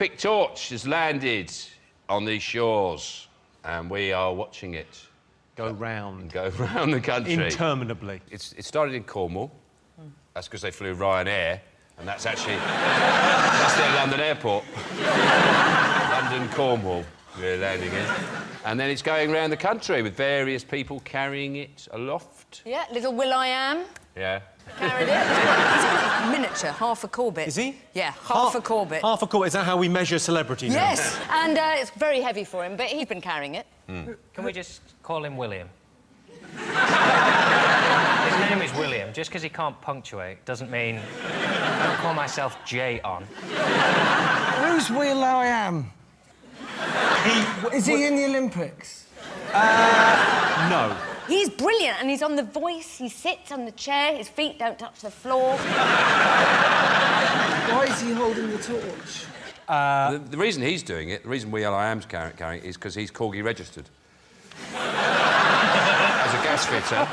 Big torch has landed on these shores, and we are watching it go round the country interminably. It started in Cornwall. That's because they flew Ryanair, and that's actually that's their London airport. London, Cornwall, we're landing in, and then it's going around the country with various people carrying it aloft. Yeah, little Will.I.am. Yeah. Carried it. He's only miniature, half a Corbett. Is he? Yeah, half a Corbett. Half a Corbett. Is that how we measure celebrity now? Yes, and it's very heavy for him, but he's been carrying it. Can we just call him William? His name is William. Just because he can't punctuate doesn't mean I don't call myself J on. Who's Will.I.am? Is he in the Olympics? No. He's brilliant, and he's on The Voice. He sits on the chair, his feet don't touch the floor. Why is he holding the torch? The reason he's doing it, the reason Will.I.am's carrying it, is because he's Corgi registered. As a gas fitter.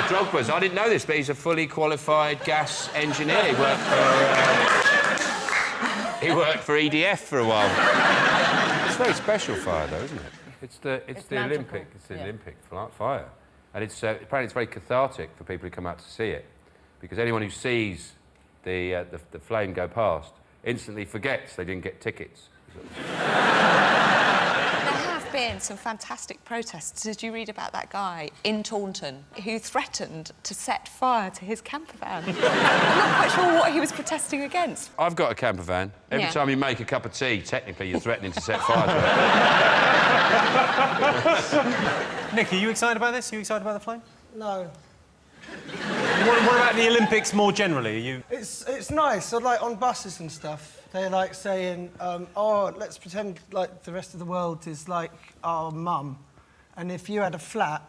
Drogba's. I didn't know this, but he's a fully qualified gas engineer. He worked for EDF for a while. It's very special fire, though, isn't it? It's the Olympic. It's the Olympic fire, and it's apparently it's very cathartic for people who come out to see it, because anyone who sees the flame go past instantly forgets they didn't get tickets. There have been some fantastic protests. Did you read about that guy in Taunton who threatened to set fire to his camper van? I'm not quite sure what he was protesting against. I've got a camper van. Every time you make a cup of tea, technically you're threatening to set fire to it. Nick, are you excited about this? Are you excited about the flame? No. What about the Olympics more generally? Are you... It's nice. So, like, on buses and stuff, they're, like, saying, oh, let's pretend, like, the rest of the world is, like, our mum. And if you had a flat,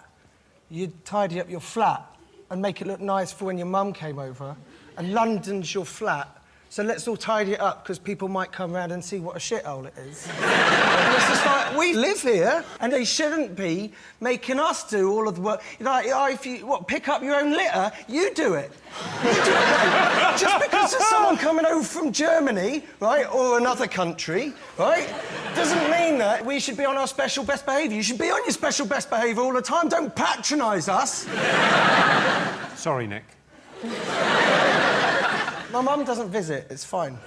you'd tidy up your flat and make it look nice for when your mum came over. And London's your flat. So let's all tidy it up, because people might come around and see what a shithole it is. And it's just like, we live here, and they shouldn't be making us do all of the work. Like, oh, if you, pick up your own litter, you do it. You do it. Just because there's someone coming over from Germany, right, or another country, right, doesn't mean that we should be on our special best behaviour. You should be on your special best behaviour all the time. Don't patronise us. Sorry, Nick. My mum doesn't visit, it's fine.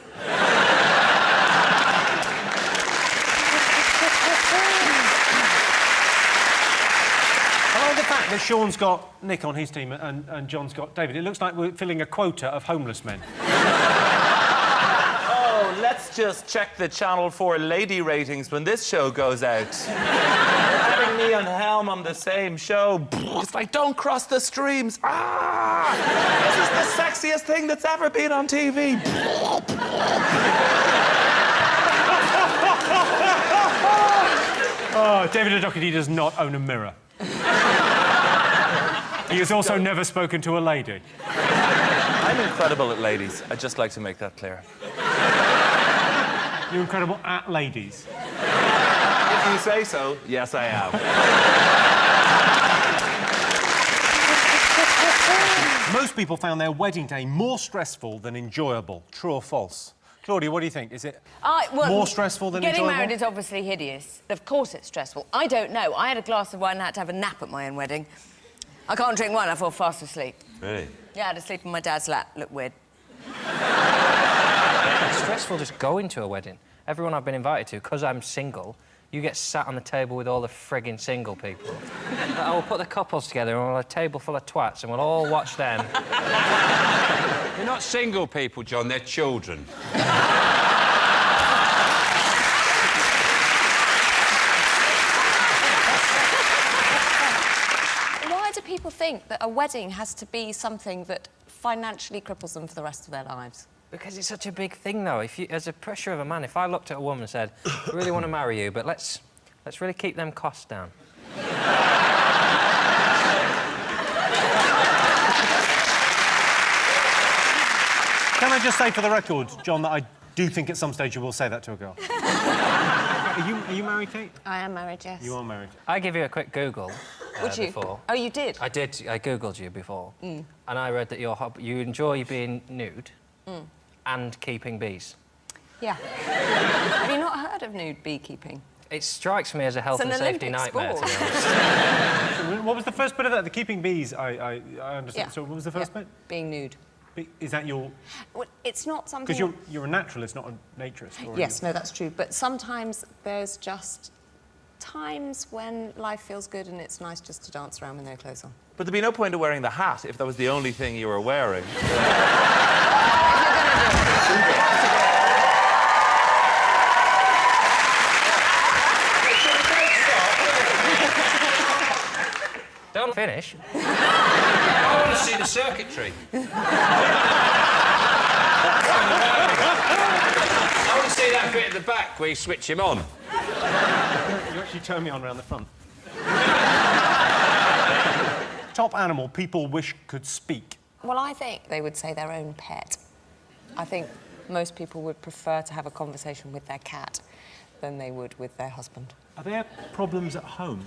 I like the fact that Sean's got Nick on his team and John's got David. It looks like we're filling a quota of homeless men. Oh, let's just check the Channel 4 lady ratings when this show goes out. Having me and Helm on the same show, it's like, don't cross the streams. Ah! This is the sexiest thing that's ever been on TV. Oh, David O'Doherty does not own a mirror. He has also never spoken to a lady. I'm incredible at ladies. I'd just like to make that clear. You're incredible at ladies. If you say so, yes, I am. Most people found their wedding day more stressful than enjoyable. True or false? Claudia, what do you think? Is it more stressful than getting enjoyable? Getting married is obviously hideous. Of course it's stressful. I don't know. I had a glass of wine and had to have a nap at my own wedding. I can't drink wine, I fall fast asleep. Really? Yeah, I had to sleep in my dad's lap. Looked weird. It's stressful just going to a wedding. Everyone I've been invited to, because I'm single, you get sat on the table with all the frigging single people. I will put the couples together and we'll have a table full of twats and we'll all watch them. They're not single people, John, they're children. Why do people think that a wedding has to be something that financially cripples them for the rest of their lives? Because it's such a big thing, though. If you, as a pressure of a man, if I looked at a woman and said, I really want to marry you, but let's really keep them costs down. Can I just say for the record, John, that I do think at some stage you will say that to a girl. Are you married, Kate? I am married, yes. You are married. I give you a quick Google Would you? before. Oh, you did? I did. I Googled you before. And I read that you enjoy being nude. and keeping bees. Yeah. Have you not heard of nude beekeeping? It strikes me as a health and safety nightmare, to be honest. So what was the first bit of that? The keeping bees, I understand. Yeah. So what was the first bit? Being nude. Is that your... Well, it's not something... Because you're a naturalist, not a naturist. Or Yes, no, that's true. But sometimes there's just times when life feels good and it's nice just to dance around with no clothes on. But there'd be no point in wearing the hat if that was the only thing you were wearing. Don't finish. I want to see the circuitry. I want to see that bit at the back where you switch him on. You actually turn me on around the front. Top animal people wish could speak. Well, I think they would say their own pet. I think most people would prefer to have a conversation with their cat than they would with their husband. Are there problems at home?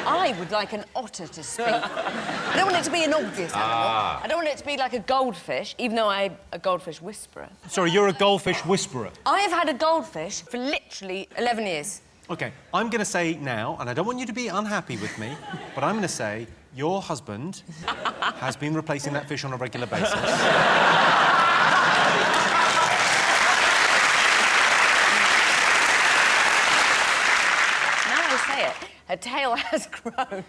I would like an otter to speak. I don't want it to be an obvious animal. I don't want it to be like a goldfish, even though I'm a goldfish whisperer. Sorry, you're a goldfish whisperer. I have had a goldfish for literally 11 years. OK, I'm going to say now, and I don't want you to be unhappy with me, but I'm going to say your husband has been replacing that fish on a regular basis. Her tail has grown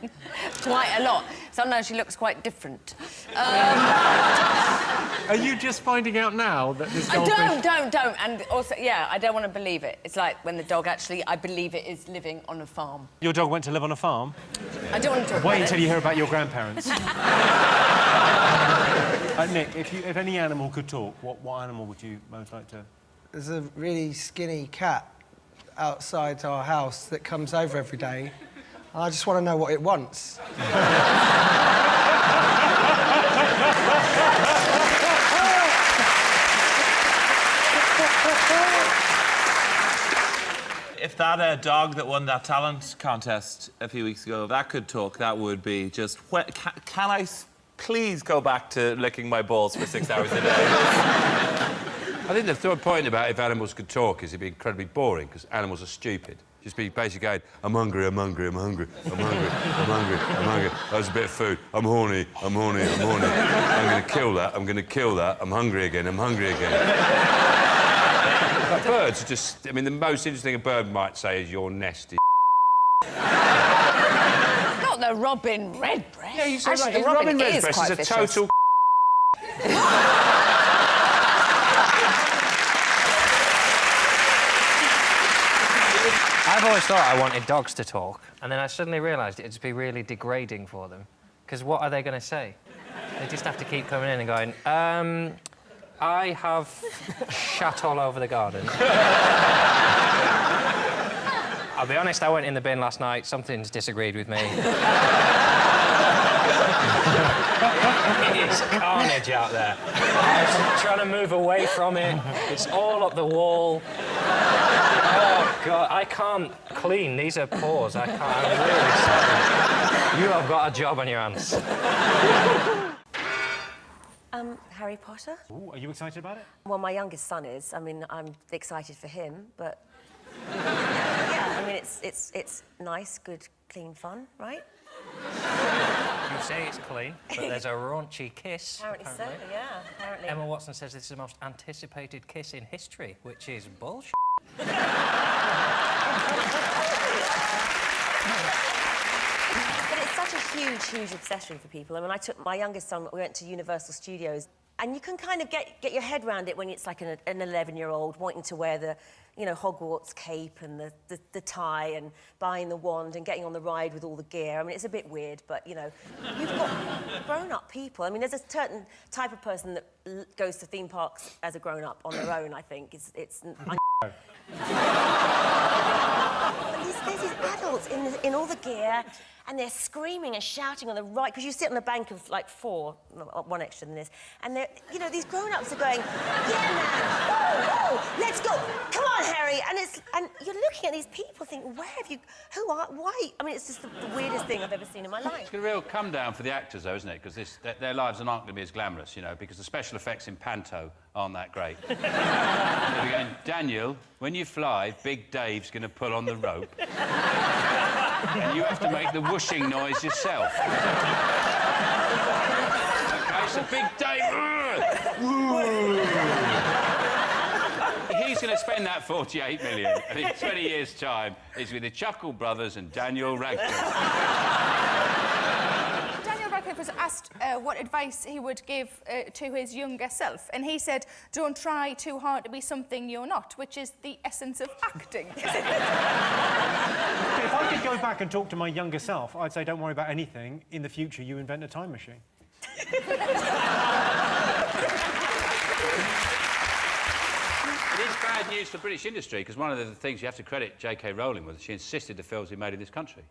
quite a lot. Sometimes she looks quite different. Are you just finding out now that this goldfish... Don't. And also, yeah, I don't want to believe it. It's like when the dog actually, I believe it is living on a farm. Your dog went to live on a farm? I don't want to talk Wait about until you hear about your grandparents. Nick, if any animal could talk, what animal would you most like to... There's a really skinny cat outside our house that comes over every day. I just want to know what it wants. If that dog that won that talent contest a few weeks ago, that could talk, that would be just... Can I please go back to licking my balls for 6 hours a day? I think the third point about if animals could talk is it'd be incredibly boring, because animals are stupid. Just be basically going, I'm hungry, I'm hungry, I'm hungry, I'm hungry, I'm hungry, I'm hungry. That was a bit of food. I'm horny, I'm horny, I'm horny. I'm going to kill that, I'm going to kill that. I'm hungry again, I'm hungry again. But birds are just... I mean, the most interesting a bird might say is your nest is... Not the robin redbreast. Yeah, you say actually, like, the robin is redbreast quite is a vicious. total... I've always thought I wanted dogs to talk, and then I suddenly realised it'd be really degrading for them. Because what are they going to say? They just have to keep coming in and going, I have shat all over the garden. I'll be honest, I went in the bin last night. Something's disagreed with me. It is carnage out there. I'm trying to move away from it. It's all up the wall. Oh, God, I can't clean. These are paws. I can't. I'm really sorry. You have got a job on your hands. Harry Potter. Ooh, are you excited about it? Well, my youngest son is. I mean, I'm excited for him, but... yeah, I mean, it's nice, good, clean fun, right? You say it's clean, but there's a raunchy kiss. Apparently so, yeah, apparently. Emma Watson says this is the most anticipated kiss in history, which is bullshit. But it's such a huge obsession for people. I mean, I took my youngest son, we went to Universal Studios, and you can kind of get your head around it when it's like an 11-year-old wanting to wear the, you know, Hogwarts cape and the tie and buying the wand and getting on the ride with all the gear. I mean, it's a bit weird, but, you know, you've got grown-up people. I mean, there's a certain type of person that goes to theme parks as a grown-up on their own, I think. There's these adults in all the gear, and they're screaming and shouting on the right, because you sit on a bank of, like, 4, one extra than this, and they're, you know, these grown-ups are going, yeah, man, whoa, let's go, come on, on, Harry. And you're looking at these people thinking, why? I mean, it's just the weirdest thing I've ever seen in my life. It's a real come down for the actors, though, isn't it? Because their lives aren't going to be as glamorous, you know, because the special effects in Panto aren't that great. They're going, Daniel, when you fly, Big Dave's going to pull on the rope. And you have to make the whooshing noise yourself. OK, so Big Dave... He's going to spend that 48 million, and in 20 years' time, he's with the Chuckle Brothers and Daniel Radcliffe. Daniel Radcliffe was asked what advice he would give to his younger self, and he said, don't try too hard to be something you're not, which is the essence of acting. If I could go back and talk to my younger self, I'd say, don't worry about anything. In the future, you invent a time machine. It is bad news for British industry, because one of the things you have to credit J.K. Rowling with, she insisted the films be made in this country.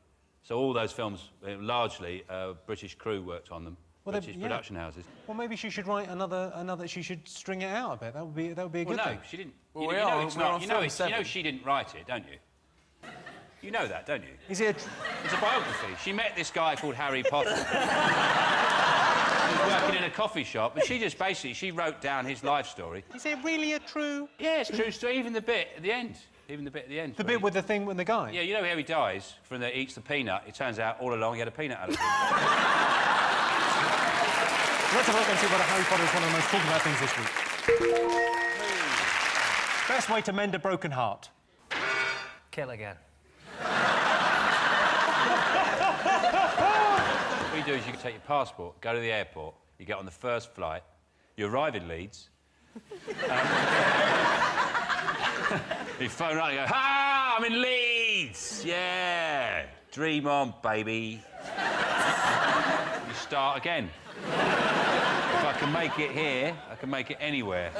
So all those films, largely, British crew worked on them, British production houses. Well, maybe she should write another... She should string it out a bit. That would be a good thing. No, she didn't. Well, you know it's not. You know she didn't write it, don't you? You know that, don't you? Is it? It's a biography. She met this guy called Harry Potter. He was working in a coffee shop, and she just basically, she wrote down his life story. Is it really a true... Yeah, it's true story, even the bit at the end. Even the bit at the end. The bit with the thing with the guy? Yeah, you know how he dies from he eats the peanut. It turns out all along he had a peanut allergy. Let's have a look and see whether Harry Potter is one of the most talked about things this week. Best way to mend a broken heart. Kill again. What you do is you can take your passport, go to the airport, you get on the first flight, you arrive in Leeds, you phone around and go, "Ha! I'm in Leeds! Yeah! Dream on, baby." You start again. If I can make it here, I can make it anywhere.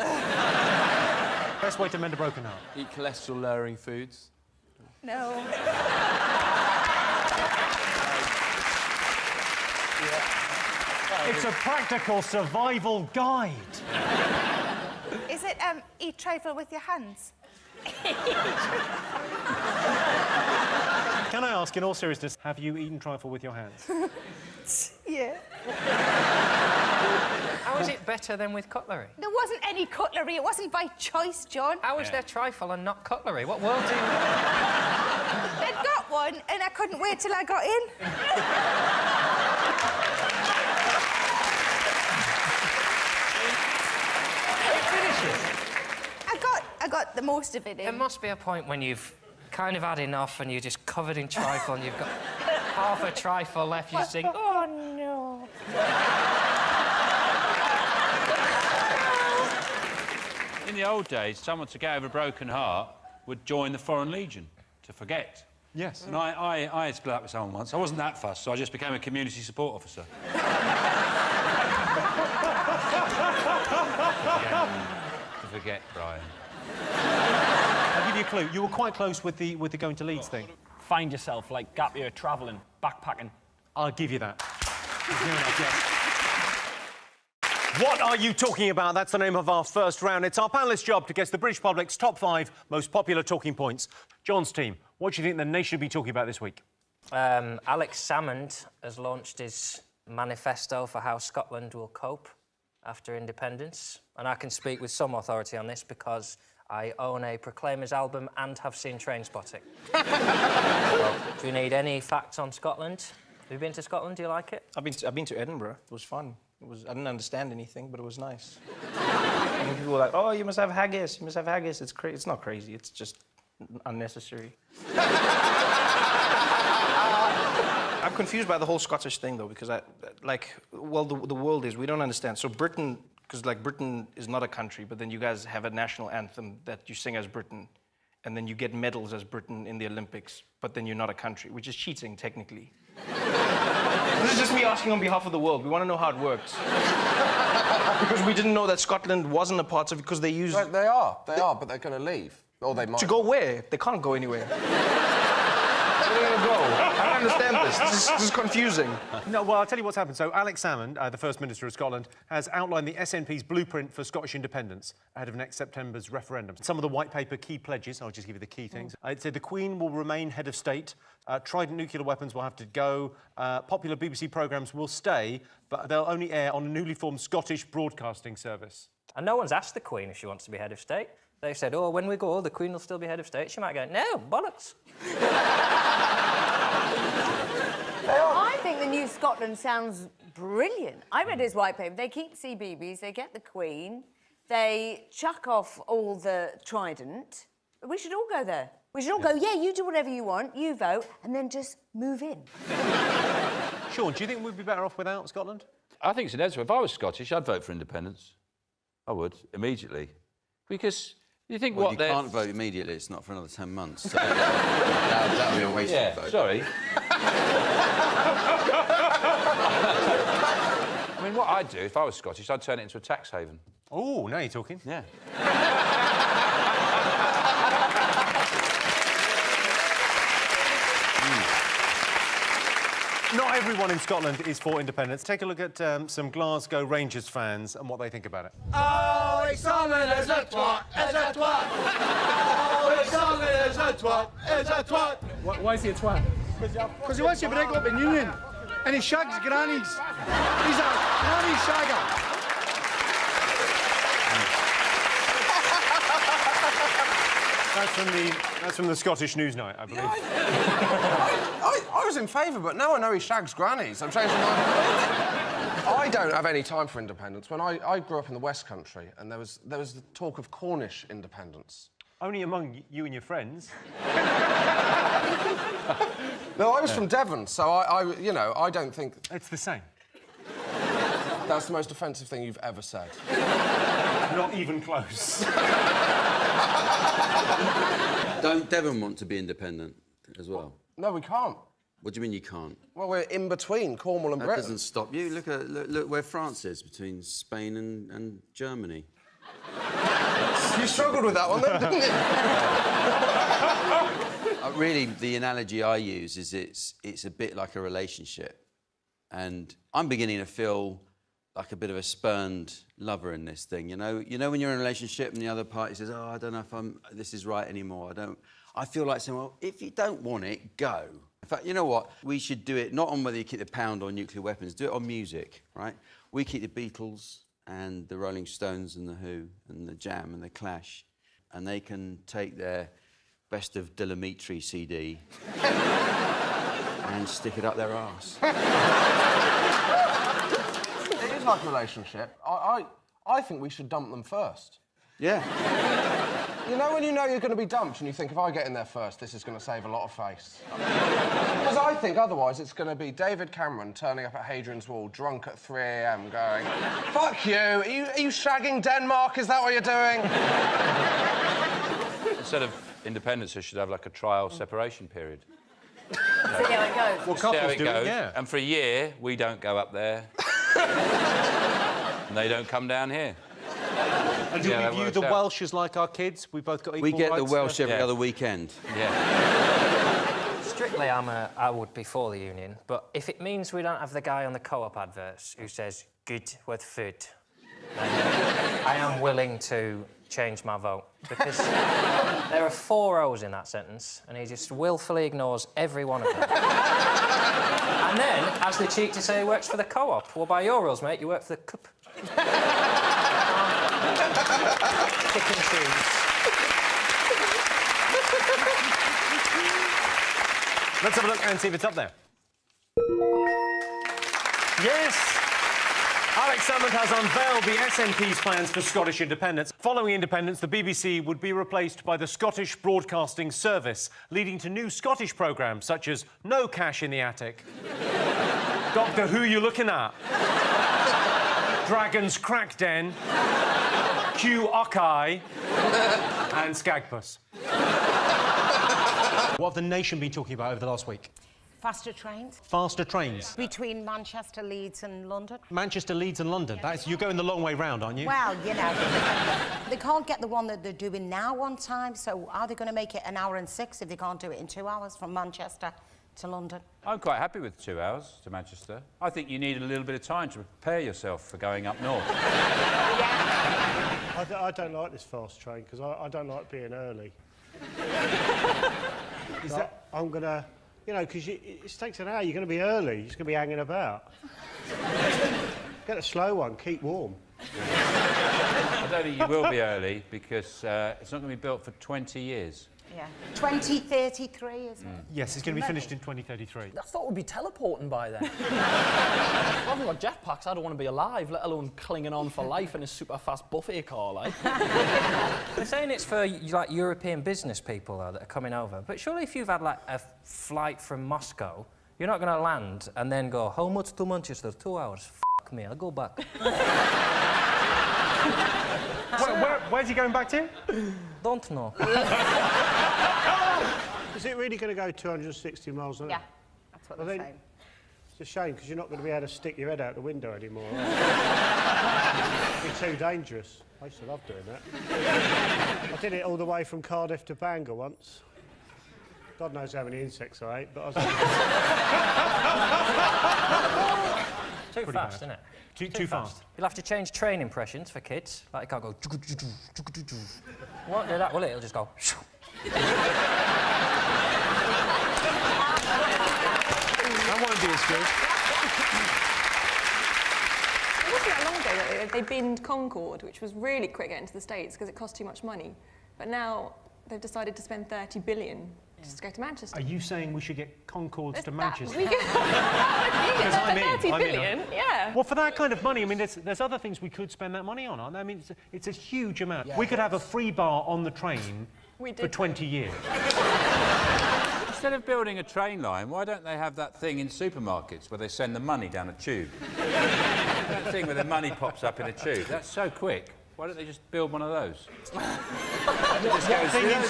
Best way to mend a broken heart. Eat cholesterol-lowering foods. No. It's a practical survival guide. Is it, eat trifle with your hands? Can I ask, in all seriousness, have you eaten trifle with your hands? Yeah. How is it better than with cutlery? There wasn't any cutlery. It wasn't by choice, John. How is there trifle and not cutlery? What world do you live They'd got one, and I couldn't wait till I got in. I got the most of it in. There must be a point when you've kind of had enough and you're just covered in trifle and you've got half a trifle left. You think, oh, no. In the old days, someone to get over a broken heart would join the Foreign Legion to forget. Yes. And I split up with someone once. I wasn't that fussed, so I just became a community support officer. To forget, Brian. I'll give you a clue. You were quite close with the going to Leeds thing. Find yourself, like, gap year, travelling, backpacking. I'll give you that. What are you talking about? That's the name of our first round. It's our panellists' job to guess the British public's top 5 most popular talking points. John's team, what do you think the nation should be talking about this week? Alex Salmond has launched his manifesto for how Scotland will cope after independence, and I can speak with some authority on this because I own a Proclaimers album and have seen Trainspotting. Well, do you need any facts on Scotland? Have you been to Scotland? Do you like it? I've been to Edinburgh. It was fun. I didn't understand anything, but it was nice. And people were like, "Oh, you must have haggis. You must have haggis." It's crazy. It's not crazy. It's just unnecessary. I'm confused by the whole Scottish thing, though, because the world is. We don't understand. So Britain, because Britain is not a country, but then you guys have a national anthem that you sing as Britain, and then you get medals as Britain in the Olympics, but then you're not a country, which is cheating technically. This is just me asking on behalf of the world. We want to know how it works. Because we didn't know that Scotland wasn't a part of it because they use... Right, they are, but they're going to leave. Or they might. To go where? They can't go anywhere. Where are they going to go? I don't understand this. This is confusing. No, well, I'll tell you what's happened. So Alex Salmond, the First Minister of Scotland, has outlined the SNP's blueprint for Scottish independence ahead of next September's referendum. Some of the white paper key pledges, I'll just give you the key things. It said the Queen will remain head of state, Trident nuclear weapons will have to go, popular BBC programmes will stay, but they'll only air on a newly formed Scottish broadcasting service. And no one's asked the Queen if she wants to be head of state. They said, oh, when we go, the Queen will still be head of state. She might go, no, bollocks. I think the new Scotland sounds brilliant. I read his white paper. They keep CBeebies, they get the Queen, they chuck off all the Trident. We should all go there. We should all go, yeah, you do whatever you want, you vote, and then just move in. Sean, do you think we'd be better off without Scotland? I think it's inevitable. If I was Scottish, I'd vote for independence. I would, immediately. Because you think you can't vote immediately, it's not for another 10 months. So that would be a waste of vote. Sorry. I mean, what I'd do, if I was Scottish, I'd turn it into a tax haven. Oh, now you're talking. Yeah. Not everyone in Scotland is for independence. Take a look at some Glasgow Rangers fans and what they think about it. Oh, it's Scotland, it's a twat, it's a twat. Oh, it's Scotland, it's a twat, it's a twat. Why is he a twat? Because he wants to break up the union, and he shags grannies. He's a granny shagger. That's from the Scottish Newsnight, I believe. I was in favour, but now I know he shags grannies. I'm changing my mind. I don't have any time for independence. When I grew up in the West Country, and there was the talk of Cornish independence. Only among you and your friends. No, I was from Devon, so I don't think... It's the same. That's the most offensive thing you've ever said. Not even close. Don't Devon want to be independent as well? No, we can't. What do you mean you can't? Well, we're in between Cornwall and That Britain. doesn't stop you. Look where France is, between Spain and Germany. You struggled with that one, then, didn't you? Really, the analogy I use is it's a bit like a relationship. And I'm beginning to feel like a bit of a spurned lover in this thing, you know? You know when you're in a relationship and the other party says, oh, I don't know if this is right anymore, I feel like saying, well, if you don't want it, go. In fact, you know what? We should do it not on whether you keep the pound or nuclear weapons, do it on music, right? We keep the Beatles and the Rolling Stones and the Who and the Jam and the Clash, and they can take their Best of Delamitri CD and stick it up their arse. It is like a relationship. I think we should dump them first. Yeah. You know when you know you're going to be dumped and you think, if I get in there first, this is going to save a lot of face? Because I think otherwise it's going to be David Cameron turning up at Hadrian's Wall drunk at 3 a.m. going, fuck you, are you shagging Denmark? Is that what you're doing? Instead of independence, they should have, like, a trial separation period. See how it goes. Well, couples do it, yeah. And for a year, we don't go up there. And they don't come down here. And do we view the Welsh as like our kids? We've both got equal We get rights? the Welsh every other weekend. Yeah. Strictly, I would be for the union, but if it means we don't have the guy on the co-op adverts who says, good with food, then I am willing to change my vote. Because there are 4 O's in that sentence, and he just willfully ignores every one of them. And then has the cheek to say he works for the co-op. Well, by your rules, mate, you work for the cup. Chicken cheese. Let's have a look and see if it's up there. Yes! Alex Salmond has unveiled the SNP's plans for Scottish independence. Following independence, the BBC would be replaced by the Scottish Broadcasting Service, leading to new Scottish programmes such as No Cash in the Attic, Doctor Who You Looking At, Dragon's Crack Den, Q Ockeye, and Skagpuss. What have the nation been talking about over the last week? Faster trains. Faster trains. Between Manchester, Leeds and London. Manchester, Leeds and London. You're going the long way round, aren't you? Well, you know. They can't get the one that they're doing now on time, so are they going to make it 1 hour and 6 if they can't do it in 2 hours from Manchester to London? I'm quite happy with 2 hours to Manchester. I think you need a little bit of time to prepare yourself for going up north. I don't like this fast train because I don't like being early. I'm going to, you know, because it takes an hour, you're going to be early, you're just going to be hanging about. Get a slow one, keep warm. I don't think you will be early because it's not going to be built for 20 years. Yeah. 2033, isn't it? Yes, it's going to be finished in 2033. I thought we'd be teleporting by then. I haven't got jetpacks, I don't want to be alive, let alone clinging on for life in a super fast buffet car, like. They're saying it's for, like, European business people, though, that are coming over. But surely if you've had, like, a flight from Moscow, you're not going to land and then go, how much to Manchester? 2 hours. F*** me, I'll go back. Where's he going back to? Don't know. Is it really going to go 260 miles an hour? Yeah, that's what they're saying. It's a shame, because you're not going to be able to stick your head out the window anymore. It'd be too dangerous. I used to love doing that. I did it all the way from Cardiff to Bangor once. God knows how many insects I ate, but I was... Too fast, isn't it? Too fast. You'll have to change train impressions for kids. Like, it can't go... Won't do that, will it? It'll just go... That won't be as good. It wasn't that long ago that they binned Concorde, which was really quick getting to the States because it cost too much money. But now they've decided to spend 30 billion just to go to Manchester. Are you saying we should get Concords to Manchester? We could... That would be 30 billion, yeah. Well, for that kind of money, I mean, there's other things we could spend that money on, aren't there? I mean, it's a huge amount. Yeah, we could have a free bar on the train for 20 years. Instead of building a train line, why don't they have that thing in supermarkets where they send the money down a tube? That thing where the money pops up in a tube. That's so quick. Why don't they just build one of those? Just goes,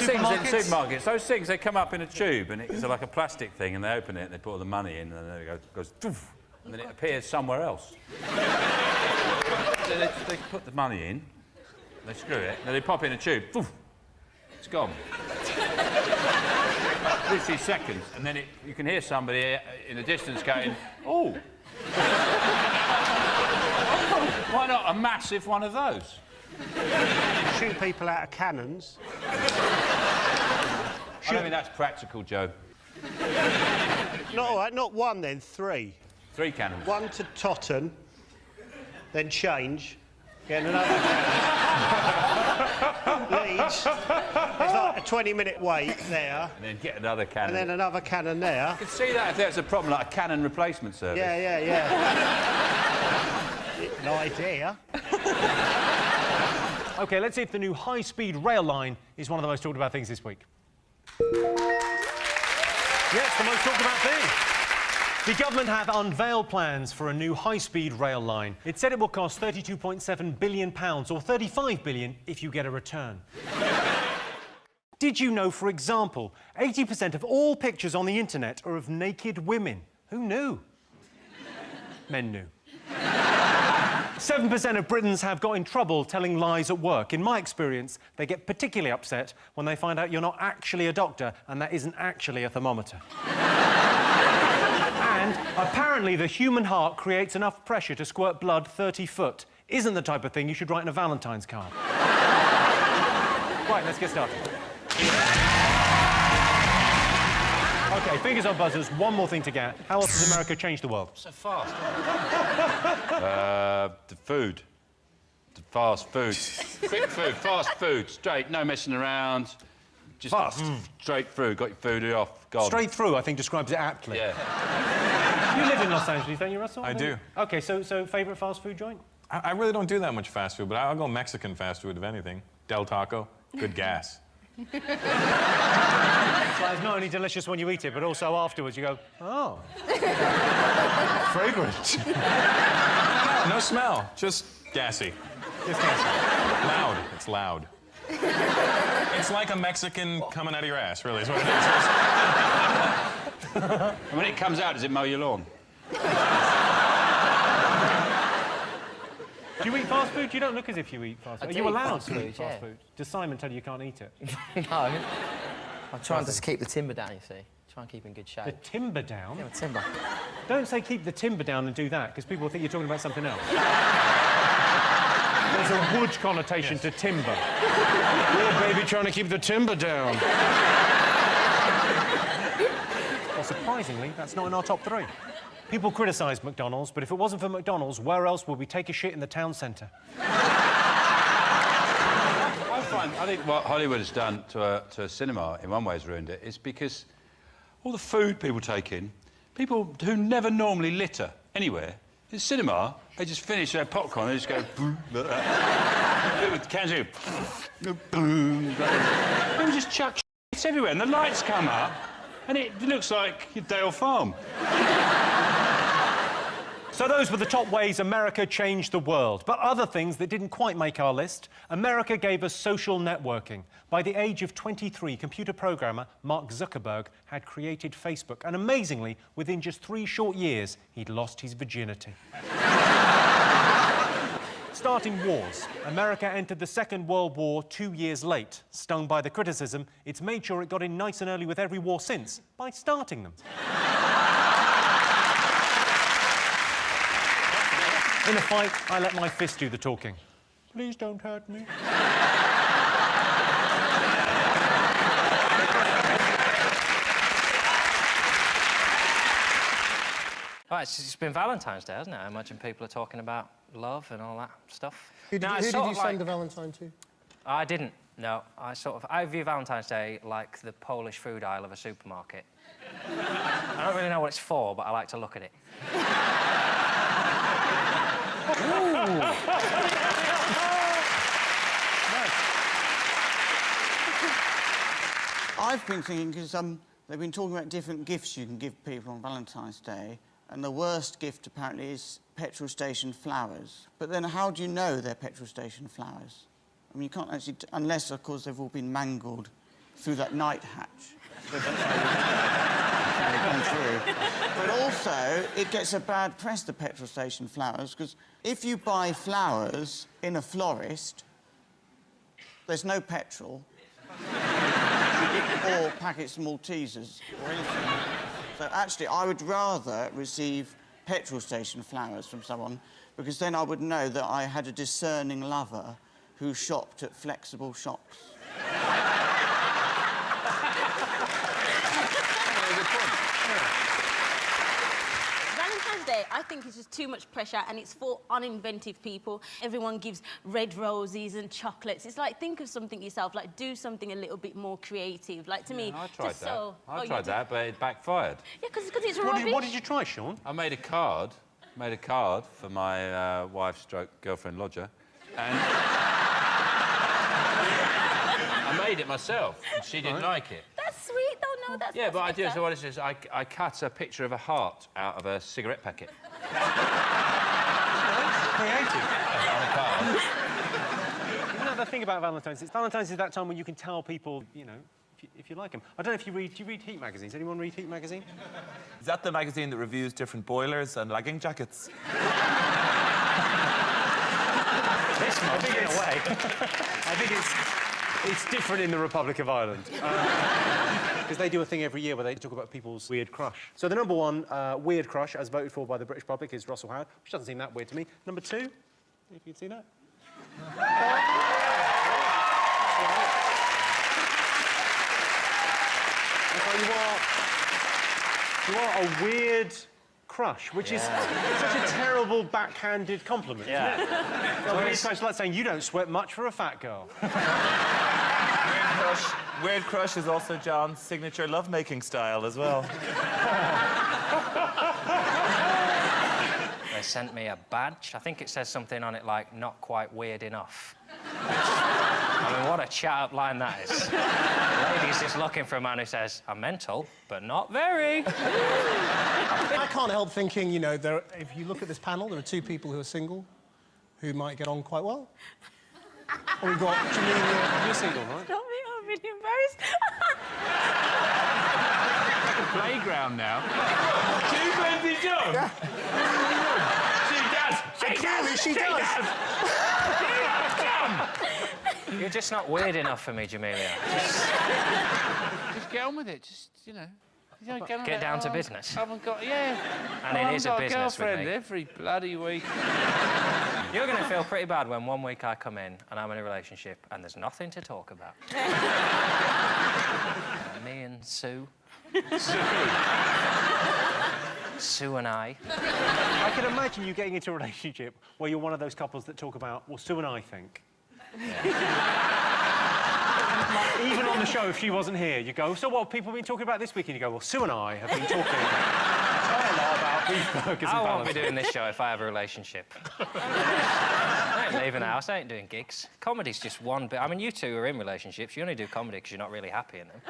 supermarkets? Those things, they come up in a tube and it's like a plastic thing and they open it and they put all the money in and then it goes doof, and then it appears somewhere else. So they put the money in, they screw it, then they pop it in a tube, doof, it's gone. Literally seconds, and then you can hear somebody in the distance going, oh. Why not a massive one of those? Shoot people out of cannons. I don't think that's practical, Joe. Not all right, not one then, 3. 3 cannons. One to Totten, then change, get another cannon. Leeds. It's like a 20-minute wait there. And then get another cannon. And then another cannon there. You can see that if there's a problem, like a cannon replacement service. Yeah. An idea. OK, let's see if the new high-speed rail line is one of the most talked about things this week. Yes, the most talked about thing. The government have unveiled plans for a new high-speed rail line. It said it will cost £32.7 billion, or £35 billion if you get a return. Did you know, for example, 80% of all pictures on the internet are of naked women? Who knew? Men knew. 7% of Britons have got in trouble telling lies at work. In my experience, they get particularly upset when they find out you're not actually a doctor and that isn't actually a thermometer. And apparently the human heart creates enough pressure to squirt blood 30 foot. Isn't the type of thing you should write in a Valentine's card. Right, let's get started. OK, fingers on buzzers, one more thing to get. How else has America changed the world? So fast. The food. The fast food. Quick food, fast food, straight, no messing around. Just fast. Straight through, got your food off, gone. Straight through, I think, describes it aptly. Yeah. You live in Los Angeles, don't you, Russell? I do. OK, so favourite fast food joint? I really don't do that much fast food, but I'll go Mexican fast food, if anything. Del Taco, good gas. It's not only delicious when you eat it, but also afterwards you go, oh. Fragrant. No smell, just gassy. Just gassy. Loud. It's loud. It's like a Mexican coming out of your ass, really, is what it is. And when it comes out, does it mow your lawn? Do you eat fast food? You don't look as if you eat fast food. I Are do you eat allowed fast to food, eat fast yeah. food? Does Simon tell you you can't eat it? No. I'm trying to keep the timber down, you see. Try and keep in good shape. The timber down? Yeah, the timber. Don't say keep the timber down and do that, because people will think you're talking about something else. There's a wood connotation to timber. Yeah, baby, trying to keep the timber down. Well, surprisingly, that's not in our top 3. People criticise McDonald's, but if it wasn't for McDonald's, where else would we take a shit in the town centre? I think what Hollywood has done to a cinema, in one way, has ruined it. Is because all the food people take in, people who never normally litter anywhere, in cinema, they just finish their popcorn, they just go boom, like that. With cans of boom. People just chuck shit everywhere, and the lights come up, and it looks like Dale Farm. So those were the top ways America changed the world. But other things that didn't quite make our list, America gave us social networking. By the age of 23, computer programmer Mark Zuckerberg had created Facebook. And amazingly, within just 3 short years, he'd lost his virginity. Starting wars. America entered the Second World War 2 years late. Stung by the criticism, it's made sure it got in nice and early with every war since, by starting them. In a fight, I let my fist do the talking. Please don't hurt me. Right, it's been Valentine's Day, hasn't it? I imagine people are talking about love and all that stuff. Who did you send a Valentine to? I didn't, no. I view Valentine's Day like the Polish food aisle of a supermarket. I don't really know what it's for, but I like to look at it. I've been thinking, because they've been talking about different gifts you can give people on Valentine's Day, and the worst gift apparently is petrol station flowers. But then how do you know they're petrol station flowers? I mean, you can't actually, unless, of course, they've all been mangled through that night hatch. But also, it gets a bad press, the petrol station flowers, because if you buy flowers in a florist, there's no petrol or packets of Maltesers or anything. So actually, I would rather receive petrol station flowers from someone, because then I would know that I had a discerning lover who shopped at flexible shops. Valentine's Day, I think it's just too much pressure, and it's for uninventive people. Everyone gives red roses and chocolates. It's like, think of something yourself, like do something a little bit more creative. Like, to me, I tried just that. so... I tried that, but it backfired. Yeah, because it's rubbish. What did you try, Sean? I made a card for my wife/girlfriend lodger, and I made it myself, and she didn't like it. That's sweet, though, no, that's... Yeah, but I do. better. So what it is, I cut a picture of a heart out of a cigarette packet. Creative. On a card. Isn't that the thing about Valentine's? Valentine's is that time when you can tell people, you know, if you like them. I don't know if do you read Heat magazines? Anyone read Heat magazine? Is that the magazine that reviews different boilers and legging jackets? I think it's different in the Republic of Ireland. Because they do a thing every year where they talk about people's weird crush. So the number 1 weird crush, as voted for by the British public, is Russell Howard, which doesn't seem that weird to me. Number 2, if you can see that. You are a weird crush, which is such a terrible backhanded compliment, isn't it? So it's like saying you don't sweat much for a fat girl. Weird crush is also John's signature lovemaking style as well. They sent me a badge. I think it says something on it like, not quite weird enough. I mean, what a chat-up line that is. The lady's just looking for a man who says, I'm mental, but not very. I can't help thinking, you know, if you look at this panel, there are 2 people who are single who might get on quite well. Or we've got Janine. You're single, right? Stop me, I'm really embarrassed. Like a playground now. 2 plenty John. Yeah. She does. Clearly she does. You're just not weird enough for me, Jamelia. Just get on with it. Just, you know. Get down to business. I haven't got, yeah. And it is a business with me. Every bloody week. You're going to feel pretty bad when 1 week I come in and I'm in a relationship and there's nothing to talk about. Me and Sue. Sue and I. I can imagine you getting into a relationship where you're one of those couples that talk about, well, Sue and I think. Even on the show, if she wasn't here, you go, so what have people been talking about this week? And you go, well, Sue and I have been talking quite a lot about beef burgers and I won't Valentine. be doing this show if I have a relationship. I ain't leaving the house, I ain't doing gigs. Comedy's just one bit. I mean, you two are in relationships. You only do comedy because you're not really happy in them.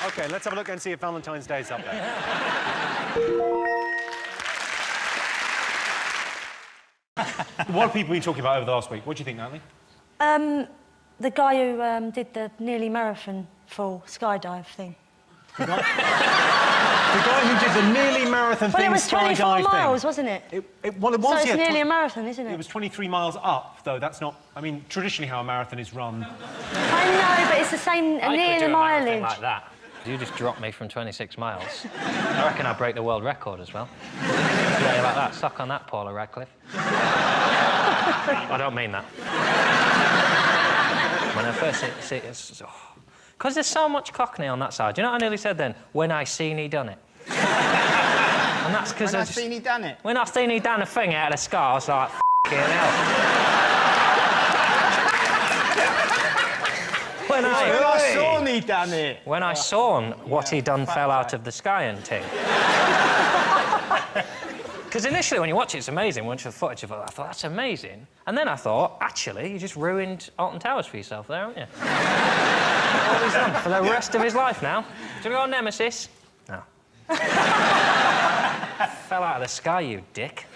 OK, let's have a look and see if Valentine's Day's up there. What have people been talking about over the last week? What do you think, Natalie? The guy who did the nearly marathon full skydive thing. The guy who did the nearly marathon thing, Well, it was 24 miles, wasn't it? Well, it was, so it's yeah, nearly a marathon, isn't it? It was 23 miles up, though. That's not... I mean, traditionally how a marathon is run. I know, but it's the same, near the mileage. Like that. You just dropped me from 26 miles. I reckon I'll break the world record as well. Yeah, like that. Suck on that, Paula Radcliffe. I don't mean that. When I first see it, it's... Because there's so much cockney on that side. Do you know what I nearly said then? When I seen he done it. And that's because... When I seen he done it? When I seen he done a thing out of the scar, I was like, f***ing hell. When I saw he done it. When I saw what he done fell out of the sky and ting. Because initially, when you watch it, it's amazing. Once the footage of it, I thought, that's amazing. And then I thought, actually, you just ruined Alton Towers for yourself there, haven't you? What he's done for the rest of his life now. Do you go on Nemesis? No. Fell out of the sky, you dick.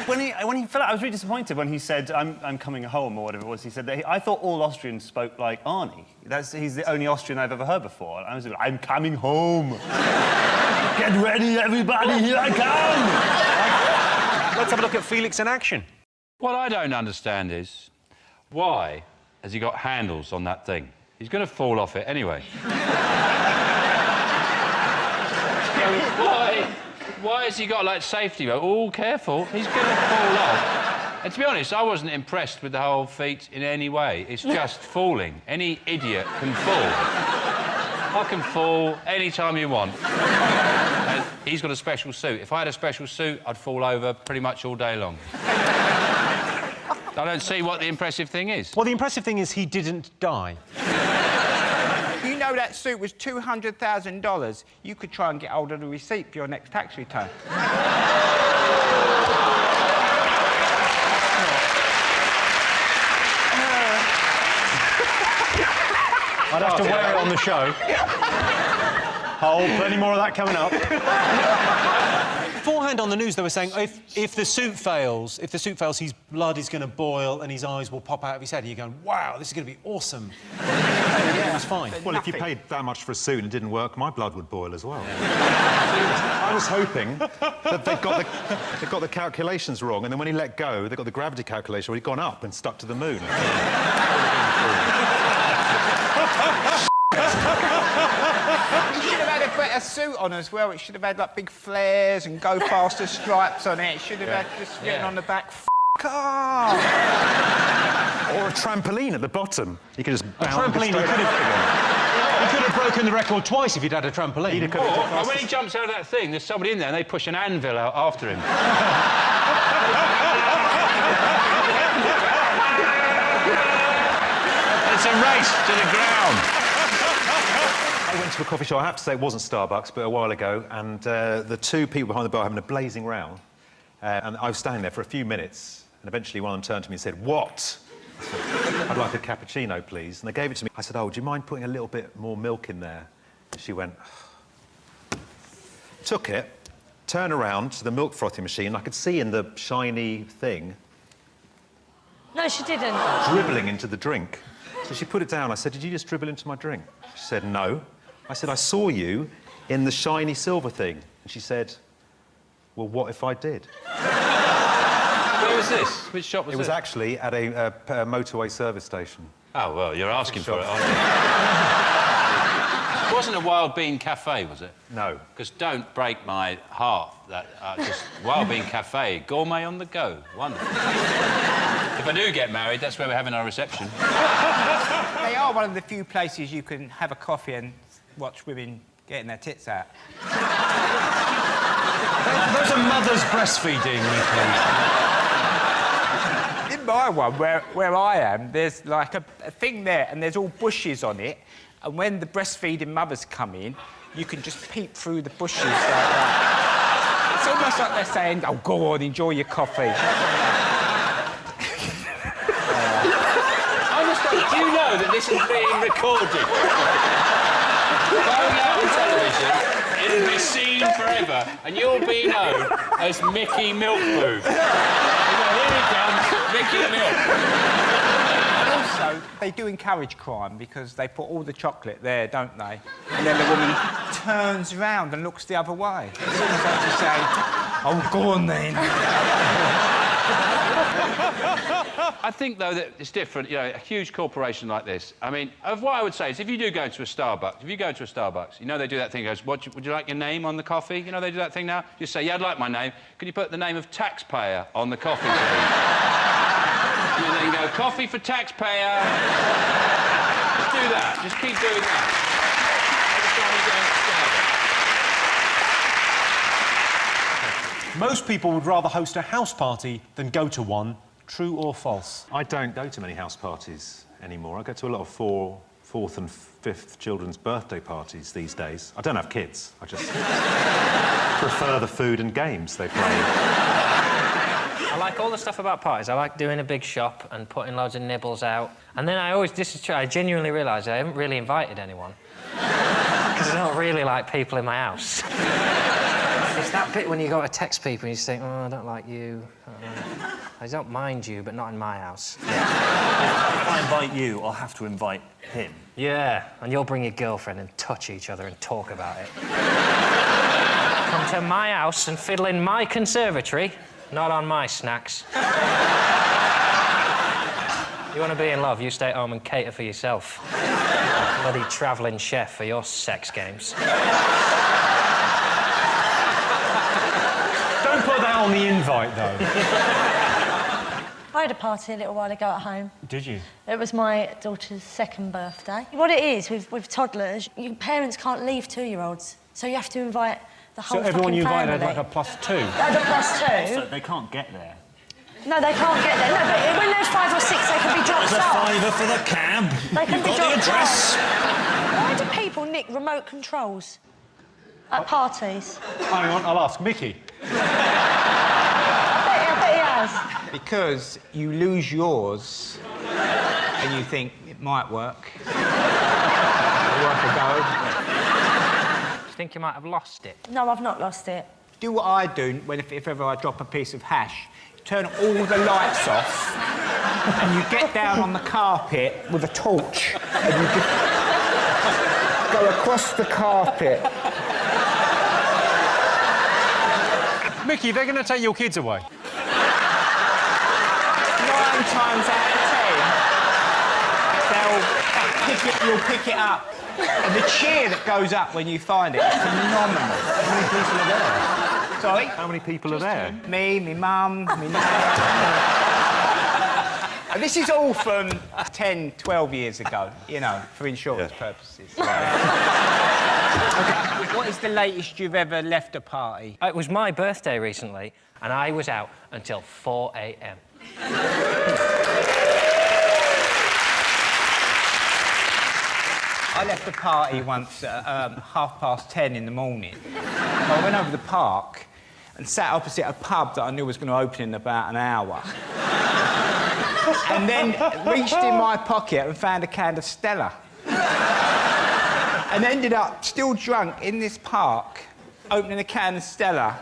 When he fell out, I was really disappointed when he said, I'm coming home, or whatever it was. He said that I thought all Austrians spoke like Arnie. He's the only Austrian I've ever heard before. And I was like, I'm coming home. Get ready, everybody, here I come! Let's have a look at Felix in action. What I don't understand is, why has he got handles on that thing? He's going to fall off it anyway. Why has he got, like, safety mode? Oh, careful, he's going to fall off. And to be honest, I wasn't impressed with the whole feat in any way. It's just falling. Any idiot can fall. I can fall any time you want. And he's got a special suit. If I had a special suit, I'd fall over pretty much all day long. I don't see what the impressive thing is. Well, the impressive thing is he didn't die. You know that suit was $200,000. You could try and get hold of the receipt for your next tax return. I'd have to wear it on the show. Oh, plenty more of that coming up. Beforehand on the news, they were saying if the suit fails, his blood is going to boil and his eyes will pop out of his head. And you're going, wow, this is going to be awesome. Yeah, it was fine. Well, if you paid that much for a suit and it didn't work, my blood would boil as well. I was hoping that they've got the calculations wrong, and then when he let go, they got the gravity calculation where he'd gone up and stuck to the moon. You should have had a better suit on as well. It should have had, like, big flares and go faster stripes on it. It should have had just written on the back, F*** off! Or a trampoline at the bottom. You could just bounce. Trampoline, he could have broken the record twice if he'd had a trampoline. Or when he jumps out of that thing, there's somebody in there and they push an anvil out after him. It's a race to the ground. I went to a coffee shop, I have to say it wasn't Starbucks, but a while ago, and the two people behind the bar were having a blazing row, and I was standing there for a few minutes, and eventually one of them turned to me and said, "What?" I said, "I'd like a cappuccino, please." And they gave it to me. I said, "Oh, do you mind putting a little bit more milk in there?" And she went... Took it, turned around to the milk frothing machine, I could see in the shiny thing... No, she didn't. Dribbling into the drink. So she put it down. I said, did you just dribble into my drink? She said, no. I said, I saw you in the shiny silver thing. And she said, well, what if I did? Where was this? Which shop was it? It was actually at a motorway service station. Oh, well, you're asking for it, aren't you? It wasn't a Wild Bean Cafe, was it? No. Because don't break my heart. That just Wild Bean Cafe, gourmet on the go, wonderful. If I do get married, that's where we're having our reception. They are one of the few places you can have a coffee and watch women getting their tits out. Those are mothers breastfeeding, Nicky. In my one, where I am, there's like a thing there and there's all bushes on it, and when the breastfeeding mothers come in, you can just peep through the bushes like that. It's almost like they're saying, oh, go on, enjoy your coffee. Do you know that this is being recorded? Going out on television, it'll be seen forever, and you'll be known as Mickey Milk Boob. Here he comes, Mickey Milk. And also, they do encourage crime because they put all the chocolate there, don't they? And then the woman turns round and looks the other way. It's almost like to say, oh, go on then. I think, though, that it's different, you know, a huge corporation like this. I mean, what I would say is if you do go into a Starbucks, you know they do that thing, goes, would you like your name on the coffee? You know they do that thing now? You say, yeah, I'd like my name. Can you put the name of taxpayer on the coffee, please? And then go, coffee for taxpayer. Just do that. Just keep doing that. Every time you go into Starbucks. Most people would rather host a house party than go to one. True or false? I don't go to many house parties anymore. I go to a lot of fourth and fifth children's birthday parties these days. I don't have kids. I just prefer the food and games they play. I like all the stuff about parties. I like doing a big shop and putting loads of nibbles out. And then this is true, I genuinely realise I haven't really invited anyone. Because I don't really like people in my house. It's that bit when you go to text people and you just think, oh, I don't like you. I don't mind you, but not in my house. If I invite you, I'll have to invite him. Yeah, and you'll bring your girlfriend and touch each other and talk about it. Come to my house and fiddle in my conservatory, not on my snacks. You want to be in love, you stay at home and cater for yourself. Bloody travelling chef for your sex games. Don't put that on the invite, though. I had a party a little while ago at home. Did you? It was my daughter's second birthday. What it is with toddlers, your parents can't leave 2-year-olds, so you have to invite the whole So everyone you invited family. had like a +2? Had a +2. So they can't get there. No, they can't get there. No, but when there's 5 or 6, they can be dropped There's off. a £5 for the cab. They can You've be got the dropped address. off. Why do people nick remote controls at parties? Hang on, I'll ask Mickey. I bet he has. Because you lose yours and you think it might work. It'll work a go. Do you think you might have lost it? No, I've not lost it. Do what I do if ever I drop a piece of hash. Turn all the lights off and you get down on the carpet with a torch and you just go across the carpet. Mickey, they're going to take your kids away. 9 times out of 10, you'll pick it up. And the cheer that goes up when you find it is phenomenal. How many people are there? Sorry? How many people are there? Me, my mum, my nan. And this is all from 10, 12 years ago, you know, for insurance purposes. Okay. What is the latest you've ever left a party? It was my birthday recently, and I was out until 4 a.m. I left a party once at 10:30 in the morning. I went over the park and sat opposite a pub that I knew was going to open in about an hour. And then reached in my pocket and found a can of Stella. And ended up still drunk in this park, opening a can of Stella,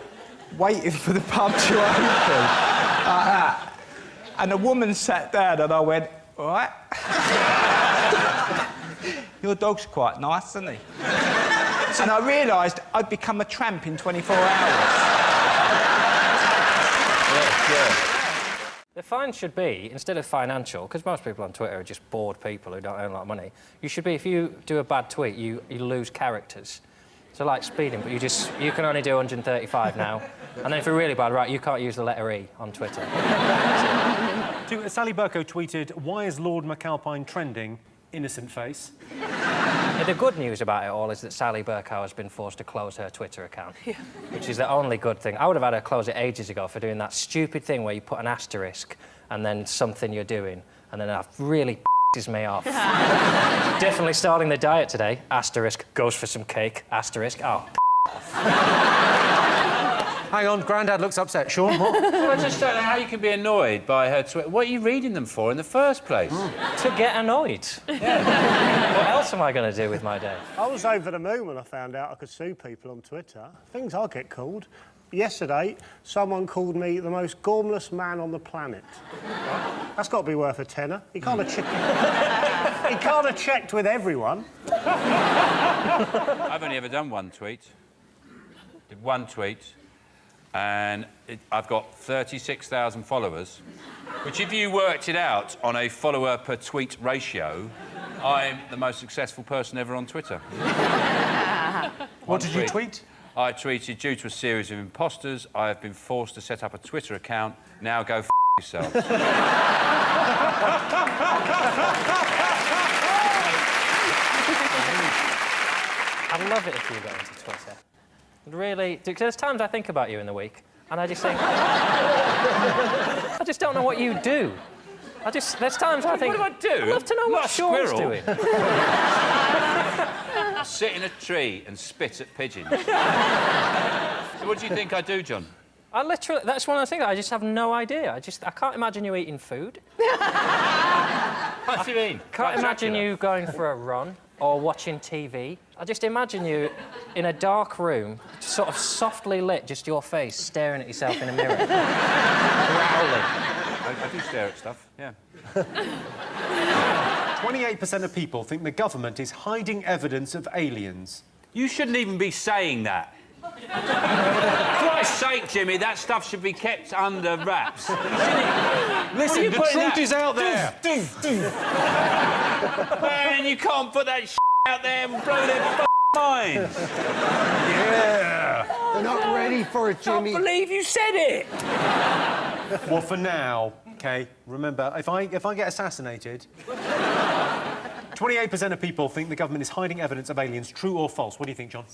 waiting for the pub to open. Like that. And a woman sat down and I went, all right. your dog's quite nice, isn't he? And I realised I'd become a tramp in 24 hours. The fine should be, instead of financial, because most people on Twitter are just bored people who don't earn a lot of money, you should be, if you do a bad tweet, you lose characters. So like speeding, but you can only do 135 now. And then if you're really bad, right, you can't use the letter E on Twitter. Sally Bercow tweeted, "Why is Lord McAlpine trending? Innocent face." The good news about it all is that Sally Bercow has been forced to close her Twitter account, which is the only good thing. I would have had her close it ages ago for doing that stupid thing where you put an asterisk and then something you're doing, and then that really pisses me off. Definitely starting the diet today. Asterisk, goes for some cake. Asterisk, oh, Hang on, Grandad looks upset. Sean, what? Well, I just don't know how you can be annoyed by her Twitter. What are you reading them for in the first place? To get annoyed. Yeah. What else am I going to do with my day? I was over the moon when I found out I could sue people on Twitter. Things I get called. Yesterday, someone called me the most gormless man on the planet. That's got to be worth a tenner. He can't have checked with everyone. I've only ever done one tweet. Did one tweet, and I've got 36,000 followers, which if you worked it out on a follower per tweet ratio, I'm the most successful person ever on Twitter. What did you tweet? I tweeted, "Due to a series of imposters, I have been forced to set up a Twitter account. Now go f*** yourself." I'd love it if you got into Twitter. Really, there's times I think about you in the week, and I just think... I just don't know what you do. There's times I think... What do I do? I'd love to know what Sean's doing. Sit in a tree and spit at pigeons. So what do you think I do, John? That's one of the things, I just have no idea. I can't imagine you eating food. What do you mean? Can't imagine you going for a run or watching TV. I just imagine you in a dark room, sort of softly lit, just your face, staring at yourself in a mirror. Growling. I do stare at stuff, yeah. 28% of people think the government is hiding evidence of aliens. You shouldn't even be saying that. For Christ's sake, Jimmy, that stuff should be kept under wraps. Listen, the truth is out there. Man, you can't put that out there and blow their minds. Yeah. They're not ready for it, Jimmy. I can't believe you said it. Well, for now, OK, remember, if I get assassinated... 28% of people think the government is hiding evidence of aliens. True or false? What do you think, John?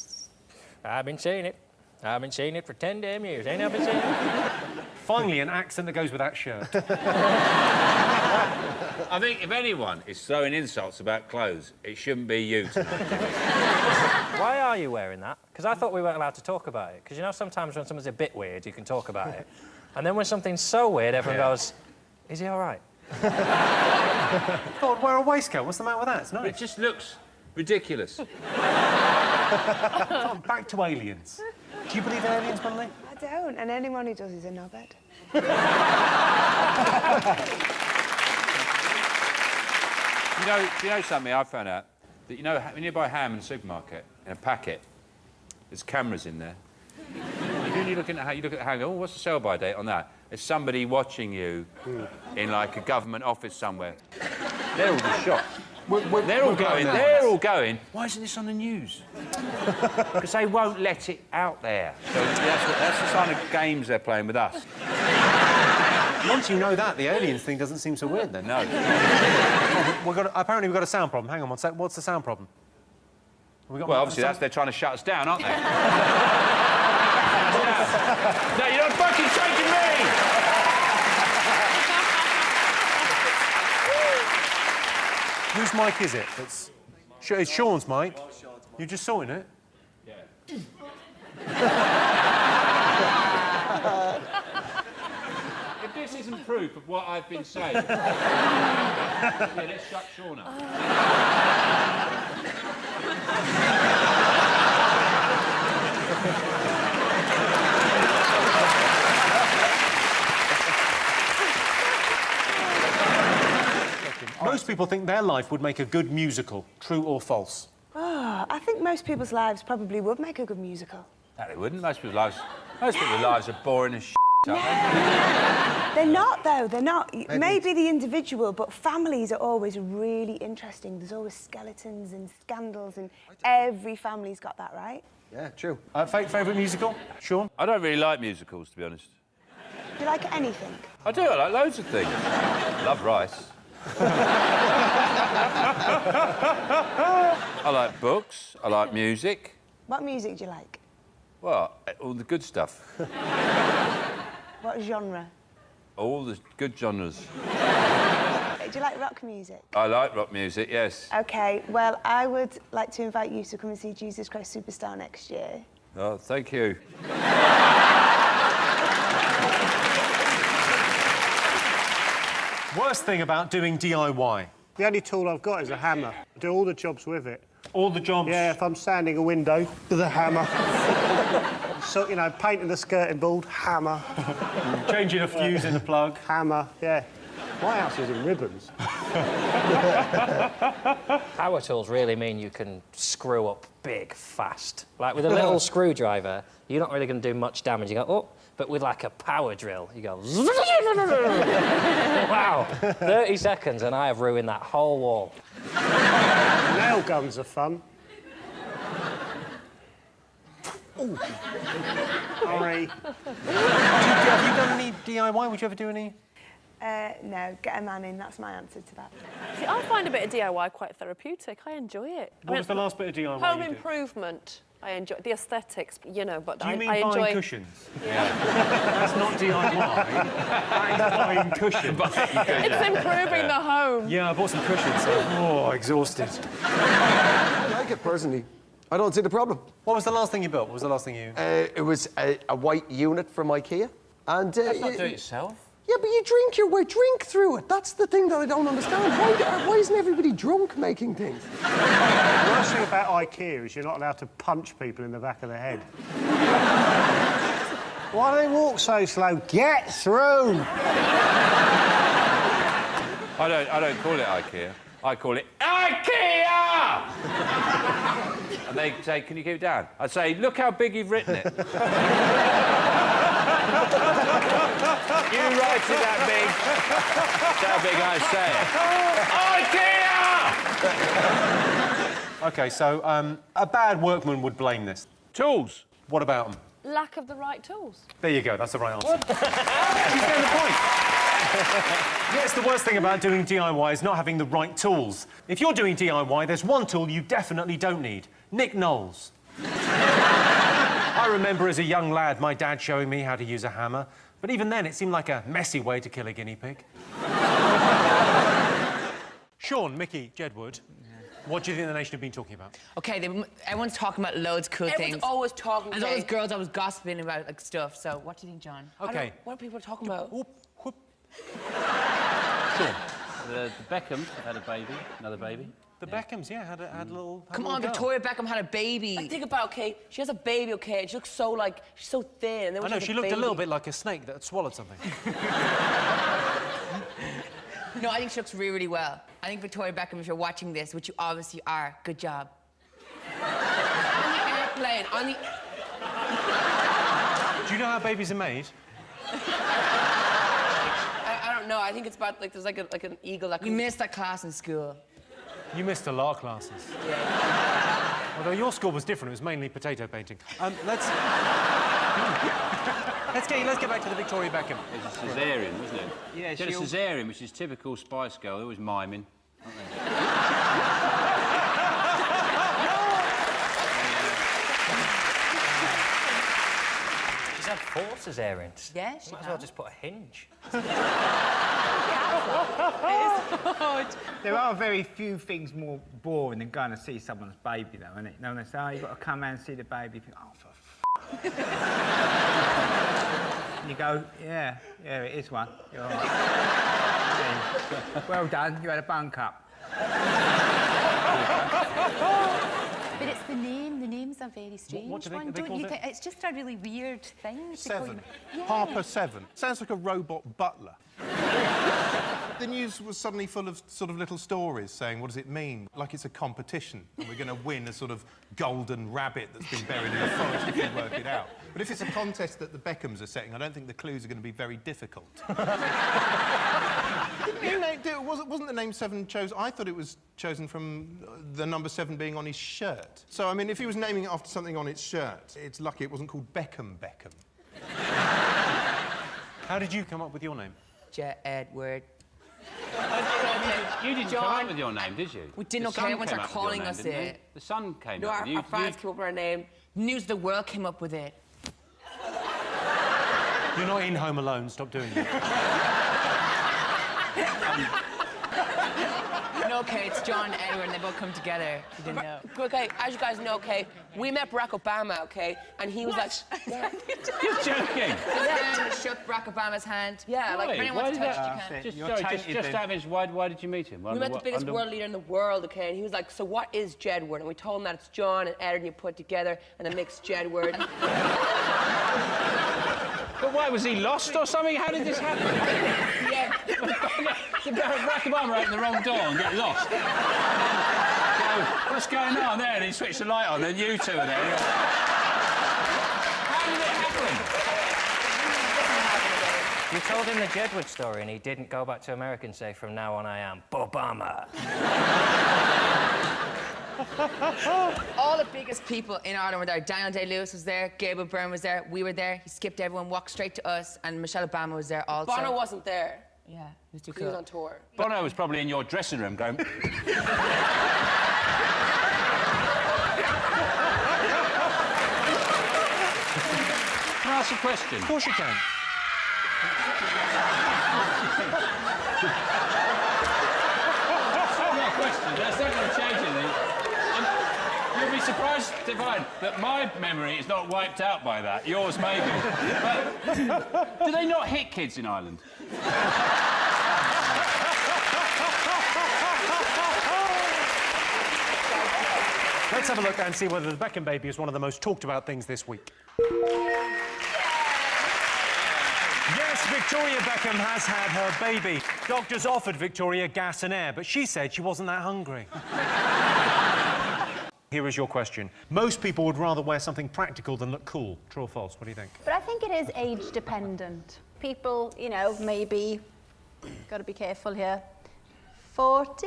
I've been saying it. I've been saying it for 10 damn years. Ain't I been saying it? Finally, an accent that goes with that shirt. I think if anyone is throwing insults about clothes, it shouldn't be you tonight. Why are you wearing that? Because I thought we weren't allowed to talk about it. Because, you know, sometimes when someone's a bit weird, you can talk about it. And then when something's so weird, everyone goes, is he all right? God, wear a waistcoat. What's the matter with that? It's nice. It just looks ridiculous. Back to aliens. Do you believe in aliens, Ballet? I don't, and anyone who does is a knobhead. Do you know something I found out? That, you know, when you buy ham in the supermarket, in a packet, there's cameras in there. When you look at the ham, oh, what's the sell-by date on that? There's somebody watching you in, like, a government office somewhere. They're all just shocked. They're all going, why isn't this on the news? Because they won't let it out there. So that's the kind of games they're playing with us. Once you know that, the aliens thing doesn't seem so weird, then. No. Apparently we've got a sound problem. Hang on one sec. What's the sound problem? Well, obviously, they're trying to shut us down, aren't they? No, you're not fucking taking me! Whose mic is it? It's Sean's mic. You're just sorting it? Yeah. If this isn't proof of what I've been saying... yeah, let's shut Sean up. people think their life would make a good musical. True or false? Oh, I think most people's lives probably would make a good musical. No, they wouldn't. Most people's lives are boring as shit, aren't They're not, though. They're not. Maybe the individual, but families are always really interesting. There's always skeletons and scandals, and every family's got that, right? Yeah, true. Favourite musical? Sean? I don't really like musicals, to be honest. Do you like anything? I do. I like loads of things. Love rice. I like books. I like music. What music do you like? Well, all the good stuff. What genre? All the good genres. Do you like rock music? I like rock music, yes. OK, well, I would like to invite you to come and see Jesus Christ Superstar next year. Oh, thank you. Worst thing about doing DIY? The only tool I've got is a hammer. I do all the jobs with it. All the jobs? Yeah, if I'm sanding a window, with a hammer. So, you know, painting the skirting board, hammer. Changing a fuse in the plug. Hammer, yeah. My house is in ribbons. Power tools really mean you can screw up big, fast. Like, with a little screwdriver, you're not really going to do much damage. You go, oh, but with, like, a power drill, you go... Wow, 30 seconds and I have ruined that whole wall. Nail guns are fun. Ooh. Sorry. Have you done any DIY? Would you ever do any? No, get a man in, that's my answer to that. See, I find a bit of DIY quite therapeutic. I enjoy it. What was the last bit of DIY Home you did? improvement. I enjoy the aesthetics, you know, but Do you mean I enjoy... buying cushions? Yeah. That's not DIY. Buying cushions. It's improving the home. Yeah, I bought some cushions. Oh, exhausted. I like it, personally. I don't see the problem. What was the last thing you built? What was the last thing you... It was a white unit from IKEA. And, That's not do it yourself. Yeah, but you drink your way, drink through it. That's the thing that I don't understand. Why isn't everybody drunk making things? The worst thing about IKEA is you're not allowed to punch people in the back of the head. Why do they walk so slow? Get through! I don't call it IKEA. I call it IKEA! And they say, can you keep it down? I say, look how big you've written it. You write it that big. That's how big I say it. IKEA! OK, so a bad workman would blame this. Tools. What about them? Lack of the right tools. There you go, that's the right answer. She's getting the point. Yes, the worst thing about doing DIY is not having the right tools. If you're doing DIY, there's one tool you definitely don't need. Nick Knowles. I remember as a young lad my dad showing me how to use a hammer, but even then it seemed like a messy way to kill a guinea pig. Sean, Mickey, Jedward, what do you think the nation have been talking about? OK, everyone's talking about loads of cool things. Everyone's always talking. And all those girls always gossiping about like stuff. So what do you think, John? OK. What are people talking about? Sean. The Beckhams had a baby, another baby. The Beckhams, yeah, had a little... Come on, Victoria Beckham had a baby. I think about, OK, she has a baby, OK, and she looks so, like, she's so thin. And then I know, she looked a little bit like a snake that had swallowed something. No, I think she looks really, really well. I think Victoria Beckham, if you're watching this, which you obviously are, good job. On the airplane, on the... Do you know how babies are made? I don't know, I think it's about, like, there's like an eagle that... You missed that class in school. You missed a lot of classes. Yeah. Although your school was different, it was mainly potato painting. Let's get back to the Victoria Beckham. It was a caesarean, wasn't it? Yeah, she had a caesarean, which is typical Spice Girl. They always miming, aren't they? She's had 4 caesareans. Yeah, she might as well just put a hinge. There are very few things more boring than going to see someone's baby, though, isn't it? No, when they say, oh, you've got to come out and see the baby, you think, oh, for f***. And you go, yeah, it is one. You're all right. Yeah. Well done, you had a bun cup. But it's the name. The names are very strange. What do they call it? It's just a really weird thing. Seven. Yeah. Harper 7. Sounds like a robot butler. The news was suddenly full of sort of little stories saying, what does it mean? Like it's a competition and we're going to win a sort of golden rabbit that's been buried in the forest if we work it out. But if it's a contest that the Beckhams are setting, I don't think the clues are going to be very difficult. Wasn't the name 7 chosen? I thought it was chosen from the number 7 being on his shirt. So, I mean, if he was naming it after something on its shirt, it's lucky it wasn't called Beckham. How did you come up with your name? Edward. You didn't come up with your name, did you? We didn't care when they're calling us it. The Sun came no, up with it. Our fans came up with our name. News of the World came up with it. You're not in Home Alone. Stop doing that. No, okay, it's John and Edward, and they both come together. You didn't know. Okay, as you guys know, okay, we met Barack Obama, okay, and he was like... You're joking. Then shook Barack Obama's hand. Yeah, like, if anyone wants to touch it, you can. Just Average, why did you meet him? We met the biggest world leader in the world, okay, and he was like, so what is Jedward? And we told him that it's John and Edward, and you put together, and it makes Jedward. But why, was he lost or something? How did this happen? Yeah. Barack Obama opened the wrong door and get lost. Go, what's going on there? And he switched the light on, and you two are there. How did it happen? You told him the Jedward story and he didn't go back to America and say, from now on I am Obama. All the biggest people in Ireland were there. Daniel Day-Lewis was there, Gabriel Byrne was there, we were there. He skipped everyone, walked straight to us, and Michelle Obama was there also. Bono wasn't there. Yeah, he was too He cool. was on tour. Bono was probably in your dressing room going... Can I ask a question? Of course you can. That's not going to change anything. You'll be surprised to find that my memory is not wiped out by that. Yours maybe. But do they not hit kids in Ireland? Let's have a look and see whether the Beckham baby is one of the most talked about things this week. Yes, Victoria Beckham has had her baby. Doctors offered Victoria gas and air, but she said she wasn't that hungry. Here is your question. Most people would rather wear something practical than look cool. True or false? What do you think? But I think it is age dependent. People, you know, maybe, got to be careful here, 40?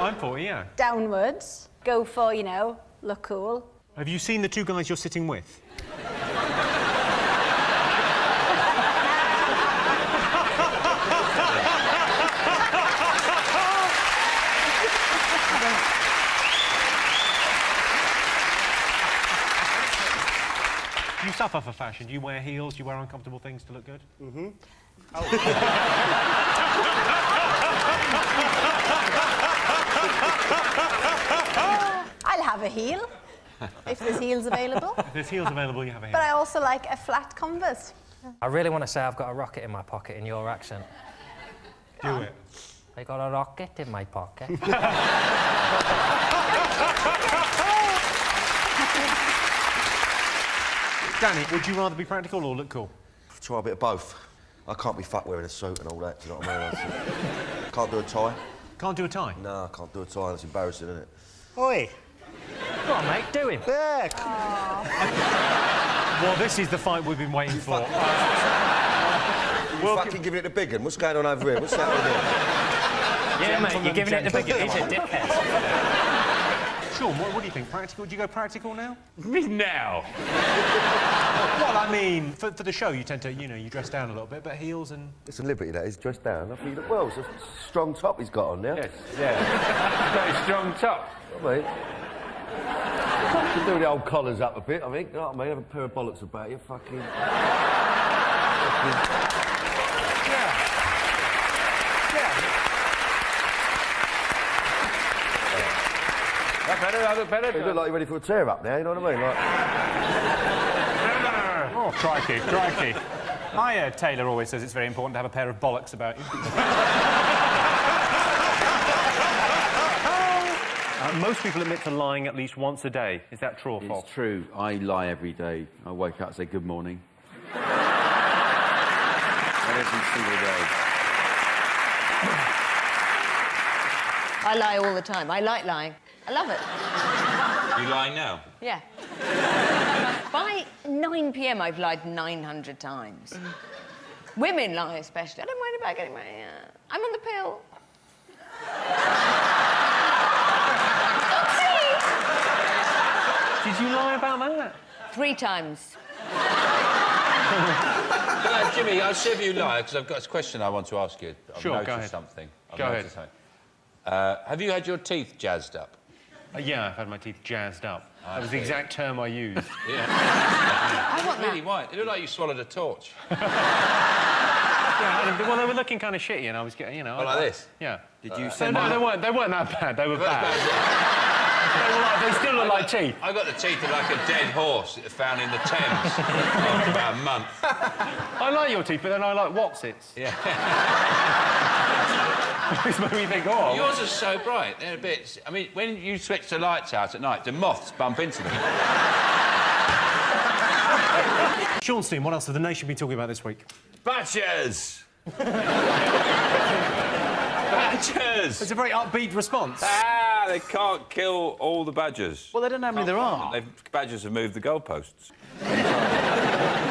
I'm 40, yeah. Downwards, go for, you know, look cool. Have you seen the two guys you're sitting with? You suffer for fashion. Do you wear heels? Do you wear uncomfortable things to look good? Mm-hmm. I'll have a heel, if there's heels available. If there's heels available, you have a heel. But I also like a flat Converse. I really want to say I've got a rocket in my pocket in your accent. Do it. I got a rocket in my pocket. Danny, would you rather be practical or look cool? Try a bit of both. I can't be fucked wearing a suit and all that, do you know what I mean? Can't do a tie. Can't do a tie? No, I can't do a tie. That's embarrassing, isn't it? Oi! Go on, mate, do him. Yeah. Well, this is the fight we've been waiting for. You fucking giving it the big one. What's going on over here? What's happening here? Yeah, mate, you're giving it the big one. He's a dickhead. Sean, what do you think? Practical? Do you go practical now? Now? Well, I mean, for the show, you tend to, you know, you dress down a little bit, but heels and... It's a liberty, that is, dressed down. I think, well, it's a strong top he's got on now. Yes, yeah. Very strong top. I mean... You can do the old collars up a bit, I think. You know what I mean? Have a pair of bollocks about you, fucking... That better. You look like you're ready for a tear-up now, you know what I mean? Like... Oh, crikey, crikey. My tailor always says it's very important to have a pair of bollocks about you. Most people admit to lying at least once a day. Is that true or false? It's true. I lie every day. I wake up and say good morning. And every single day. I lie all the time. I like lying. I love it. You lying now? Yeah. By 9 p.m, I've lied 900 times. Women lie especially. I don't mind about getting my... I'm on the pill. Did you lie about that? 3 times. Jimmy, I'll see if you lie, because I've got a question I want to ask you. I've Sure, go noticed ahead. something. Go ahead. Have you had your teeth jazzed up? Yeah, I've had my teeth jazzed up. That was the see. exact term I used. Yeah. I want really white. It looked like you swallowed a torch. Yeah, well, they were looking kind of shitty, and I was getting, you know... Oh, like this? Yeah. Did you send no, they weren't that bad. They were bad. They still look like teeth. I got the teeth of like a dead horse that found in the Thames after about a month. I like your teeth, but then I like Watsits. Yeah. This made me think, oh... Yours are so bright. They're a bit... I mean, when you switch the lights out at night, do moths bump into them? Sean Steen, what else have the nation been talking about this week? Badgers! Badgers! It's a very upbeat response. Ah, they can't kill all the badgers. Well, they don't know how many there are. Badgers have moved the goalposts.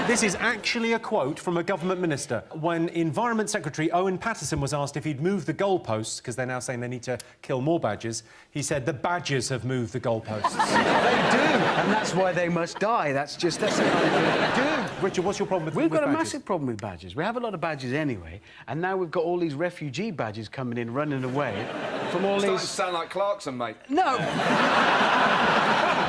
This is actually a quote from a government minister when Environment Secretary Owen Paterson was asked if he'd moved the goalposts, because they're now saying they need to kill more badgers. He said, the badgers have moved the goalposts. They do, and that's why they must die. That's the kind of thing they do. Richard, what's your problem with We've got a badgers? massive problem with badgers. We have a lot of badgers anyway, and now we've got all these refugee badgers coming in, running away from all Starting these... to sound like Clarkson, mate. No!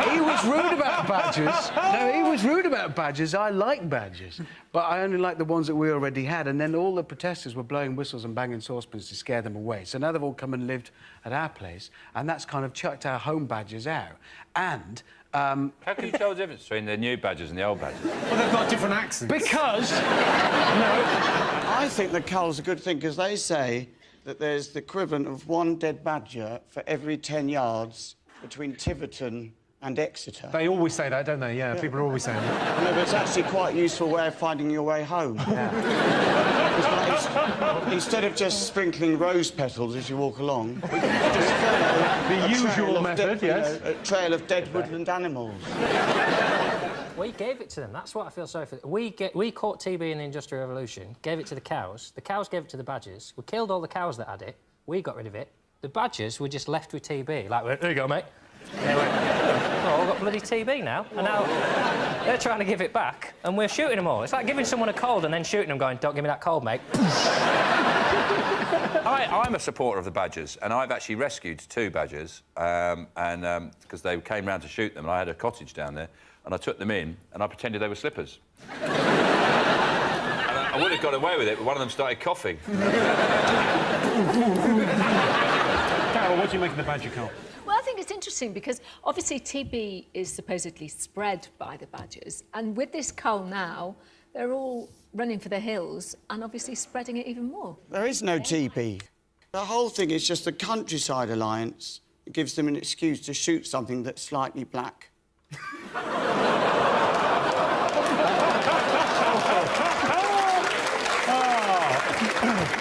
He was rude about badgers. No, he was rude about badgers. I like badgers, but I only like the ones that we already had. And then all the protesters were blowing whistles and banging saucepans to scare them away. So now they've all come and lived at our place, and that's kind of chucked our home badgers out. And... How can you tell the difference between the new badgers and the old badgers? Well, they've got different accents. Because... No, I think the cull's a good thing, because they say that there's the equivalent of 1 dead badger for every 10 yards between Tiverton and Exeter. They always say that, don't they? Yeah, people are always saying that. No, but it's actually quite a useful way of finding your way home. Yeah. Like, instead of just sprinkling rose petals as you walk along, just follow the usual method, yes. A trail of dead woodland animals. We gave it to them. That's what I feel sorry for. We caught TB in the Industrial Revolution, gave it to the cows gave it to the badgers. We killed all the cows that had it. We got rid of it. The badgers were just left with TB. Like, there you go, mate. They went, oh, I've got bloody TB now. And now they're trying to give it back, and we're shooting them all. It's like giving someone a cold and then shooting them, going, don't give me that cold, mate. I'm a supporter of the badgers, and I've actually rescued 2 badgers, because they came round to shoot them, and I had a cottage down there, and I took them in, and I pretended they were slippers. And I would have got away with it, but one of them started coughing. Carol, what do you make of the badger cull? Well, I think it's interesting because obviously TB is supposedly spread by the badgers, and with this cull now, they're all running for the hills and obviously spreading it even more. There is no TB. The whole thing is just the Countryside Alliance. It gives them an excuse to shoot something that's slightly black.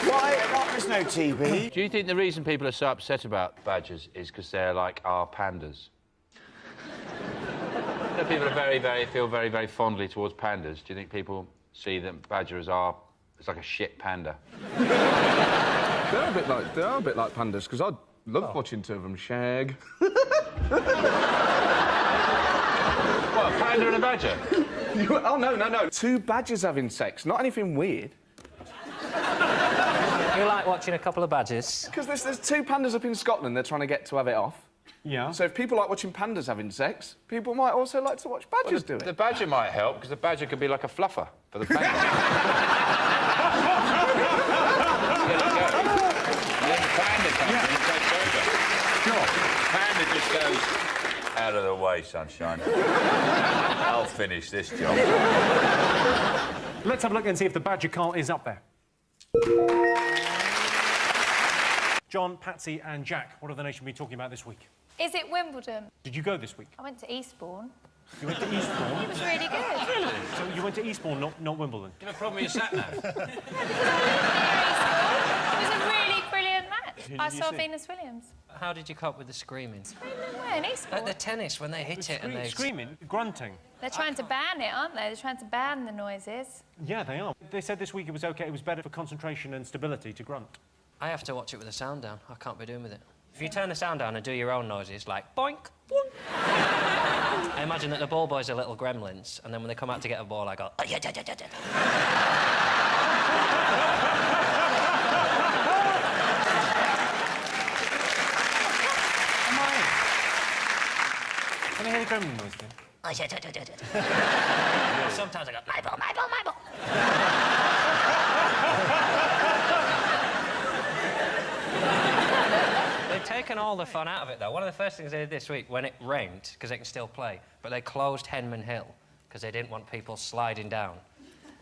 Why? There's no TB. Do you think the reason people are so upset about badgers is because they're like our pandas? You know, people are feel very, very fondly towards pandas. Do you think people see them badger as it's like a shit panda? They are a bit like pandas, because I love watching 2 of them shag. What, a panda and a badger? Oh, no. 2 badgers having sex, not anything weird. You like watching a couple of badgers? Because there's 2 pandas up in Scotland they're trying to get to have it off. Yeah. So if people like watching pandas having sex, people might also like to watch badgers do it. The badger might help, because the badger could be like a fluffer for the panda. Then the panda comes in and takes over. Sure. Panda just goes, out of the way, sunshine. I'll finish this job. Let's have a look and see if the badger cull is up there. John, Patsy and Jack, what have the nation been talking about this week? Is it Wimbledon? Did you go this week? I went to Eastbourne. You went to Eastbourne? It was really good. Really? So you went to Eastbourne, not Wimbledon. Do you have a problem with your sat-nav? It was a really brilliant match. I saw Venus Williams. How did you cope with the screaming? Where, in Eastbourne? At the tennis, when they hit it and they... Screaming? Grunting? They're trying to ban it, aren't they? They're trying to ban the noises. Yeah, they are. They said this week it was OK, it was better for concentration and stability to grunt. I have to watch it with the sound down. I can't be doing with it. If you turn the sound down and do your own noises, like boink, boink. I imagine that the ball boys are little gremlins, and then when they come out to get a ball, I go... Oh, yeah, yeah, yeah, yeah. Can I hear the gremlin noise then? Oh, yeah, yeah, yeah, yeah. Sometimes I go, my ball, my ball, my ball. They've taken all the fun out of it, though. One of the first things they did this week, when it rained, because they can still play, but they closed Henman Hill, because they didn't want people sliding down.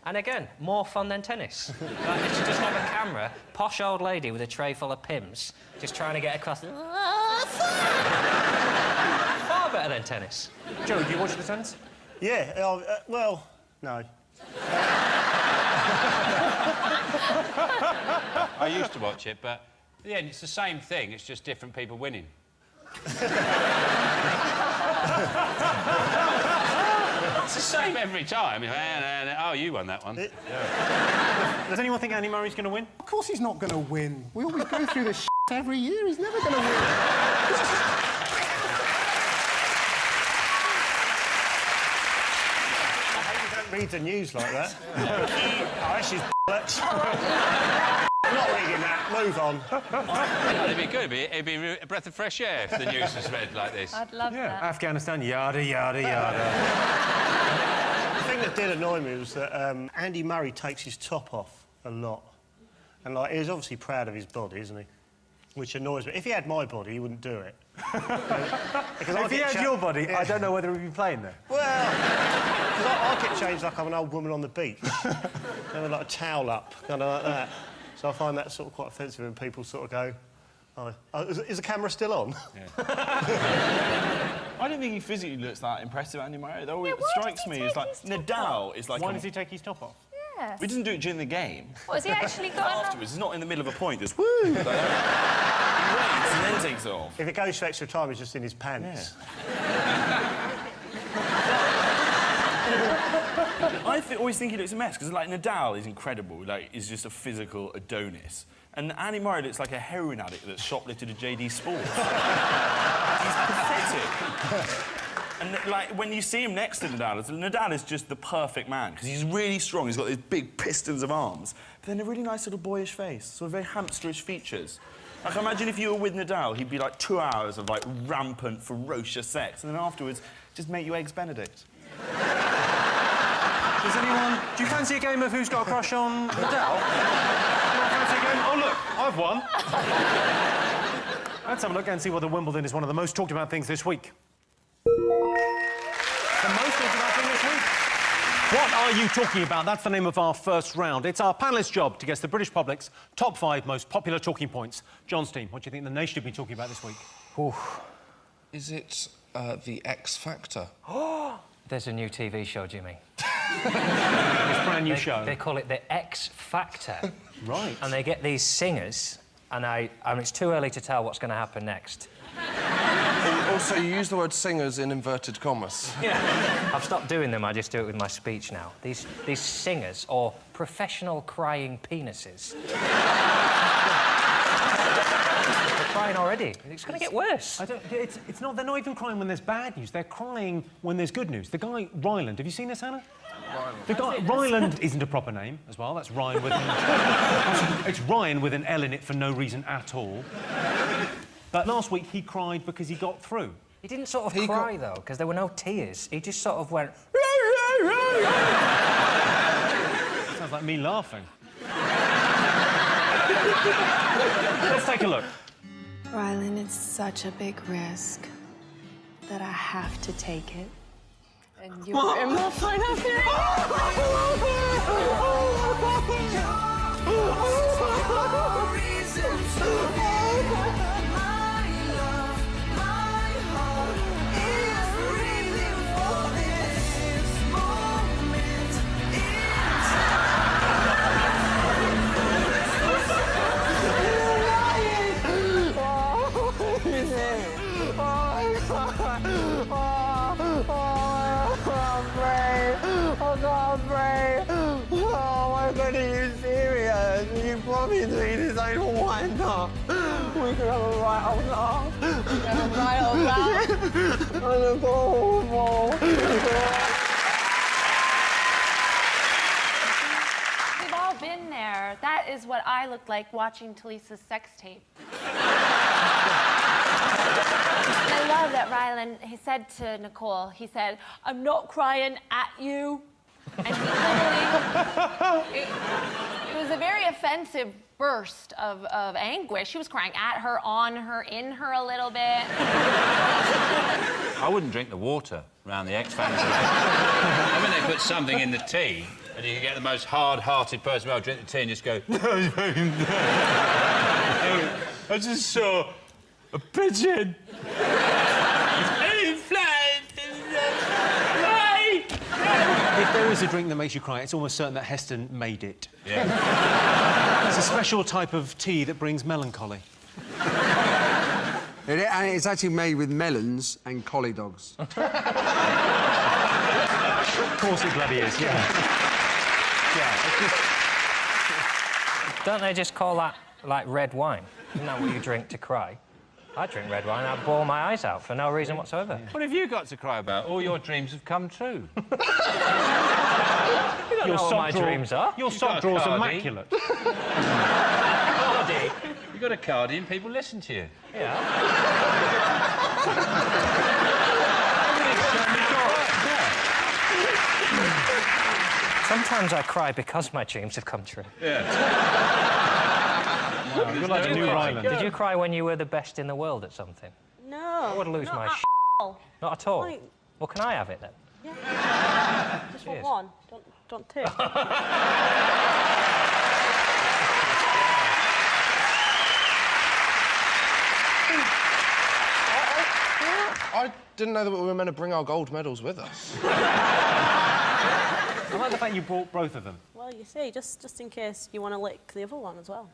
And again, more fun than tennis. Like, they should just have a camera, posh old lady with a tray full of Pims, just trying to get across the... Far better than tennis. Joe, do you watch the tennis? Yeah, well, no. I used to watch it, but in the end, it's the same thing. It's just different people winning. It's the same every time. Oh, you won that one. Does anyone think Andy Murray's going to win? Of course he's not going to win. We always go through this shit every year. He's never going to win. Read the news like that. Oh, this is bollocks. I'm not reading that. Move on. It'd be good. It'd be a breath of fresh air if the news was read like this. I'd love that. Afghanistan, yada, yada, yada. The thing that did annoy me was that Andy Murray takes his top off a lot. And, like, he's obviously proud of his body, isn't he? Which annoys me. If he had my body, he wouldn't do it. Because if he had your body, yeah. I don't know whether he'd be playing there. Well, because I get changed like I'm an old woman on the beach. With, like, a towel up, kind of like that. So I find that sort of quite offensive when people sort of go, oh, is the camera still on? Yeah. I don't think he physically looks that impressive, Andy Murray. That always strikes me as like Nadal is like. Why does he take his top off? Yeah. He doesn't do it during the game. What, has he actually got afterwards? He's not in the middle of a point, just woo! Like that. He waits and then takes it off. If it goes for extra time, he's just in his pants. Yeah. I always think he looks a mess, because, like, Nadal is incredible. Like, he's just a physical Adonis. And Andy Murray looks like a heroin addict that's shoplifted at JD Sports. He's pathetic. And, like, when you see him next to Nadal is just the perfect man, because he's really strong. He's got these big pistons of arms, but then a really nice little boyish face, sort of very hamsterish features. Like, imagine if you were with Nadal, he'd be, like, 2 hours of, like, rampant, ferocious sex, and then afterwards, just make you Eggs Benedict. Does anyone... Do you fancy a game of who's got a crush on Nadal? Fancy a game? Oh, look, I've won. Let's have a look and see whether Wimbledon is one of the most talked about things this week. The most talked about thing this week? What are you talking about? That's the name of our first round. It's our panellists' job to guess the British public's top 5 most popular talking points. John's team, what do you think the nation have been talking about this week? Is it the X Factor? There's a new TV show, Jimmy. It's a brand new show. They call it the X Factor. Right. And they get these singers, and it's too early to tell what's going to happen next. Also, you use the word singers in inverted commas. Yeah. I've stopped doing them, I just do it with my speech now. These singers, or professional crying penises. They're crying already. It's going to get worse. It's not... They're not even crying when there's bad news. They're crying when there's good news. The guy, Ryland, have you seen this, Hannah? The guy, Ryland isn't a proper name as well. That's Ryan with it's Ryan with an L in it for no reason at all. But last week he cried because he got through. He didn't sort of cry, though, because there were no tears. He just sort of went... Sounds like me laughing. Let's take a look. Ryland, it's such a big risk that I have to take it. And you're in my financial... Jeffrey! Oh, my God, are you serious? You promised me this ain't a wanker. We could have a right old laugh. We could have a right old laugh. I look awful. We've all been there. That is what I looked like watching Talisa's sex tape. I love that Rylan, he said to Nicole, he said, I'm not crying at you. And he literally, it was a very offensive burst of anguish. He was crying at her, on her, in her a little bit. I wouldn't drink the water around the X Factor. I mean, they put something in the tea, and you can get the most hard-hearted person who'll drink the tea and just go... I just saw a pigeon. If there is a drink that makes you cry, it's almost certain that Heston made it. Yeah. It's a special type of tea that brings melancholy. And it's actually made with melons and collie dogs. Of course it bloody is, yeah. Don't they just call that, like, red wine? Isn't that what you drink to cry? I drink red wine and I bawl my eyes out for no reason whatsoever. What have you got to cry about? All your dreams have come true. You don't know what my dreams are. Your sock drawer's immaculate. Cardi. You've got a cardi and people listen to you. Yeah. Sometimes I cry because my dreams have come true. Yeah. Wow, you're like a new Ryland. Did you cry when you were the best in the world at something? No. I would lose my shit. Not at all. Like... Well, can I have it then? Yeah. Just want Cheers. one. Don't two. I didn't know that we were meant to bring our gold medals with us. I like the fact you brought both of them. Well, you see, just in case you want to lick the other one as well.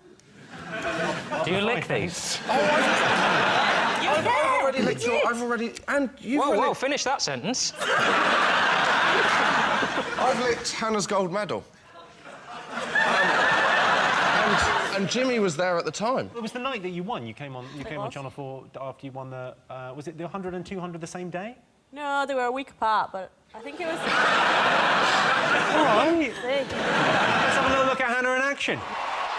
Do you lick these? I've already licked your... I've already... And you've Whoa, finish that sentence. I've licked Hannah's gold medal. And Jimmy was there at the time. It was the night that you won. You came on Channel 4 after you won the... was it the 100 and 200 the same day? No, they were a week apart, but I think it was... All right. Let's have a little look at Hannah in action.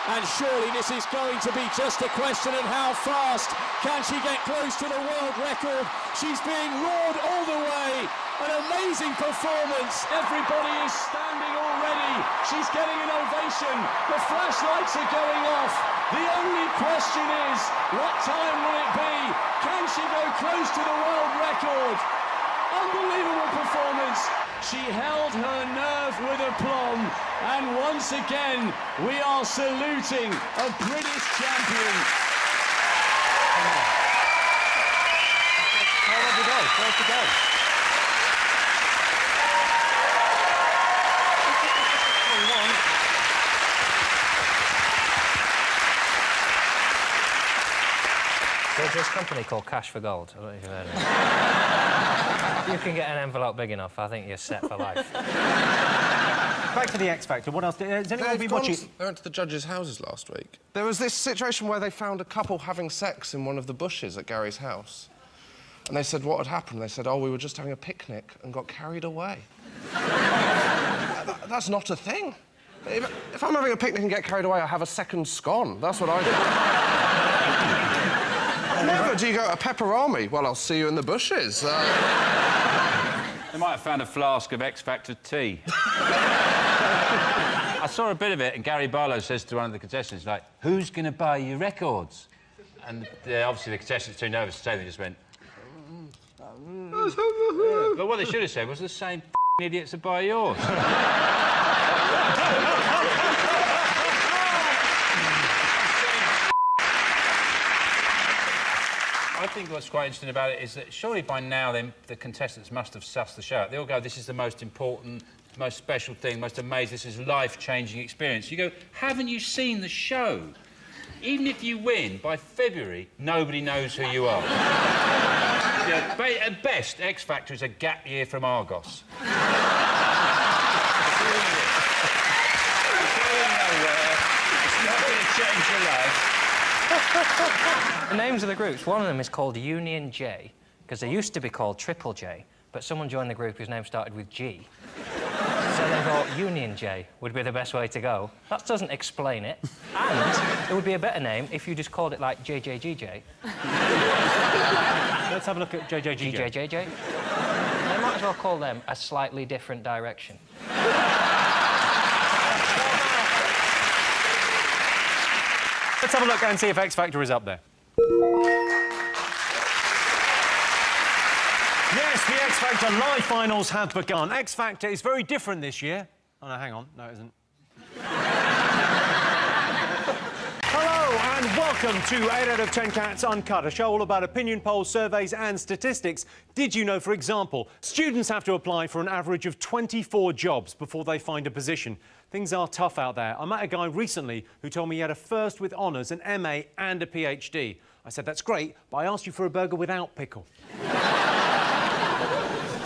And surely this is going to be just a question of how fast can she get close to the world record. She's being roared all the way. An amazing performance. Everybody is standing already. She's getting an ovation. The flashlights are going off. The only question is, what time will it be? Can she go close to the world record? Unbelievable performance. She held her nerve with aplomb, and once again, we are saluting a British champion. Where'd you go? Where'd you go? There's this company called Cash for Gold. I don't know if you've heard of it. You can get an envelope big enough, I think you're set for life. Back to the X Factor. What else? Has anyone been watching? They went to the judges' houses last week. There was this situation where they found a couple having sex in one of the bushes at Gary's house. And they said what had happened. They said, oh, we were just having a picnic and got carried away. That's not a thing. If I'm having a picnic and get carried away, I have a second scone. That's what I do. Never do you go to Pepperami. Well, I'll see you in the bushes. They might have found a flask of X Factor tea. I saw a bit of it, and Gary Barlow says to one of the contestants, like, who's going to buy your records? And obviously the contestants too nervous to say, they just went... But what they should have said was the same idiots that buy yours. I think what's quite interesting about it is that surely by now the contestants must have sussed the show out. They all go, this is the most important, most special thing, most amazing, this is life-changing experience. You go, haven't you seen the show? Even if you win, by February, nobody knows who you are. At best, X Factor is a gap year from Argos. The names of the groups, one of them is called Union J, because they used to be called Triple J, but someone joined the group whose name started with G. So they thought Union J would be the best way to go. That doesn't explain it. And it would be a better name if you just called it, like, JJGJ. Let's have a look at JJGJ. JJGJ. They might as well call them A Slightly Different Direction. Let's have a look and see if X Factor is up there. Yes, the X Factor live finals have begun. X Factor is very different this year. Oh, no, hang on. No, it isn't. Hello and welcome to 8 out of 10 Cats Uncut, a show all about opinion polls, surveys and statistics. Did you know, for example, students have to apply for an average of 24 jobs before they find a position? Things are tough out there. I met a guy recently who told me he had a first with honours, an MA and a PhD. I said, that's great, but I asked you for a burger without pickle.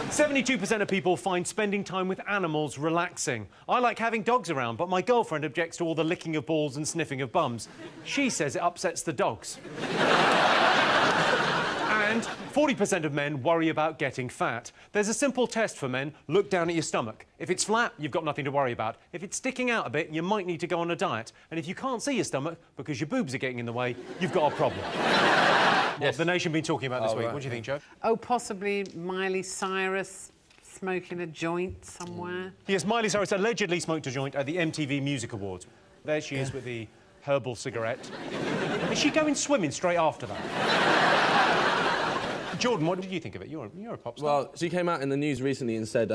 72% of people find spending time with animals relaxing. I like having dogs around, but my girlfriend objects to all the licking of balls and sniffing of bums. She says it upsets the dogs. And 40% of men worry about getting fat. There's a simple test for men. Look down at your stomach. If it's flat, you've got nothing to worry about. If it's sticking out a bit, you might need to go on a diet. And if you can't see your stomach because your boobs are getting in the way, you've got a problem. What's the nation been talking about this week? Right. What do you think, Joe? Oh, possibly Miley Cyrus smoking a joint somewhere. Yes, Miley Cyrus allegedly smoked a joint at the MTV Music Awards. There she is with the herbal cigarette. Is she going swimming straight after that? Jordan, what did you think of it? You're a pop star. Well, she came out in the news recently and said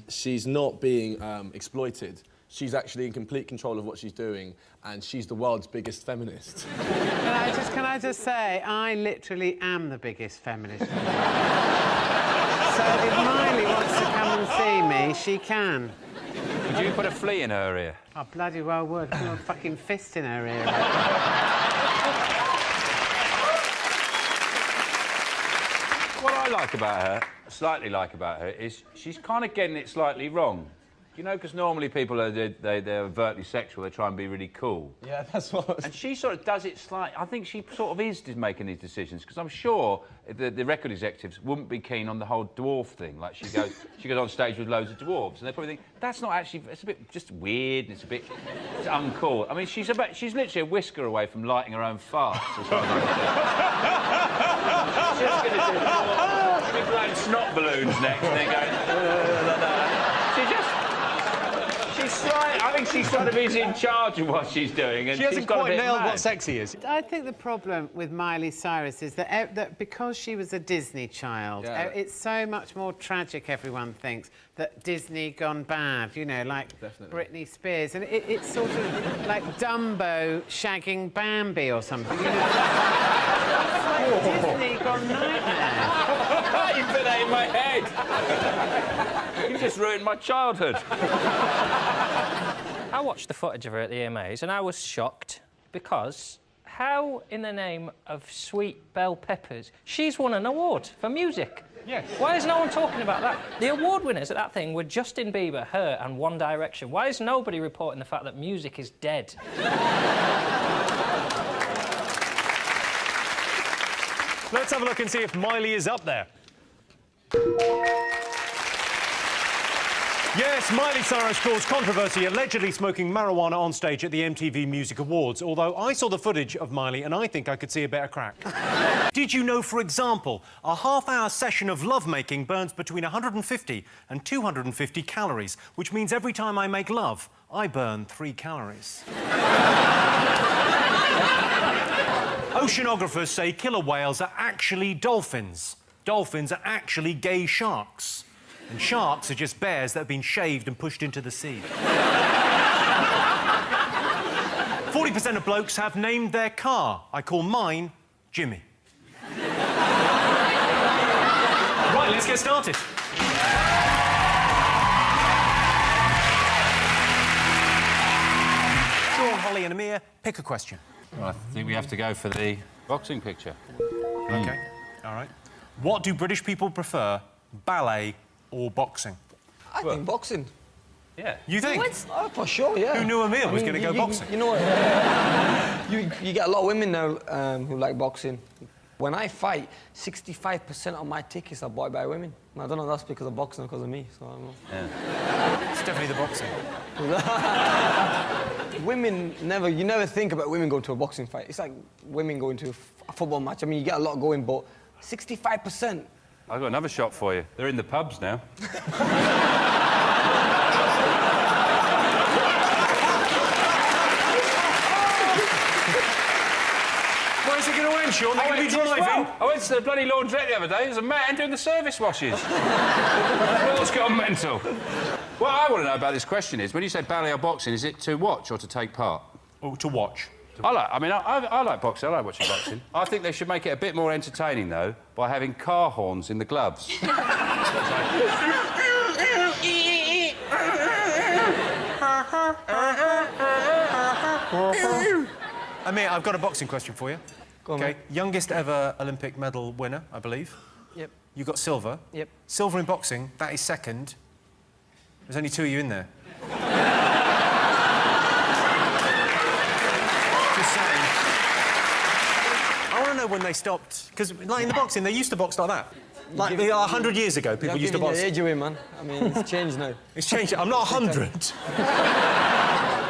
she's not being exploited. She's actually in complete control of what she's doing, and she's the world's biggest feminist. Can I just say, I literally am the biggest feminist. So if Miley wants to come and see me, she can. Would you put a flea in her ear? I bloody well would. Put a fucking fist in her ear. What I like about her, slightly like about her, is she's kind of getting it slightly wrong. You know, because normally people are they're overtly sexual, they try and be really cool. Yeah, that's what... And she sort of does it slightly... I think she sort of is making these decisions, because I'm sure the record executives wouldn't be keen on the whole dwarf thing. Like, she goes on stage with loads of dwarves, and they probably think, that's not actually... It's a bit just weird, and it's uncool. I mean, she's literally a whisker away from lighting her own farts, as far as I'm concerned. She's just going to do... She'll be blowing snot balloons next, and then going... I think she sort of is in charge of what she's doing, and she hasn't quite nailed what sexy is. I think the problem with Miley Cyrus is that because she was a Disney child, it's so much more tragic, everyone thinks, that Disney gone bad, you know, like Britney Spears. And it's sort of like Dumbo shagging Bambi or something, you know? It's like Disney gone nightmare. You put that in my head. You just ruined my childhood. I watched the footage of her at the AMAs and I was shocked because how, in the name of sweet bell peppers, she's won an award for music. Yes. Why is no one talking about that? The award winners at that thing were Justin Bieber, her and One Direction. Why is nobody reporting the fact that music is dead? Let's have a look and see if Miley is up there. Yes, Miley Cyrus caused controversy allegedly smoking marijuana on stage at the MTV Music Awards, although I saw the footage of Miley and I think I could see a better crack. Did you know, for example, a half-hour session of lovemaking burns between 150 and 250 calories, which means every time I make love, I burn 3 calories. Oceanographers say killer whales are actually dolphins. Dolphins are actually gay sharks. And sharks are just bears that have been shaved and pushed into the sea. 40% of blokes have named their car. I call mine Jimmy. Right, let's get started. Sean, Holly and Amir, pick a question. Well, I think we have to go for the boxing picture. OK, all right. What do British people prefer, ballet or boxing? I think boxing. Yeah. You think? Oh, for sure, yeah. Who knew Amir was going to go boxing? You know what? you get a lot of women now who like boxing. When I fight, 65% of my tickets are bought by women. And I don't know if that's because of boxing or because of me, so I don't know. Yeah. It's definitely the boxing. Women you never think about women going to a boxing fight. It's like women going to a football match. I mean, you get a lot going, but 65%. I've got another shot for you. They're in the pubs now. Where's it going to end, Sean? They're going to be driving. I went to the bloody laundrette the other day. There's a man doing the service washes. The world's gone mental. What I want to know about this question is, when you say ballet or boxing, is it to watch or to take part? Oh, to watch. I like boxing. I like watching boxing. I think they should make it a bit more entertaining, though, by having car horns in the gloves. Amir, I've got a boxing question for you. Go on, okay. mate. Youngest ever Olympic medal winner, I believe. Yep. You got silver. Yep. Silver in boxing, that is second. There's only 2 of you in there. Just saying. I want to know when they stopped, because like in the boxing, they used to box like that. Like 100 years ago, people used to box. You're giving your age away, man. I mean, it's changed now. It's changed. I'm not 100.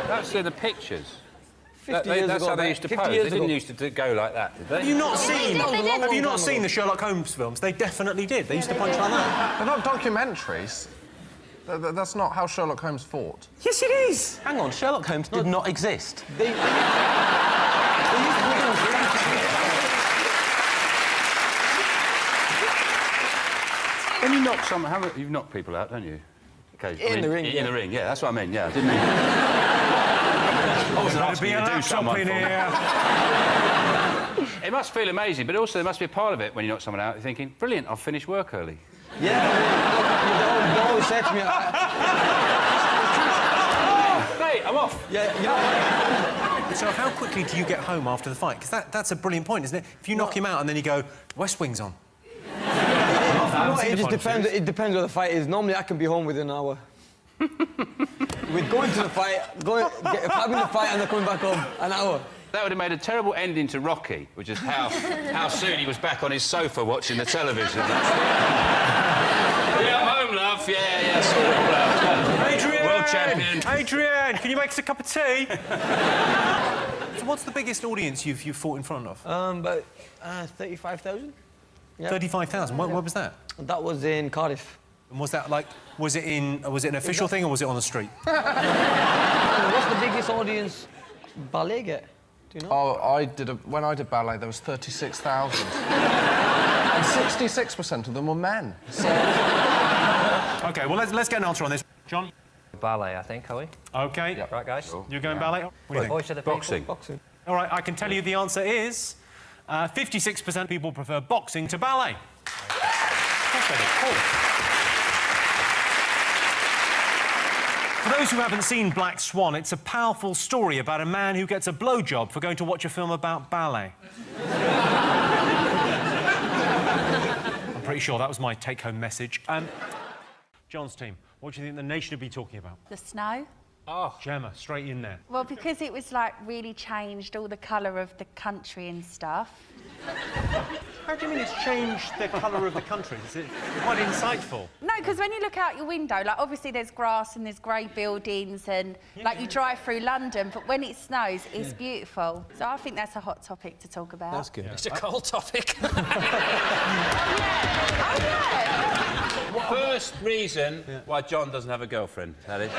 That's in the pictures. 50 years that's ago, how they used to 50 pose. years They didn't ago. used to go like that, did they? Have you not seen? Have you not time seen ago. the Sherlock Holmes films? They definitely did. They used to punch like that. They're not documentaries. That's not how Sherlock Holmes fought. Yes, it is. Hang on, Sherlock Holmes did not exist. When you knock someone, you've knocked people out, don't you? Okay. In the ring, In yeah. the ring, yeah. That's what I mean. Yeah, I didn't. I wasn't asking you to do something for me. It must feel amazing, but also there must be a part of it when you knock someone out. You're thinking, brilliant, I'll finish work early. Yeah, they always say to me, Mate, I'm off. Yeah, you know. So how quickly do you get home after the fight? Because that's a brilliant point, isn't it? If you knock him out and then you go, West Wing's on. It just depends. It depends what the fight is. Normally, I can be home within an hour. With going to the fight, having the fight and then coming back home, an hour. That would have made a terrible ending to Rocky, which is how soon he was back on his sofa watching the television. Yeah, I'm home, love. Yeah, sort of, love. Adrian! World champion. Adrian, can you make us a cup of tea? So what's the biggest audience you've fought in front of? About 35,000. Yeah. 35,000. Where was that? That was in Cardiff. And was that like, was it an official thing or was it on the street? What's the biggest audience Ballet get? Do you know? Oh, when I did ballet, there was 36,000. And 66% of them were men. So... OK, well, let's get an answer on this. John? Ballet, I think, are we? OK. Yep. Right, guys? Sure. You're going ballet? What do you think? Voice of the Boxing. people. Boxing. All right, I can tell you the answer is 56% of people prefer boxing to ballet. For those who haven't seen Black Swan, it's a powerful story about a man who gets a blowjob for going to watch a film about ballet. I'm pretty sure that was my take-home message. John's team, what do you think the nation would be talking about? The snow. Oh, Gemma, straight in there. Well, because it was, like, really changed all the colour of the country and stuff. How do you mean it's changed the colour of the country? Is it quite insightful? No, because when you look out your window, like, obviously there's grass and there's grey buildings and, like, you drive through London, but when it snows, it's beautiful. So I think that's a hot topic to talk about. That's good. It's a cold topic. First reason why John doesn't have a girlfriend, that is.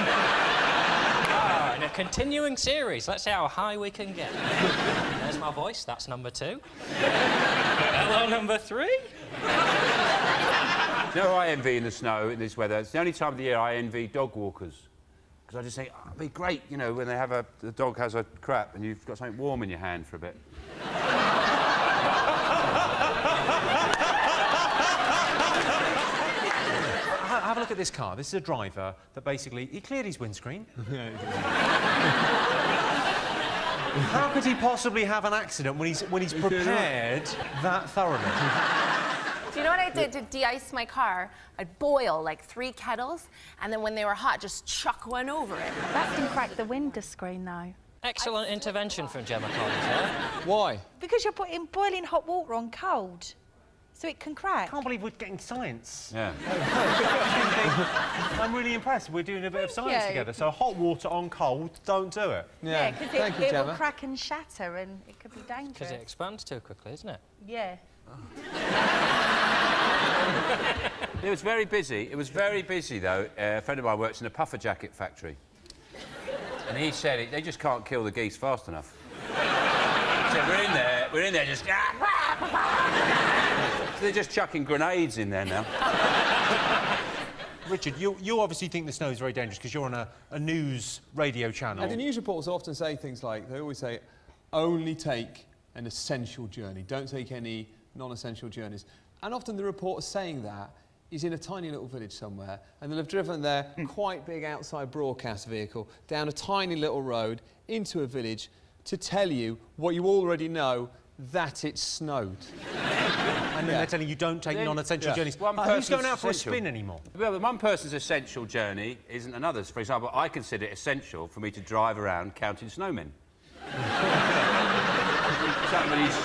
In a continuing series, let's see how high we can get. There's my voice, that's number 2. Hello, number 3. You know, I envy in the snow, in this weather. It's the only time of the year I envy dog walkers. Because I just think, oh, it'd be great, you know, when they have the dog has a crap and you've got something warm in your hand for a bit. Have a look at this car. This is a driver that basically... He cleared his windscreen. How could he possibly have an accident when he's prepared that thoroughly? Do you know what I did to de-ice my car? I'd boil like 3 kettles, and then when they were hot, just chuck one over it. That can crack the window screen, though. Excellent intervention from Gemma Collins, yeah? Why? Because you're putting boiling hot water on cold, so it can crack. I can't believe we're getting science. Yeah. I'm really impressed. We're doing a bit of science together. So hot water on cold, don't do it. Yeah, because it will crack and shatter, and it could be dangerous. Because it expands too quickly, isn't it? Yeah. It was very busy. It was very busy, though. A friend of mine works in a puffer jacket factory. And he said they just can't kill the geese fast enough. He said, we're in there just... So they're just chucking grenades in there now. Richard, you obviously think the snow is very dangerous because you're on a news radio channel. And the news reports often say things like, they always say, only take an essential journey. Don't take any non-essential journeys. And often the reporter saying that is in a tiny little village somewhere, and they'll have driven their quite big outside broadcast vehicle down a tiny little road into a village to tell you what you already know, that it snowed. And then they're telling you don't take non-essential journeys. Who's going out for a spin anymore? Well, one person's essential journey isn't another's. For example, I consider it essential for me to drive around counting snowmen.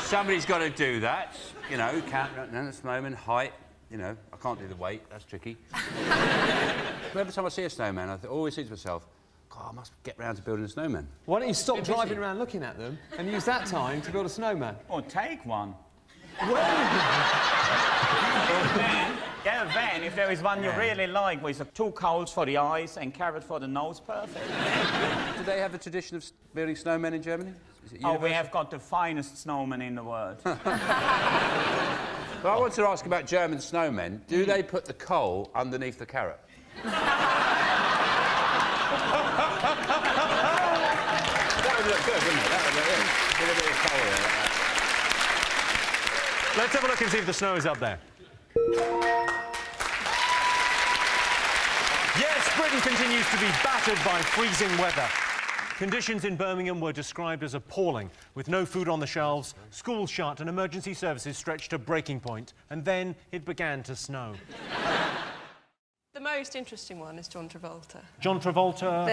Somebody's got to do that, you know, count the snowman, height, you know, I can't do the weight, that's tricky. But every time I see a snowman, I always think to myself, God, I must get round to building a snowman. Why don't you stop driving around looking at them and use that time to build a snowman? Or take one. Get a van if there is one you really like with 2 coals for the eyes and carrot for the nose, perfect. Do they have a tradition of building snowmen in Germany? Is it we have got the finest snowman in the world. Well, I want to ask about German snowmen. Do they put the coal underneath the carrot? That would look good, wouldn't it? That would look good. Put a bit of coal there. Let's have a look and see if the snow is up there. Yes, Britain continues to be battered by freezing weather. Conditions in Birmingham were described as appalling, with no food on the shelves, schools shut and emergency services stretched to breaking point. And then it began to snow. The most interesting one is John Travolta. John Travolta?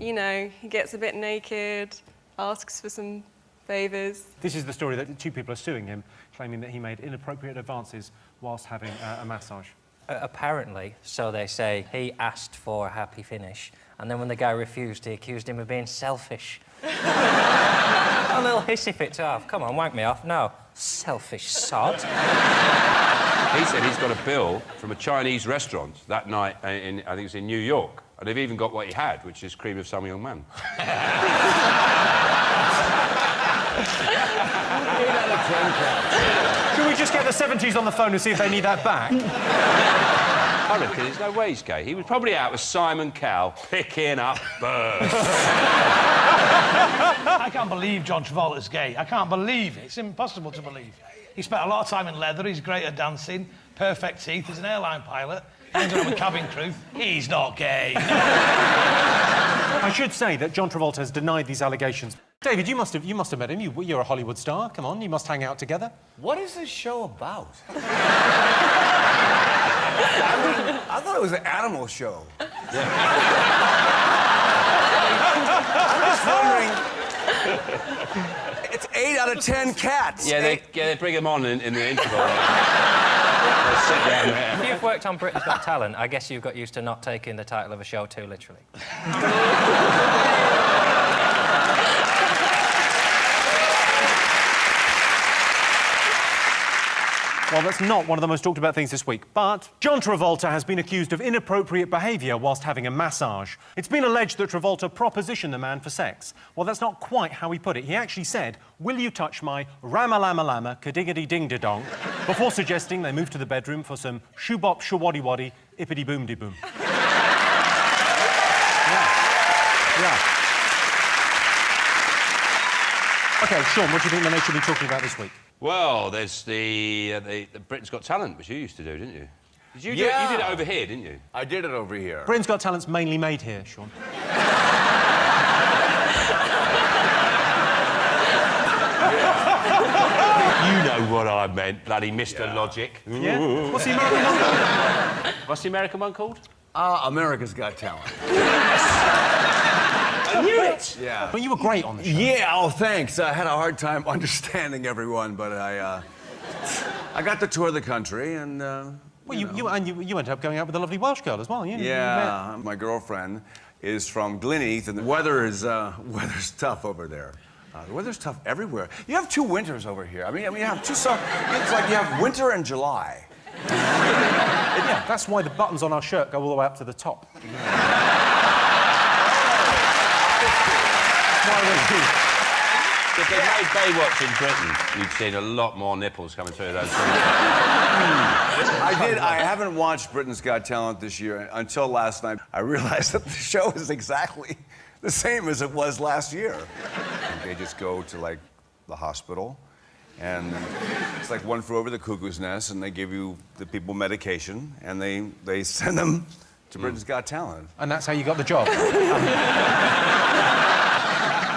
You know, he gets a bit naked, asks for some favours. This is the story that 2 people are suing him, claiming that he made inappropriate advances whilst having a massage. Apparently, so they say, he asked for a happy finish, and then when the guy refused, he accused him of being selfish. A little hissy fit to have. Come on, wank me off. No. Selfish sod. He said he's got a bill from a Chinese restaurant that night, I think it was in New York, and they've even got what he had, which is cream of some young man. 8 out of 10 cats. Should we just get the 70s on the phone and see if they need that back? I reckon there's no way he's gay. He was probably out with Simon Cowell picking up birds. I can't believe John Travolta's gay. I can't believe it. It's impossible to believe. He spent a lot of time in leather, he's great at dancing, perfect teeth, he's an airline pilot, hangs around with cabin crew. He's not gay. I should say that John Travolta has denied these allegations. David, you must have met him. You're a Hollywood star. Come on, you must hang out together. What is this show about? I thought it was an animal show. Yeah. I'm just wondering... It's 8 out of 10 cats. Yeah, they bring him on in the interval. They'll sit down there. If you've worked on Britain's Got Talent, I guess you've got used to not taking the title of a show too literally. Well, that's not one of the most talked about things this week, but John Travolta has been accused of inappropriate behaviour whilst having a massage. It's been alleged that Travolta propositioned the man for sex. Well, that's not quite how he put it. He actually said, "Will you touch my rama-lama-lama, ka-diggity-ding-da-dong," before suggesting they move to the bedroom for some shoo-bop, shoo-waddy-waddy, ippity-boom-de-boom. Yeah. OK, Sean, what do you think the nation should be talking about this week? Well, there's the Britain's Got Talent, which you used to do, didn't you? You did it over here, didn't you? I did it over here. Britain's Got Talent's mainly made here, Sean. You know what I'm meant, bloody Mr. Logic. Yeah? What's the American one called? What's the American one called? America's Got Talent. I knew it! Yeah. Well, you were great on the show. Yeah, oh, thanks. I had a hard time understanding everyone, but I got to tour the country and, Well, you ended up going out with a lovely Welsh girl as well. Yeah, my girlfriend is from Gleneath, and the weather is weather's tough over there. The weather's tough everywhere. You have 2 winters over here. I mean, you have 2 it's like you have winter and July. Yeah, that's why the buttons on our shirt go all the way up to the top. If they made Baywatch in Britain, you'd seen a lot more nipples coming through those. I haven't watched Britain's Got Talent this year until last night. I realized that the show is exactly the same as it was last year. They just go to, like, the hospital, and it's like One Flew Over the Cuckoo's Nest, and they give you the people medication, and they send them to Britain's Got Talent. And that's how you got the job.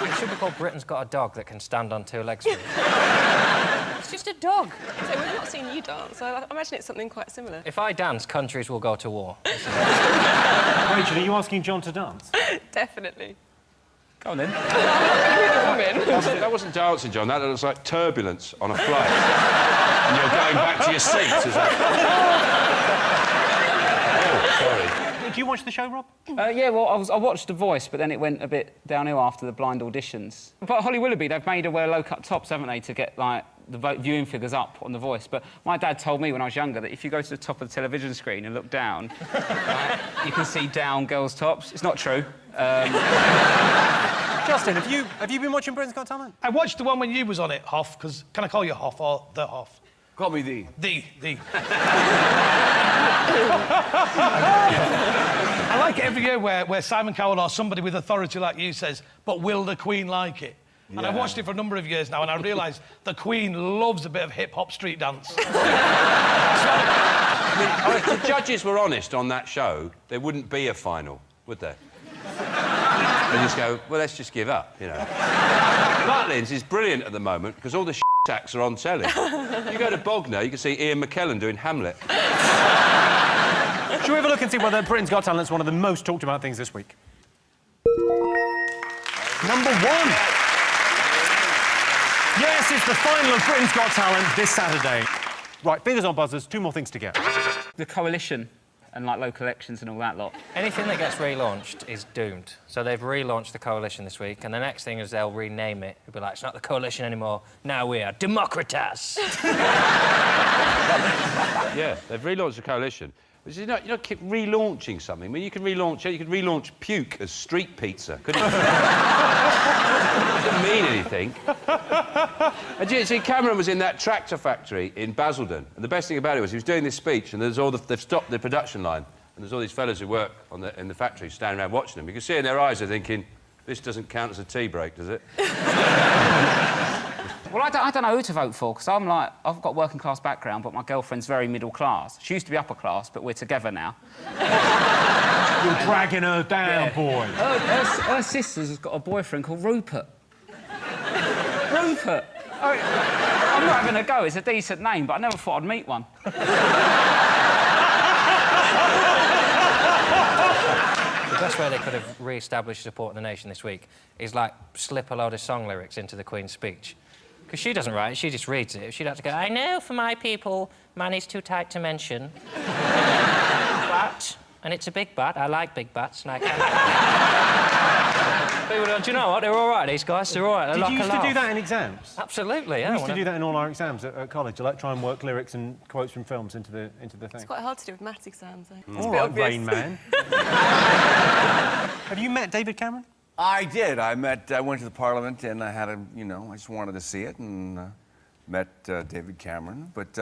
It should be called Britain's Got a Dog that can stand on 2 legs. It's just a dog. So we've not seen you dance, so I imagine it's something quite similar. If I dance, countries will go to war. Rachel, are you asking John to dance? Definitely. Go on then. That wasn't dancing, John. That was like turbulence on a flight. And you're going back to your seats, is that? Oh, sorry. Do you watch the show, Rob? Yeah, well, I watched The Voice, but then it went a bit downhill after the blind auditions. But Holly Willoughby, they've made her wear low-cut tops, haven't they, to get, like, the viewing figures up on The Voice. But my dad told me when I was younger that if you go to the top of the television screen and look down, right, you can see down girls' tops. It's not true. Justin, have you been watching Britain's Got Talent? I watched the one when you was on it, Hoff, because... Can I call you Hoff or the Hoff? Call me the. I like it every year where Simon Cowell or somebody with authority like you says, but will the Queen like it? And I've watched it for a number of years now, and I realise the Queen loves a bit of hip-hop street dance. I mean, if the judges were honest on that show, there wouldn't be a final, would there? They just go, well, let's just give up, you know. Butlins is brilliant at the moment because all the acts are on telly. You go to Bognor, you can see Ian McKellen doing Hamlet. Shall we have a look and see whether Britain's Got Talent is one of the most talked about things this week? Number 1. Yes, it's the final of Britain's Got Talent this Saturday. Right, fingers on buzzers, 2 more things to get. The coalition and, like, local elections and all that lot. Anything that gets relaunched is doomed. So they've relaunched the coalition this week, and the next thing is they'll rename it. It'll be like, it's not the coalition anymore, now we are Democratas. Yeah, they've relaunched the coalition. But you don't keep relaunching something. I mean, you can relaunch it. You could relaunch puke as street pizza, couldn't you? It doesn't mean anything. And you see, Cameron was in that tractor factory in Basildon, and the best thing about it was he was doing this speech, and they've stopped the production line, and there's all these fellas who work in the factory standing around watching them. You can see in their eyes they're thinking, this doesn't count as a tea break, does it? Well, I don't know who to vote for, because I'm like, I've got a working class background, but my girlfriend's very middle class. She used to be upper class, but we're together now. You're dragging her down, boy. Her sister's got a boyfriend called Rupert. Rupert! I'm not having a go, it's a decent name, but I never thought I'd meet one. The best way they could have re-established support in the nation this week is, like, slip a load of song lyrics into the Queen's speech. Because she doesn't write it, she just reads it. She'd have to go, I know for my people, money's too tight to mention. But, and it's a big but, I like big butts, and I can't... People go, do you know what, they're all right, these guys, they're all right, Did you used to do that in exams? Absolutely, yeah. We used to do that in all our exams at college, like try and work lyrics and quotes from films into the thing. It's quite hard to do with maths exams, though. All right, Rain Man. Have you met David Cameron? I did. I went to the Parliament and I had I just wanted to see it and met David Cameron. But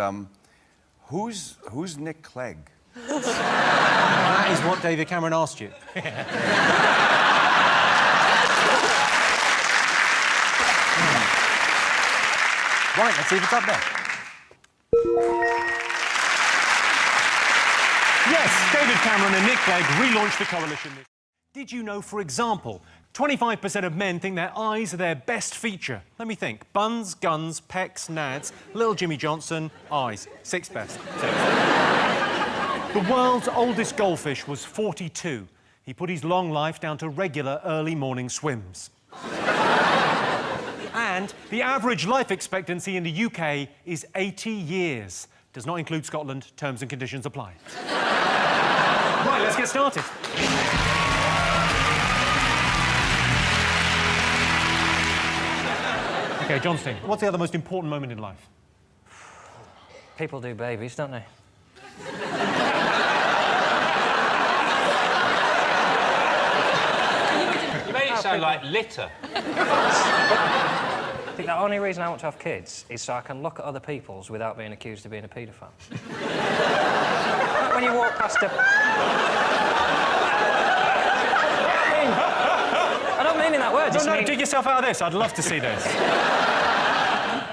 who's Nick Clegg? That is what David Cameron asked you. Right, let's see if it's up there. Yes, David Cameron and Nick Clegg relaunched the coalition. Did you know, for example, 25% of men think their eyes are their best feature. Let me think. Buns, guns, pecs, nads, little Jimmy Johnson, eyes. 6th best. The world's oldest goldfish was 42. He put his long life down to regular early morning swims. And the average life expectancy in the UK is 80 years. Does not include Scotland. Terms and conditions apply. Right, let's get started. OK, Johnstein, what's the other most important moment in life? People do babies, don't they? You made it sound like litter. I think the only reason I want to have kids is so I can look at other people's without being accused of being a paedophile. Like when you walk past a... I don't mean in that word. No, dig yourself out of this. I'd love to see this.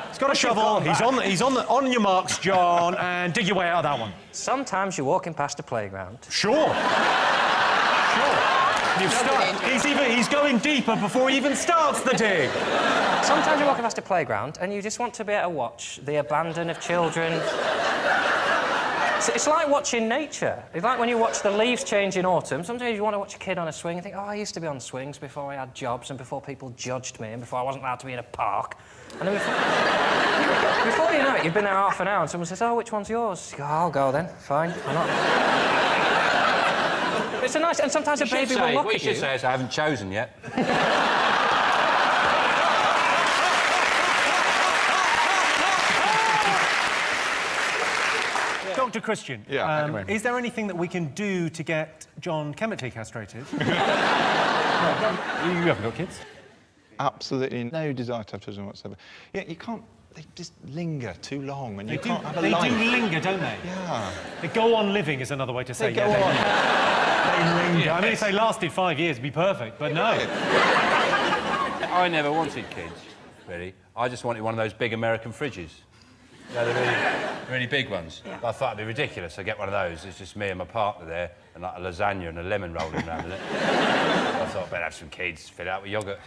He's got a shovel. He's on your marks, John, and dig your way out of that one. Sometimes you're walking past a playground. Sure. He's going deeper before he even starts the dig. Sometimes you're walking past a playground and you just want to be able to watch the abandon of children. It's like watching nature. It's like when you watch the leaves change in autumn. Sometimes you want to watch a kid on a swing and think, oh, I used to be on swings before I had jobs and before people judged me and before I wasn't allowed to be in a park. And then before you know it, you've been there half an hour and someone says, oh, which one's yours? You go, I'll go then. Fine. I'm not... It's a nice... And sometimes a baby will look at you. What you should say is, I haven't chosen yet. Dr. Christian, is there anything that we can do to get John chemically castrated? You haven't got kids? Absolutely no desire to have children whatsoever. Yeah, you can't... They just linger too long and you can't have a life. They do linger, don't they? Yeah. They go on living is another way to say They go on. They linger. I mean, if they lasted 5 years, it'd be perfect, but no. I never wanted kids, really. I just wanted one of those big American fridges. You know, the really big ones. Yeah. I thought it'd be ridiculous to get one of those. It's just me and my partner there, and like a lasagna and a lemon rolling around in it. I thought, better have some kids, fill it out with yoghurt.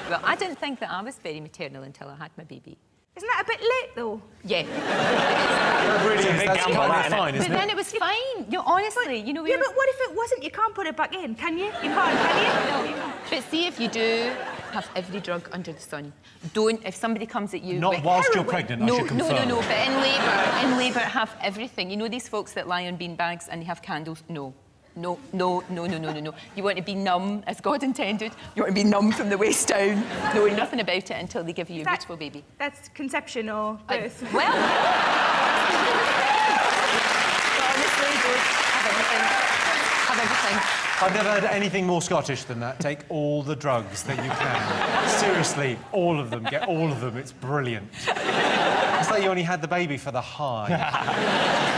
Well, I didn't think that I was very maternal until I had my baby. Isn't that a bit late, though? Yeah. That really is. That's kind of fine, isn't it? But then it was fine. No, honestly, you know... Yeah, but what if it wasn't? You can't put it back in, can you? You can't, can you? No, you can't. But see, if you do have every drug under the sun, don't... If somebody comes at you... Not whilst you're pregnant, I should confirm. No, but in labour, have everything. You know these folks that lie on beanbags and they have candles? No. No. You want to be numb, as God intended. You want to be numb from the waist down, knowing nothing about it until they give you a beautiful baby. That's conception or birth? Well... honestly, have everything. I've never heard anything more Scottish than that. Take all the drugs that you can. Seriously, all of them. Get all of them. It's brilliant. It's like you only had the baby for the high.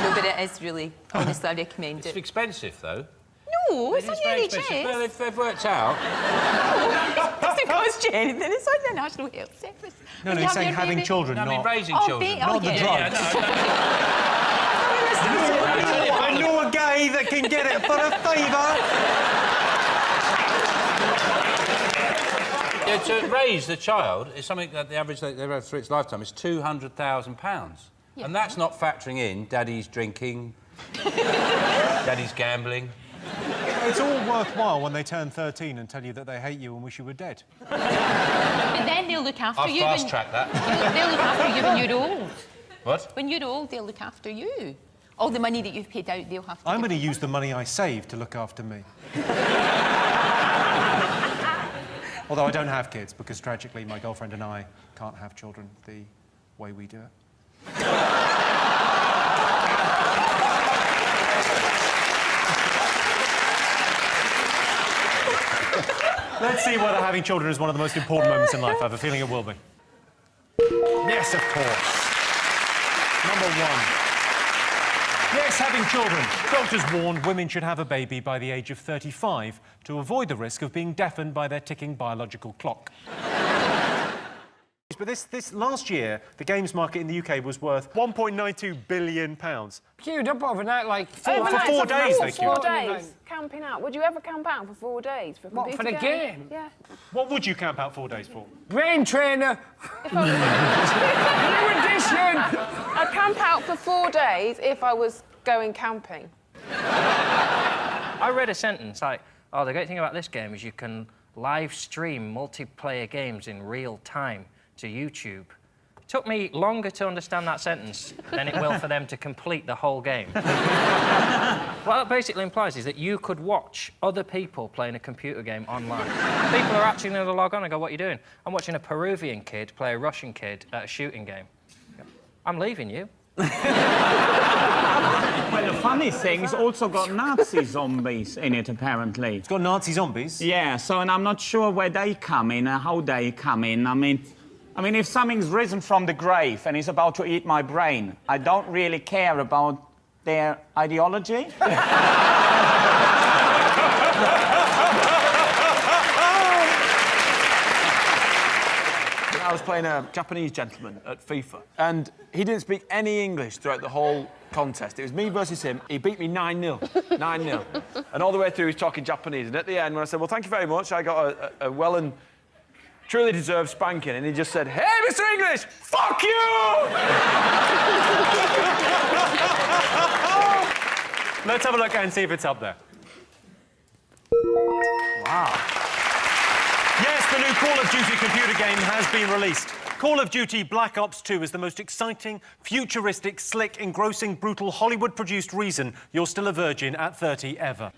No, but it is really... Honestly, I recommend it. It's expensive, though. No, it's on the NHS. Well, they've worked out. No, it doesn't cost you anything. It's on the National Health Service. No, he's saying having children, no, I mean raising children. Not the drugs. I know a guy that can get it for a favour. Yeah, to raise the child is something that the average they have through its lifetime is £200,000. Yeah. And that's not factoring in daddy's drinking, daddy's gambling. It's all worthwhile when they turn 13 and tell you that they hate you and wish you were dead. But then they'll look after you. I'll fast-track that. They'll look after you when you're old. What? When you're old, they'll look after you. All the money that you've paid out, they'll have to... I'm going to use the money I saved to look after me. Although I don't have kids, because tragically my girlfriend and I can't have children the way we do it. Let's see whether having children is one of the most important moments in life. I have a feeling it will be. Yes, of course. Number one. Yes, having children. Doctors warn women should have a baby by the age of 35 to avoid the risk of being deafened by their ticking biological clock. but this last year, the games market in the UK was worth £1.92 billion. Queued up overnight, like... For 4 days, they queued up. 4 days. Camping out. Would you ever camp out for 4 days for a What, computer for the game? Yeah. What would you camp out 4 days for? Brain trainer. New edition. I'd camp out for 4 days if I was going camping. I read a sentence like, oh, the great thing about this game is you can live stream multiplayer games in real time to YouTube. It took me longer to understand that sentence than it will for them to complete the whole game. What that basically implies is that you could watch other people playing a computer game online. People are actually going to log on and go, what are you doing? I'm watching a Peruvian kid play a Russian kid at a shooting game. I'm leaving you. Well, the funny thing, it's also got Nazi zombies in it, apparently. It's got Nazi zombies? Yeah, so, and I'm not sure where they come in and how they come in. I mean, if something's risen from the grave and is about to eat my brain, I don't really care about their ideology. I was playing a Japanese gentleman at FIFA, and he didn't speak any English throughout the whole contest. It was me versus him. He beat me 9-0. 9-0. And all the way through, he was talking Japanese. And at the end, when I said, well, thank you very much, I got a well and truly deserved spanking. And he just said, hey, Mr. English, fuck you! Let's have a look and see if it's up there. Wow. Yes, the new Call of Duty computer game has been released. Call of Duty Black Ops 2 is the most exciting, futuristic, slick, engrossing, brutal, Hollywood-produced reason you're still a virgin at 30 ever.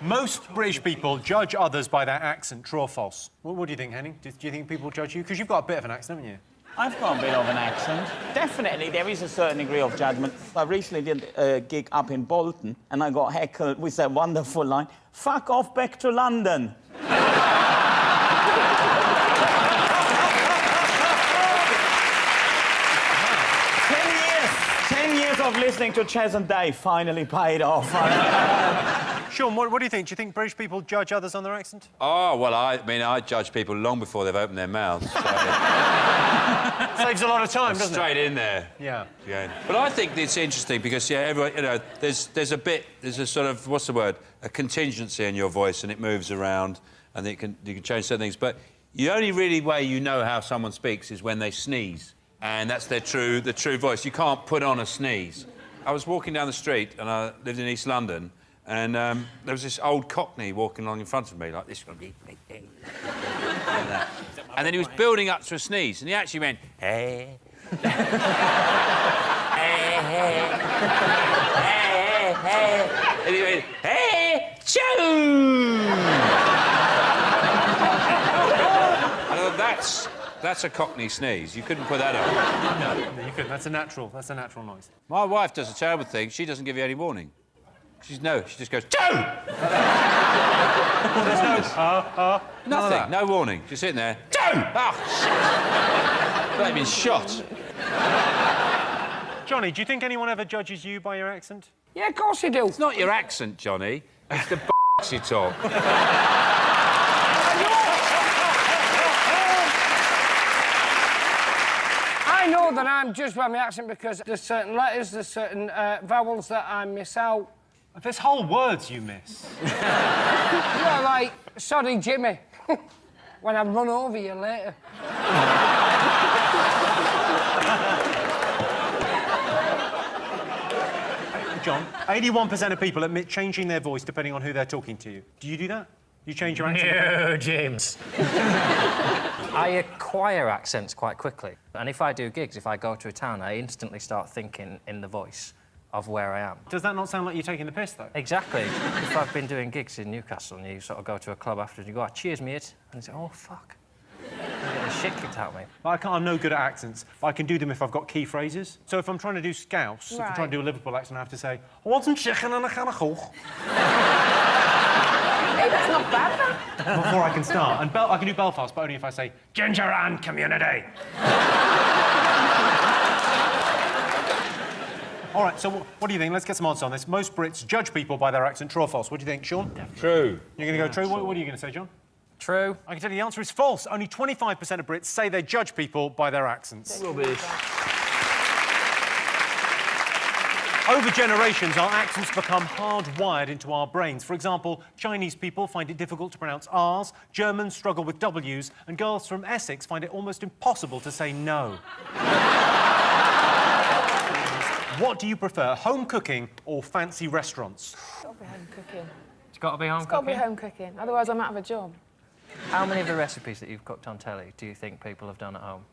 Most British people judge others by their accent, true or false? What do you think, Henning? Do you think people judge you? Because you've got a bit of an accent, haven't you? I've got a bit of an accent. Definitely, there is a certain degree of judgment. I recently did a gig up in Bolton, and I got heckled with that wonderful line, fuck off back to London. 10 years of listening to Chaz and Dave finally paid off. Sean, what do you think? Do you think British people judge others on their accent? Oh, well, I judge people long before they've opened their mouths. So... Saves a lot of time, doesn't it? Straight in there. Yeah. But I think it's interesting because, yeah, everyone, you know, there's a sort of, what's the word? A contingency in your voice, and it moves around, and you can change certain things. But the only really way you know how someone speaks is when they sneeze. And that's the true voice. You can't put on a sneeze. I was walking down the street, and I lived in East London, and there was this old Cockney walking along in front of me, like this. And then he was building up to a sneeze, and he actually went, hey. Hey, hey. Hey, hey. And he went, hey, choo! I thought, that's a Cockney sneeze. You couldn't put that up. No, you couldn't. That's a natural noise. My wife does a terrible thing. She doesn't give you any warning. She just goes, choo! There's nothing, no warning. She's sitting there, choo! Oh, shit! They've been shot. Johnny, do you think anyone ever judges you by your accent? Yeah, of course you do. It's not your accent, Johnny. It's the you talk. I know that I'm judged by my accent because there's certain letters, there's certain vowels that I miss out. There's whole words you miss. Yeah, like, sorry, Jimmy, when I run over you later. John, 81% of people admit changing their voice depending on who they're talking to you. Do you do that? You change your accent? No, James. I acquire accents quite quickly. And if I do gigs, if I go to a town, I instantly start thinking in the voice of where I am. Does that not sound like you're taking the piss, though? Exactly. If I've been doing gigs in Newcastle and you sort of go to a club after and you go, oh, cheers, mate, and you say, oh, fuck. I get the shit kicked out of me. I'm no good at accents, but I can do them if I've got key phrases. So if I'm trying to do Scouse, if I'm trying to do a Liverpool accent, I have to say, I want some chicken and a can of coke. Hey, that's not bad, though. Before I can start. And I can do Belfast, but only if I say, Ginger and Community. All right, so what do you think? Let's get some answers on this. Most Brits judge people by their accent, true or false? What do you think, Sean? True. You're going to go true? What are you going to say, John? True. I can tell you the answer is false. Only 25% of Brits say they judge people by their accents. Rubbish. Over generations, our accents become hardwired into our brains. For example, Chinese people find it difficult to pronounce R's, Germans struggle with W's, and girls from Essex find it almost impossible to say no. What do you prefer, home cooking or fancy restaurants? It's got to be home cooking. It's got to be home It's got to cooking? be home cooking, otherwise I'm out of a job. How many of the recipes that you've cooked on telly do you think people have done at home?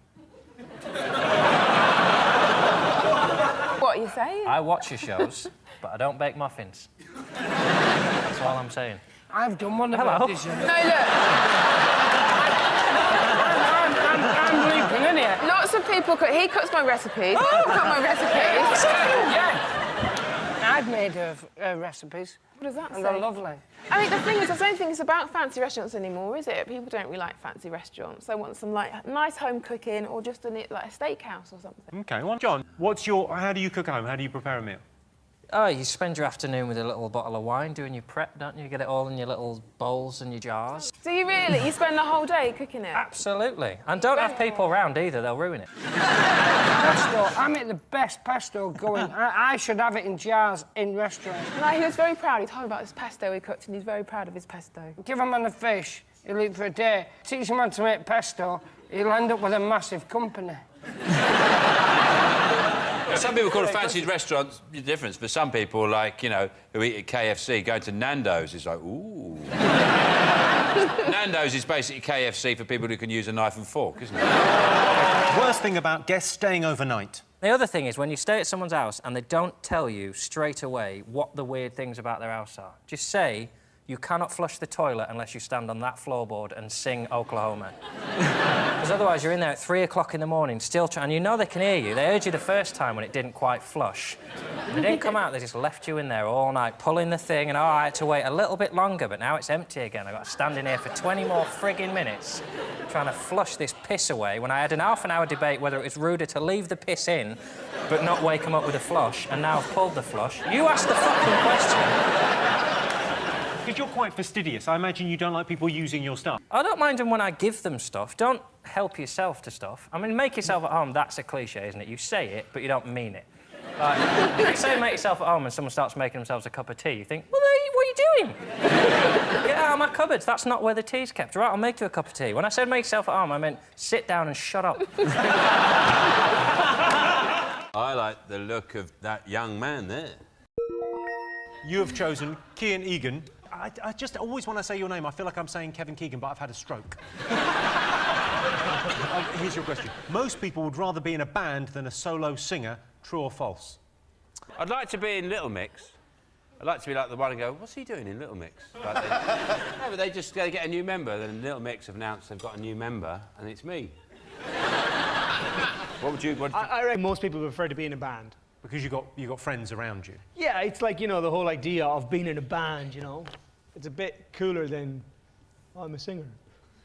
What are you saying? I watch your shows, but I don't bake muffins. That's all I'm saying. I've done one of Hello. these. No, look. I'm bleeping, isn't it? Lots of people cook. He cooks my recipes. I cook my recipes. Yeah. I've made recipes. What does that And say? they're lovely. I mean, the thing is, I don't think it's about fancy restaurants anymore, is it? People don't really like fancy restaurants. They want some, like, nice home cooking or just like a steakhouse or something. OK, well, John, how do you cook at home? How do you prepare a meal? Oh, you spend your afternoon with a little bottle of wine doing your prep, don't you? You get it all in your little bowls and your jars. Do you really? You spend the whole day cooking it? Absolutely. And don't have people around either, they'll ruin it. Pesto. I make the best pesto going. I should have it in jars in restaurants. No, he was very proud. He told me about this pesto he cooked and he's very proud of his pesto. Give a man a fish, he'll eat for a day. Teach a man to make pesto, he'll end up with a massive company. Some people call a fancied restaurant the difference. For some people, like, you know, who eat at KFC, going to Nando's is like, ooh. Nando's is basically KFC for people who can use a knife and fork, isn't it? Worst thing about guests staying overnight? The other thing is when you stay at someone's house and they don't tell you straight away what the weird things about their house are. Just say, you cannot flush the toilet unless you stand on that floorboard and sing Oklahoma. Because otherwise you're in there at 3 o'clock in the morning still trying, and you know they can hear you. They heard you the first time when it didn't quite flush. They didn't come out, they just left you in there all night, pulling the thing, and I had to wait a little bit longer, but now it's empty again. I've got to stand in here for 20 more frigging minutes trying to flush this piss away when I had an half-an-hour debate whether it was ruder to leave the piss in but not wake them up with a flush, and now I've pulled the flush. You asked the fucking question. Because you're quite fastidious. I imagine you don't like people using your stuff. I don't mind them when I give them stuff. Don't help yourself to stuff. I mean, make yourself at home, that's a cliche, isn't it? You say it, but you don't mean it. Like, if you say make yourself at home and someone starts making themselves a cup of tea, you think, well, what are you doing? Get out of my cupboards, that's not where the tea's kept. Right, I'll make you a cup of tea. When I said make yourself at home, I meant sit down and shut up. I like the look of that young man there. You have chosen Cian Egan. I just always, when I say your name, I feel like I'm saying Kevin Keegan, but I've had a stroke. Here's your question. Most people would rather be in a band than a solo singer. True or false? I'd like to be in Little Mix. I'd like to be like the one and go, what's he doing in Little Mix? Like no, but they get a new member, then Little Mix have announced they've got a new member, and it's me. What would you... I reckon most people prefer to be in a band. Because you got friends around you. Yeah, it's like, you know, the whole idea of being in a band, you know. It's a bit cooler than I'm a singer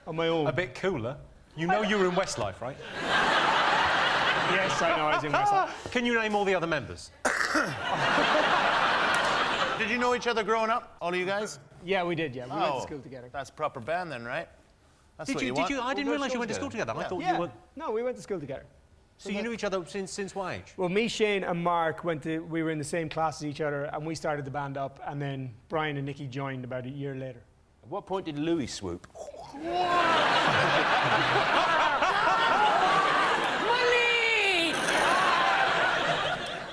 on my own. A bit cooler? You know you were in Westlife, right? Yes, I know I was in Westlife. Can you name all the other members? Did you know each other growing up, all of you guys? Yeah, we did, yeah. We went to school together. That's proper band then, right? That's Did what you? want. I didn't realise you went to school together. I thought you were... No, we went to school together. So you knew each other since what age? Well, me, Shane and Mark we were in the same class as each other and we started the band up, and then Brian and Nicky joined about a year later. At what point did Louis swoop? Money!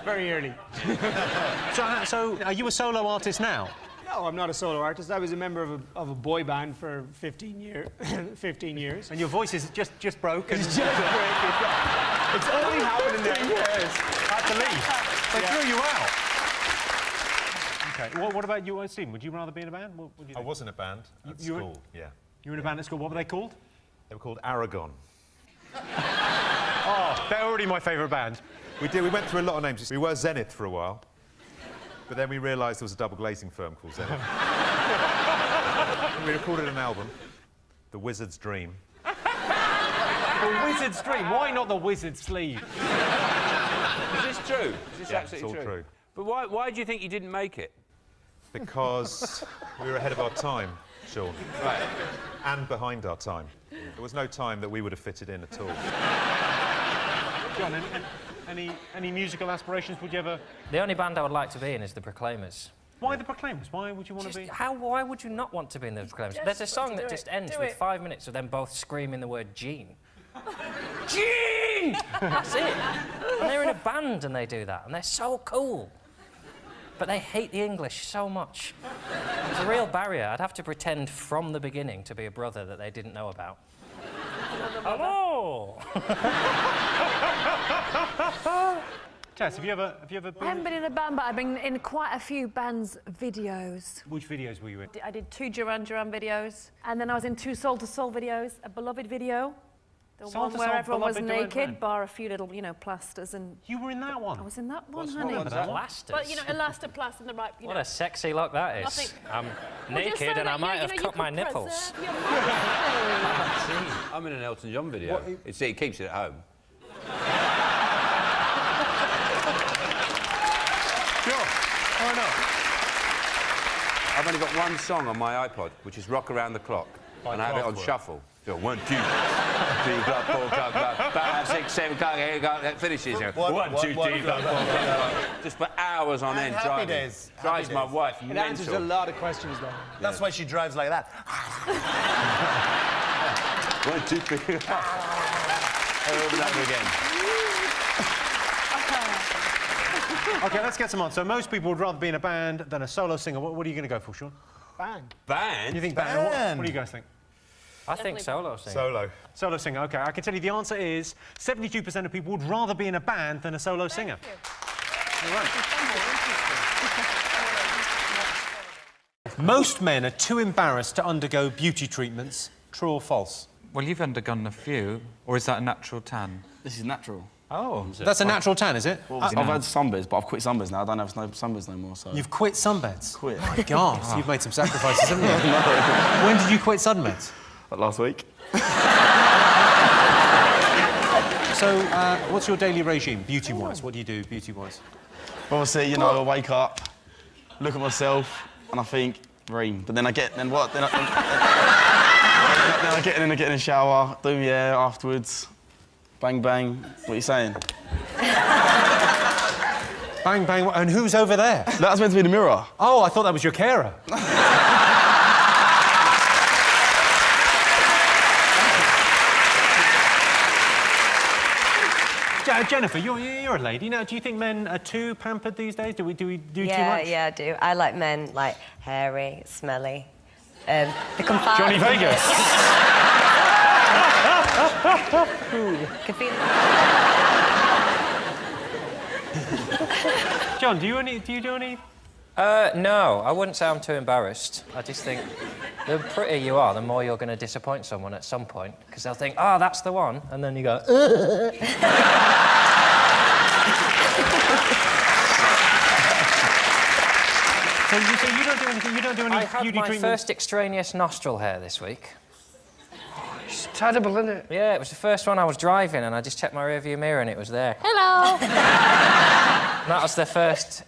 Very early. So are you a solo artist now? No, I'm not a solo artist. I was a member of a boy band for 15 years. And your voice is just broken. It's just breaking. It's only happened in their years. I had to leave. They threw you out. OK, what about you, Stephen? Would you rather be in a band? What would you think? I was in a band at school, yeah. You were in a band at school. What were they called? They were called Aragon. Oh, they're already my favourite band. We went through a lot of names. We were Zenith for a while. But then we realised there was a double glazing firm called Zenith. We recorded an album, The Wizard's Dream. The Wizard's Dream? Why not The Wizard's Sleeve? Is this true? Is this Yeah, absolutely it's all true. But why do you think you didn't make it? Because we were ahead of our time. Sean. Right. And behind our time. There was no time that we would have fitted in at all. John, any musical aspirations? Would you ever... The only band I would like to be in is the Proclaimers. Why the Proclaimers? Why would you want to be... Why would you not want to be in the Proclaimers? There's a song that just ends with 5 minutes of them both screaming the word Jean. Jean! That's it. And they're in a band and they do that, and they're so cool. But they hate the English so much. It's a real barrier. I'd have to pretend from the beginning to be a brother that they didn't know about. Hello! Tess, have you ever been... I haven't been in a band, but I've been in quite a few bands' videos. Which videos were you in? I did 2 Duran Duran videos, and then I was in 2 Soul to Soul videos, a Beloved video, the Soul one to where Soul, everyone was Beloved Duran naked, Duran. bar a few little, you know, plasters and... You were in that one? I was in that one, What's honey. wrong with that one? Plasters? But, you know, elastoplast and the right, you What know... a sexy look that is. Nothing. I'm Well, just so naked and I that, might you have know, you cut could my nipples. preserve your muscles. I'm in an Elton John video. It's, he keeps it at home. Sure. Why not? I've only got one song on my iPod, which is Rock Around the Clock. And I have it on shuffle. So 1, 2, 3 o'clock, 4 o'clock, 5, 6, 7 o'clock, 8 o'clock, it finishes. 1, 2, 3, 4 o'clock. Just for hours on end Happy driving. days. Drives my wife It answers a mental. lot of questions, though. That's why she drives like that. 1, 2, 3. Over that again. OK, let's get some on. So most people would rather be in a band than a solo singer. What are you going to go for, Sean? Band. Band? You think band? What do you guys think? I think solo singer. Solo. Solo singer, OK. I can tell you the answer is 72% of people would rather be in a band than a solo singer. You're right. Most men are too embarrassed to undergo beauty treatments. True or false? Well, you've undergone a few, or is that a natural tan? This is natural. Oh. That's a natural tan, is it? Well, I've had sunbeds, but I've quit sunbeds now. I don't have sunbeds no more, so... You've quit sunbeds? Quit. My God, so you've made some sacrifices, haven't you? No. When did you quit sunbeds? Like last week. So, what's your daily regime, beauty-wise? What do you do, beauty-wise? Obviously, you know, I wake up, look at myself, and I think, dream. But then I get... Then what? Then I get in the shower, do my hair afterwards. Bang, bang. What are you saying? Bang, bang. And who's over there? That's meant to be the mirror. Oh, I thought that was your carer. Jennifer, you're a lady. Now, do you think men are too pampered these days? Do we do too much? Yeah, I do. I like men, like, hairy, smelly. They come far... Johnny Vegas. John, do you do any? No, I wouldn't say I'm too embarrassed. I just think the prettier you are, the more you're going to disappoint someone at some point, because they'll think, oh, that's the one, and then you go, So you don't do anything. You don't do any I had beauty my treatment? first extraneous nostril hair this week. It's terrible, isn't it? Yeah, it was the first one I was driving, and I just checked my rearview mirror, and it was there. Hello! And that was the first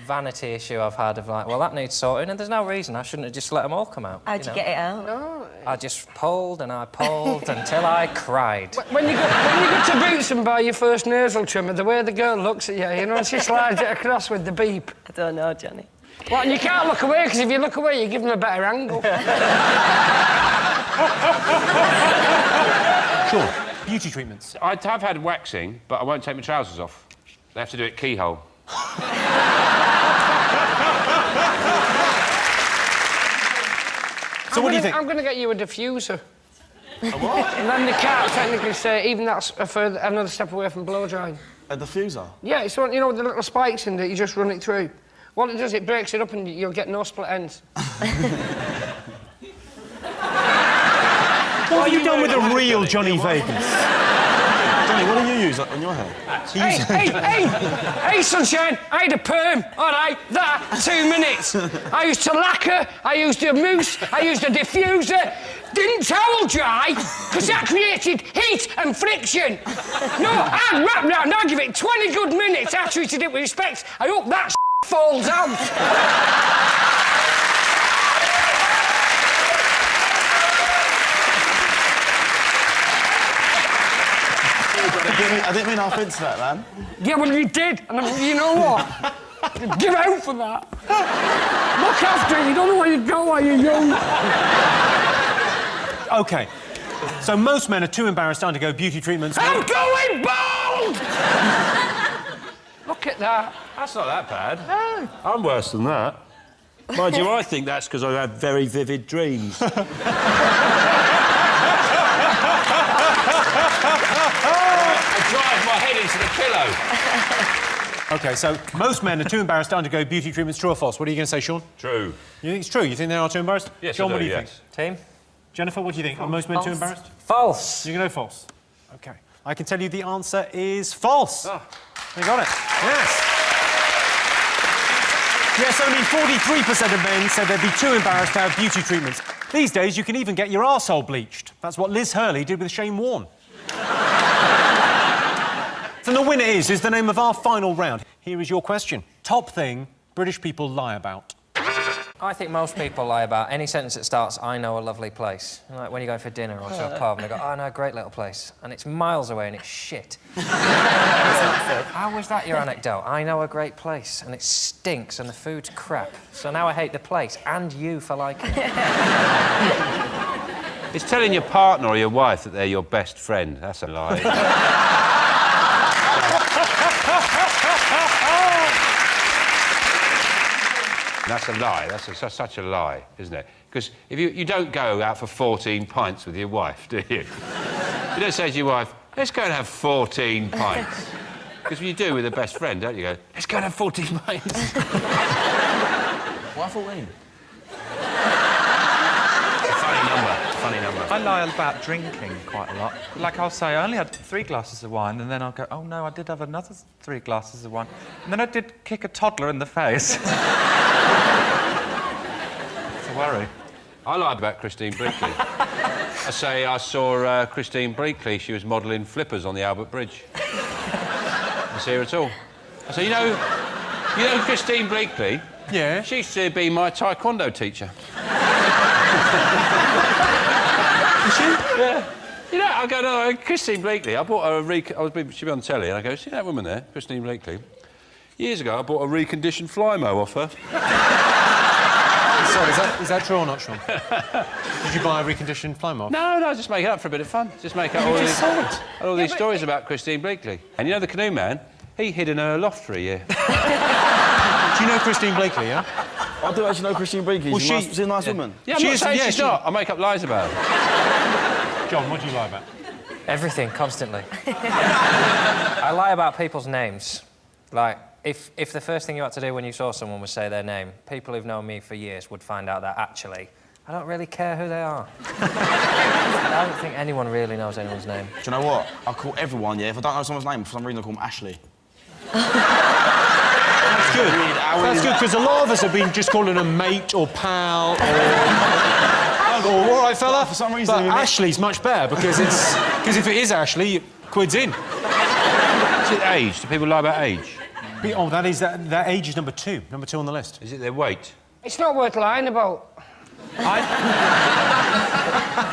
vanity issue I've had of like, well, that needs sorting, and there's no reason I shouldn't have just let them all come out. How'd you get it out? No. I just pulled and I pulled until I cried. When you go to Boots and buy your first nasal trimmer, the way the girl looks at you, you know, and she slides it across with the beep. I don't know, Johnny. What, and you can't look away, because if you look away, you give them a better angle. Sure. Beauty treatments. I have had waxing, but I won't take my trousers off. They have to do it keyhole. So what do you think? I'm going to get you a diffuser. A what? And then they can't technically say, even that's another step away from blow drying. A diffuser? Yeah, it's one, you know, with the little spikes in it, you just run it through. What it does, it breaks it up and you'll get no split ends. What have you done with the real Johnny Vegas? Johnny, what do you use on your hair? Hey, sunshine, I had a perm, all right, that, 2 minutes. I used to lacquer, I used a mousse, I used a diffuser. Didn't towel dry, because that created heat and friction. No, I'd wrap round, I'd give it 20 good minutes. I treated it with respect. I hope that falls out. I didn't mean no offence to that, man. Yeah, well, you did. And you know what? Give out for that. Look after it. You don't know where you go while you're young. OK. So most men are too embarrassed to undergo beauty treatments. I'm going bald! Look at that. That's not that bad. No. I'm worse than that. Mind you, I think that's because I have very vivid dreams. OK, so most men are too embarrassed to undergo beauty treatments. True or false? What are you going to say, Sean? True. You think it's true? You think they are too embarrassed? Yes, Sean, I do, what do you yes. think? Team? Jennifer, what do you think? Are most men too embarrassed? False. You're going to go false? OK. I can tell you the answer is false. Oh. You got it. Yes. Yes, only 43% of men said they'd be too embarrassed to have beauty treatments. These days, you can even get your arsehole bleached. That's what Liz Hurley did with Shane Warne. And the winner is the name of our final round. Here is your question. Top thing British people lie about. I think most people lie about any sentence that starts, I know a lovely place. Like when you're going for dinner or to a pub and they go, oh, I know a great little place. And it's miles away and it's shit. How was that your anecdote? I know a great place and it stinks and the food's crap. So now I hate the place and you for liking it. It's telling your partner or your wife that they're your best friend. That's a lie. That's a lie. That's such a lie, isn't it? Because if you don't go out for 14 pints with your wife, do you? You don't say to your wife, let's go and have 14 pints. Because you do with a best friend, don't you? Go, let's go and have 14 pints. Why 14? Funny number. I lie about drinking quite a lot. Like, I'll say I only had 3 glasses of wine, and then I'll go, oh, no, I did have another 3 glasses of wine. And then I did kick a toddler in the face. It's a worry. I lied about Christine Brinkley. I say I saw Christine Brinkley. She was modelling flippers on the Albert Bridge. I see her at all. I say, you know Christine Brinkley? Yeah. She used to be my taekwondo teacher. Is she? Yeah. You know, I go, no, Christine Brinkley. I bought her she'd be on telly, and I go, see that woman there, Christine Brinkley? Years ago, I bought a reconditioned Flymo off her. Sorry, is that true or not, Sean? Did you buy a reconditioned Flymo? No, just make it up for a bit of fun. Just make up all these stories about Christine Brinkley. And you know the canoe man? He hid in her loft for a year. Do you know Christine Brinkley, yeah? I do actually know Christine Brinkley. Well, she's a nice woman. Yeah, I'm not saying she's not. I make up lies about her. John, what do you lie about? Everything, constantly. I lie about people's names. Like, if the first thing you had to do when you saw someone was say their name, people who've known me for years would find out that, actually, I don't really care who they are. I don't think anyone really knows anyone's name. Do you know what? I call everyone, yeah. If I don't know someone's name, for some reason I call them Ashley. That's good. That's good, because a lot of us have been just calling them mate or pal or all right, fella. For some reason, but Ashley's much better because if it is Ashley, quid's in. Is it age? Do people lie about age? Oh, that age is number 2. Number 2 on the list. Is it their weight? It's not worth lying about.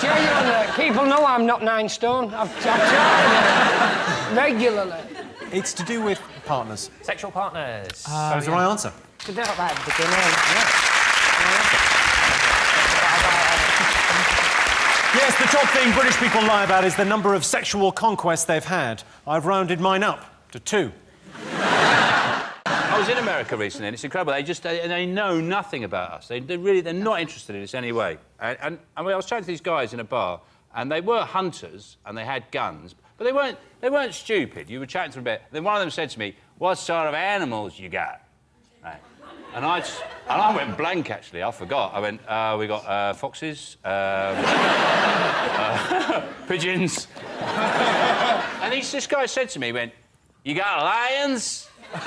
Genuinely, people know I'm not 9 stone. I've tried it regularly. It's to do with partners. Sexual partners. That was the right answer. Did that at the beginning? Yes, the top thing British people lie about is the number of sexual conquests they've had. I've rounded mine up to 2. I was in America recently, and it's incredible. They know nothing about us. They're not interested in us anyway. And I was chatting to these guys in a bar, and they were hunters and they had guns, but they weren't stupid. You were chatting to them a bit. Then one of them said to me, "What sort of animals you got?" Right. And I went blank, actually. I forgot. I went, we got foxes, pigeons. And this guy said to me, he went, "You got lions?" And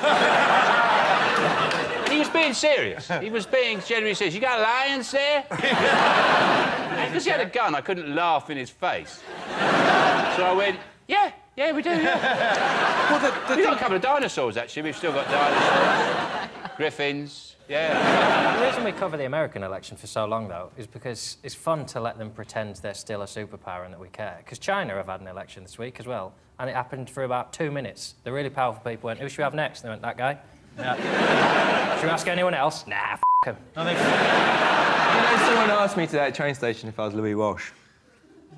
he was being serious. He was being genuinely serious. "You got lions there?" And because he had a gun, I couldn't laugh in his face. So I went, yeah, we do, yeah. Well, we've got a couple of dinosaurs, actually. We've still got dinosaurs. Griffins, yeah. The reason we cover the American election for so long, though, is because it's fun to let them pretend they're still a superpower and that we care. Because China have had an election this week as well, and it happened for about 2 minutes. The really powerful people went, who should we have next? And they went, that guy. Yeah. Should we ask anyone else? Nah, f*** him. You know, someone asked me today at the train station if I was Louis Walsh.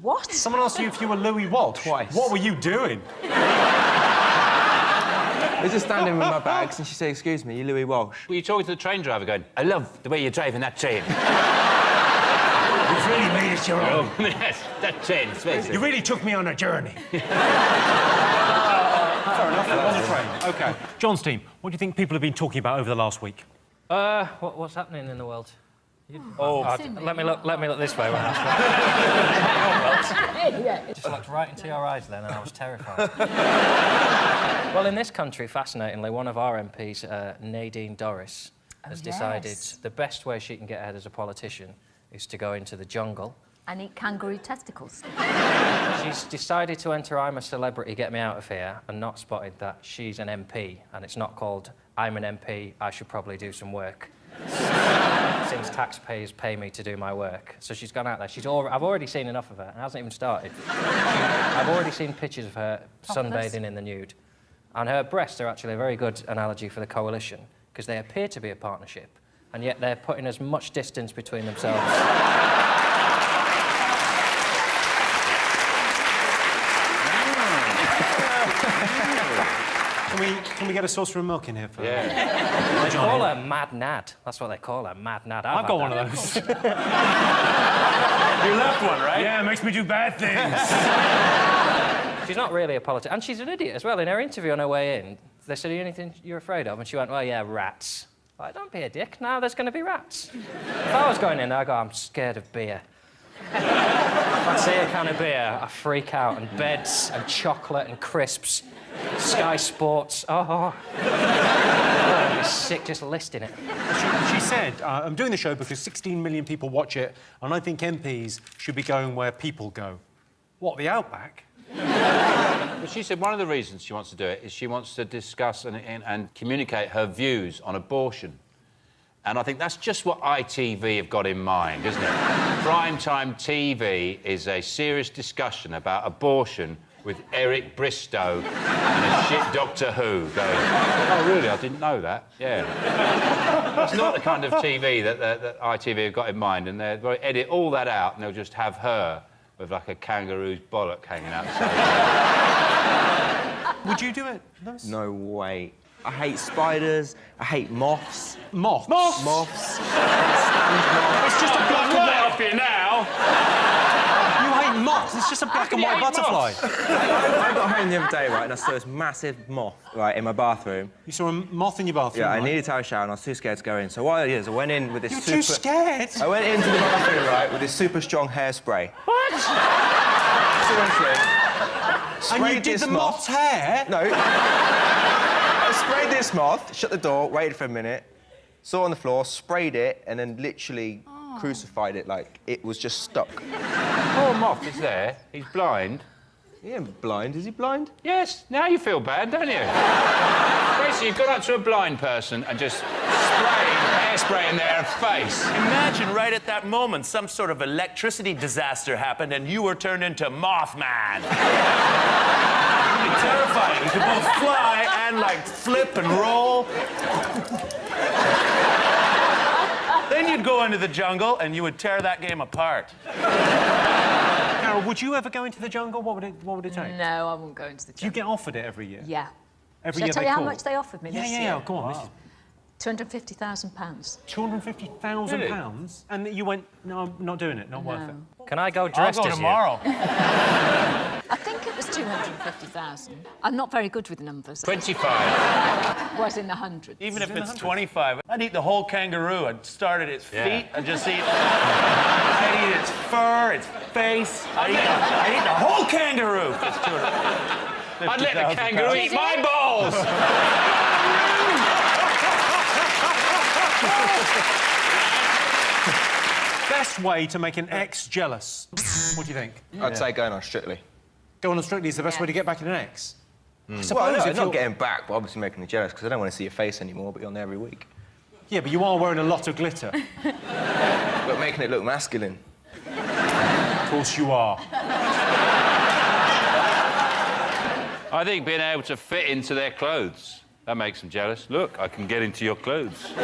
What? Someone asked you if you were Louis Walsh? Twice. What were you doing? I was just standing with my bags and she said, excuse me, you Louis Walsh? Were you talking to the train driver going, I love the way you're driving that train? You've really made it your own. Yes, that train, You really took me on a journey. Fair enough, on the train. OK. John's team, what do you think people have been talking about over the last week? What's happening in the world? Let me look this way when I ask. Just looked right into your eyes then and I was terrified. Well, in this country, fascinatingly, one of our MPs, Nadine Dorries, has decided the best way she can get ahead as a politician is to go into the jungle. And eat kangaroo testicles. She's decided to enter I'm a Celebrity, Get Me Out of Here, and not spotted that she's an MP, and it's not called I'm an MP, I should probably do some work. Since taxpayers pay me to do my work. So she's gone out there. I've already seen enough of her. It hasn't even started. I've already seen pictures of her sunbathing in the nude. And her breasts are actually a very good analogy for the coalition, because they appear to be a partnership, and yet they're putting as much distance between themselves. Can we get a saucer of milk in here for They call her Mad Nad. That's what they call her, Mad Nad. I've got one of those. You left one, right? Yeah, it makes me do bad things. She's not really a politician. And she's an idiot as well. In her interview on her way in, they said, anything you're afraid of? And she went, well, yeah, rats. Like, don't be a dick. Now there's going to be rats. If I was going in there, I'd go, I'm scared of beer. If I see a can of beer, I freak out. And beds and chocolate and crisps. Sky Sports. Oh. I'd be sick just listing it. She said, I'm doing the show because 16 million people watch it, and I think MPs should be going where people go. What, the Outback? But she said one of the reasons she wants to do it is she wants to discuss and communicate her views on abortion. And I think that's just what ITV have got in mind, isn't it? Primetime TV is a serious discussion about abortion with Eric Bristow and a shit Doctor Who going, oh, really? I didn't know that. Yeah. That's not the kind of TV that ITV have got in mind, and they'll edit all that out and they'll just have her with, like, a kangaroo's bollock hanging outside. Would you do it? No way. I hate spiders. I hate moths. Moths? Moths. It's just a black and white off here now. You hate moths? It's just a black and white butterfly. I got home the other day, right, and I saw this massive moth, right, in my bathroom. You saw a moth in your bathroom? Yeah, right? I needed to have a shower and I was too scared to go in. So what I did is I went in with this You're too scared? I went into the bathroom, right, with this super strong hairspray. What? Seriously. And you did the moth's hair? No. I sprayed this moth, shut the door, waited for a minute, saw it on the floor, sprayed it, and then literally crucified it like it was just stuck. Poor moth is there. He's blind. He ain't blind. Is he blind? Yes. Now you feel bad, don't you? Basically, you've gone up to a blind person and just hairspray in their face. Imagine right at that moment some sort of electricity disaster happened and you were turned into Mothman. It'd be terrifying. You could both fly and, like, flip and roll. Then you'd go into the jungle and you would tear that game apart. Carol, would you ever go into the jungle? What would it take? No, I won't go into the jungle. Do you get offered it every year? Yeah. Every Shall year I tell they you call? how much they offered me this year? Yeah, go on. Wow. £250,000. £250,000? Really? And you went, no, I'm not doing it, not worth it. Can I go dressed I'll go as tomorrow. I think it was 250,000. I'm not very good with numbers. 25. Was in the hundreds. Even if it's 25, I'd eat the whole kangaroo. I'd start at its feet. I'd just eat... I'd eat its fur, its face. I'd eat the whole kangaroo. I'd let the kangaroo eat my balls. Best way to make an ex jealous. What do you think? I'd say going on Strictly. Going on Strictly is the best way to get back at an ex? Well, no, not getting back, but obviously making them jealous, because I don't want to see your face anymore, but you're on there every week. Yeah, but you are wearing a lot of glitter. But making it look masculine. Of course you are. I think being able to fit into their clothes, that makes them jealous. Look, I can get into your clothes. Turn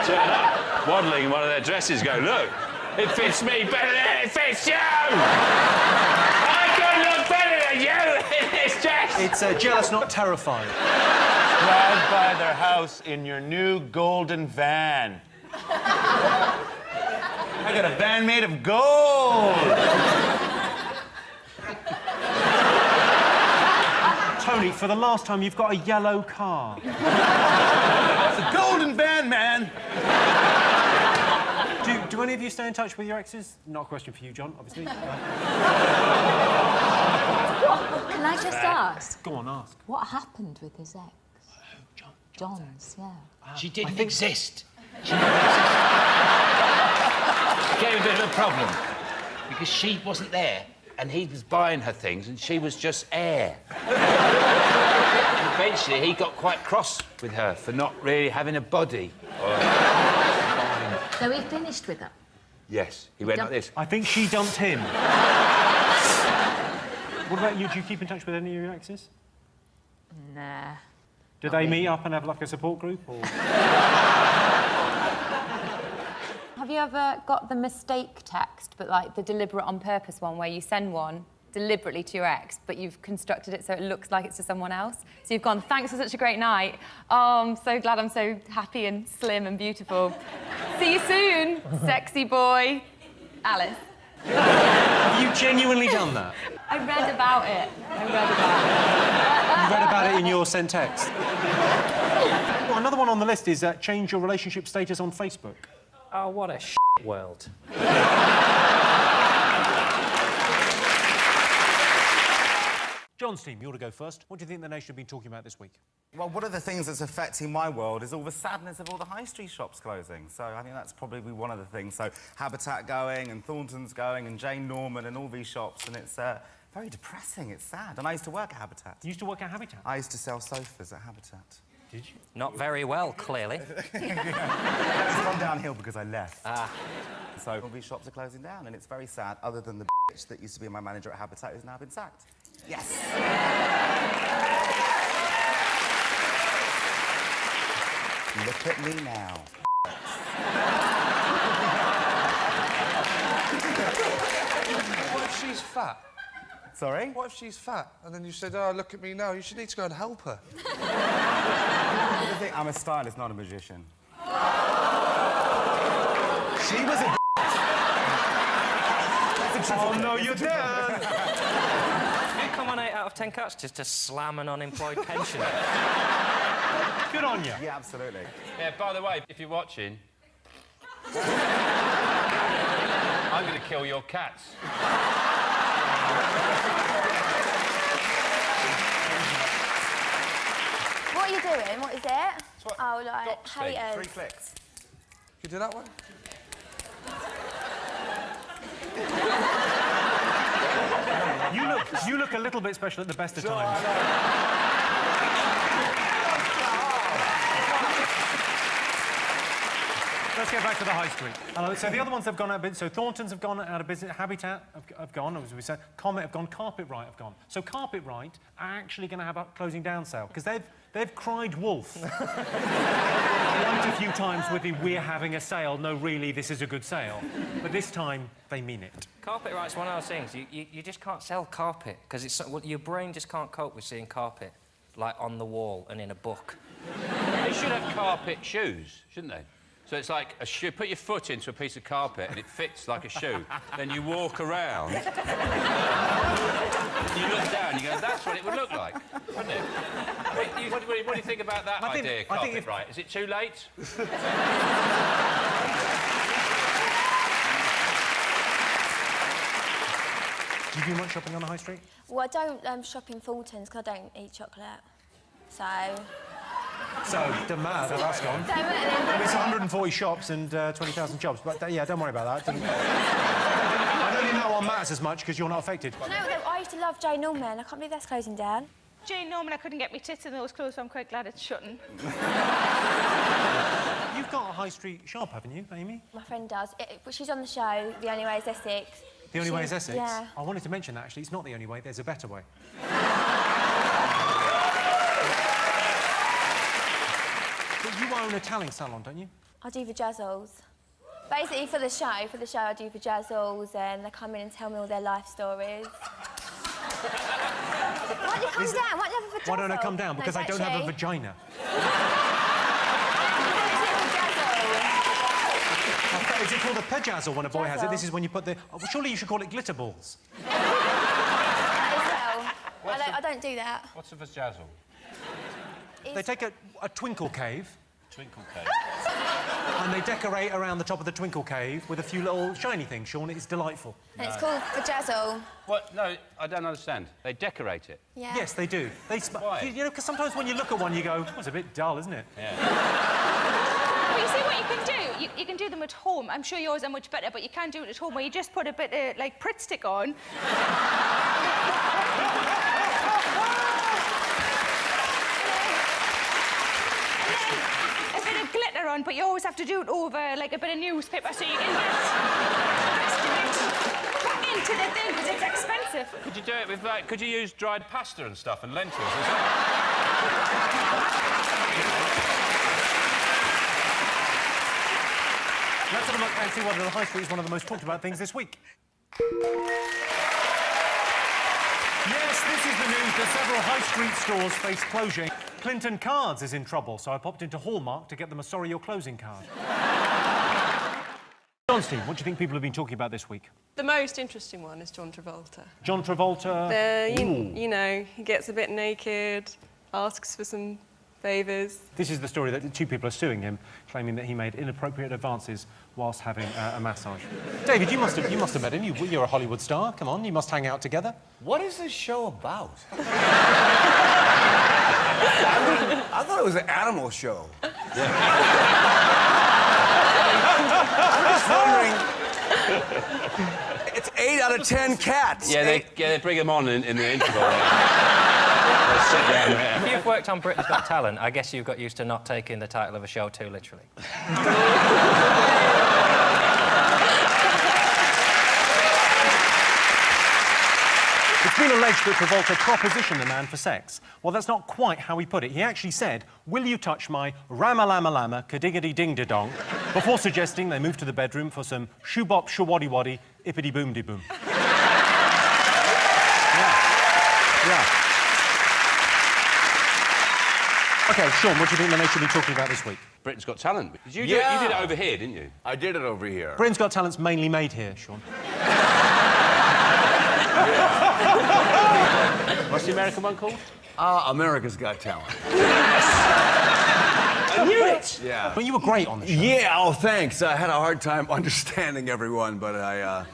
up, waddling in one of their dresses, go, look, it fits me better than it fits you! I could look better than you in this dress! It's jealous, not terrified. Drive by their house in your new golden van. I got a van made of gold! Tony, for the last time, you've got a yellow car. It's a golden van, man! Do any of you stay in touch with your exes? Not a question for you, John, obviously. Can I just ask? Go on, ask. What happened with his ex? John's, yeah. She didn't exist. She didn't exist. It became a bit of a problem because she wasn't there and he was buying her things and she was just air. And eventually he got quite cross with her for not really having a body. So he finished with her? Yes, he went like this. I think she dumped him. What about you? Do you keep in touch with any of your exes? Nah. Do they meet up and have, like, a support group, or...? Have you ever got the mistake text, but, like, the deliberate on purpose one, where you send one deliberately to your ex, but you've constructed it so it looks like it's to someone else? So you've gone, thanks for such a great night. Oh, I'm so glad I'm so happy and slim and beautiful. See you soon, sexy boy. Alice. Have you genuinely done that? I read about it. You read about it in your sent text? Well, another one on the list is change your relationship status on Facebook. Oh, what a world. John's team, you ought to go first. What do you think the nation have been talking about this week? Well, one of the things that's affecting my world is all the sadness of all the high street shops closing. So I think that's probably one of the things. So Habitat going, and Thornton's going, and Jane Norman, and all these shops, and it's very depressing. It's sad. And I used to work at Habitat. You used to work at Habitat? I used to sell sofas at Habitat. Did you? Not very well, clearly. It's gone downhill because I left. So all these shops are closing down, and it's very sad, other than the bitch that used to be my manager at Habitat who's now been sacked. Yes! Look at me now. What if she's fat? Sorry? What if she's fat? And then you said, oh, look at me now. You should need to go and help her. What do you think? I'm a stylist, not a magician. She was a Oh, no, you're dead! You come on 8 out of 10 cuts just to slam an unemployed pensioner. Good on you. Yeah, absolutely. Yeah, by the way, if you're watching... I'm going to kill your cats. What are you doing? What is it? Oh, like, Three haters. clicks. You do that one? You look a little bit special at the best of times. Let's get back to the high street. So the other ones have gone out of business. So Thornton's have gone out of business. Habitat have gone, as we said. Comet have gone. Carpet-Right have gone. So Carpet-Right are actually going to have a closing down sale because they've cried wolf quite a few times with the "we're having a sale." No, really, this is a good sale. But this time they mean it. Carpet-Right's one of those things. You just can't sell carpet because your brain just can't cope with seeing carpet like on the wall and in a book. They should have carpet shoes, shouldn't they? So it's like a shoe. Put your foot into a piece of carpet and it fits like a shoe. Then you walk around. You look down and you go, that's what it would look like, wouldn't it? What do you think about that idea, Carpet-Right? Is it too late? Do you do much shopping on the high street? Well, I don't shop in Thornton's because I don't eat chocolate. So... So, doesn't matter, that's gone. It's 140 shops and 20,000 jobs, but yeah, don't worry about that. I don't think that one matters as much because you're not affected. No, I used to love Jane Norman. I can't believe that's closing down. Jane Norman, I couldn't get my tits in those clothes, so I'm quite glad it's shutting. You've got a high street shop, haven't you, Amy? My friend does. She's on the show, The Only Way is Essex. The Only Way is Essex? Yeah. I wanted to mention that, actually. It's not the only way, there's a better way. But you own a tallying salon, don't you? I do vajazzles. Basically, for the show, I do vajazzles, and they come in and tell me all their life stories. Why don't you come down? Why don't you have a vajazzle? Why don't I come down? Because I don't have a vagina. Is it called a pajazzle when a boy has it? This is when you put the... Oh, well, surely you should call it glitter balls. I don't do that. What's a vajazzle? They take a twinkle cave. Twinkle cave. And they decorate around the top of the twinkle cave with a few little shiny things, Sean. It's delightful. And it's called vajazzle. What? No, I don't understand. They decorate it? Yeah. Yes, they do. Why? You know, because sometimes when you look at one, you go, oh, it's a bit dull, isn't it? Yeah. Well, you see what you can do? You can do them at home. I'm sure yours are much better, but you can do it at home where you just put a bit of, like, Pritt stick on. A bit of glitter on, but you always have to do it over, like, a bit of newspaper so you can get back into the thing, because it's expensive. Could you do it with, like, could you use dried pasta and stuff and lentils as well? Let's have a look and see whether the high street is one of the most talked about things this week. Yes, this is the news that several high street stores face closing. Clinton Cards is in trouble, so I popped into Hallmark to get them a sorry you're closing card. John's team, what do you think people have been talking about this week? The most interesting one is John Travolta. John Travolta. You know, he gets a bit naked, asks for some favours. This is the story that two people are suing him, claiming that he made inappropriate advances whilst having a massage. David, you must have met him. You're a Hollywood star. Come on, you must hang out together. What is this show about? I thought it was an animal show. I'm just wondering. It's 8 out of 10 cats. Yeah, they bring them on in the interval. Sit down there. If you've worked on Britain's Got Talent, I guess you've got used to not taking the title of a show too literally. It's been alleged that Travolta propositioned the man for sex. Well, that's not quite how he put it. He actually said, "Will you touch my rama-lama-lama, ka-diggity-ding-de-dong," before suggesting they move to the bedroom for some shoo-bop, shoo-waddy-waddy, ippity-boom-de-boom. Yeah. OK, Sean, what do you think the nation will be talking about this week? Britain's Got Talent. You did it over here, didn't you? I did it over here. Britain's Got Talent's mainly made here, Sean. What's the American one called? America's Got Talent. I knew it! Yeah. But you were great on the show. Yeah, oh, thanks. I had a hard time understanding everyone, but I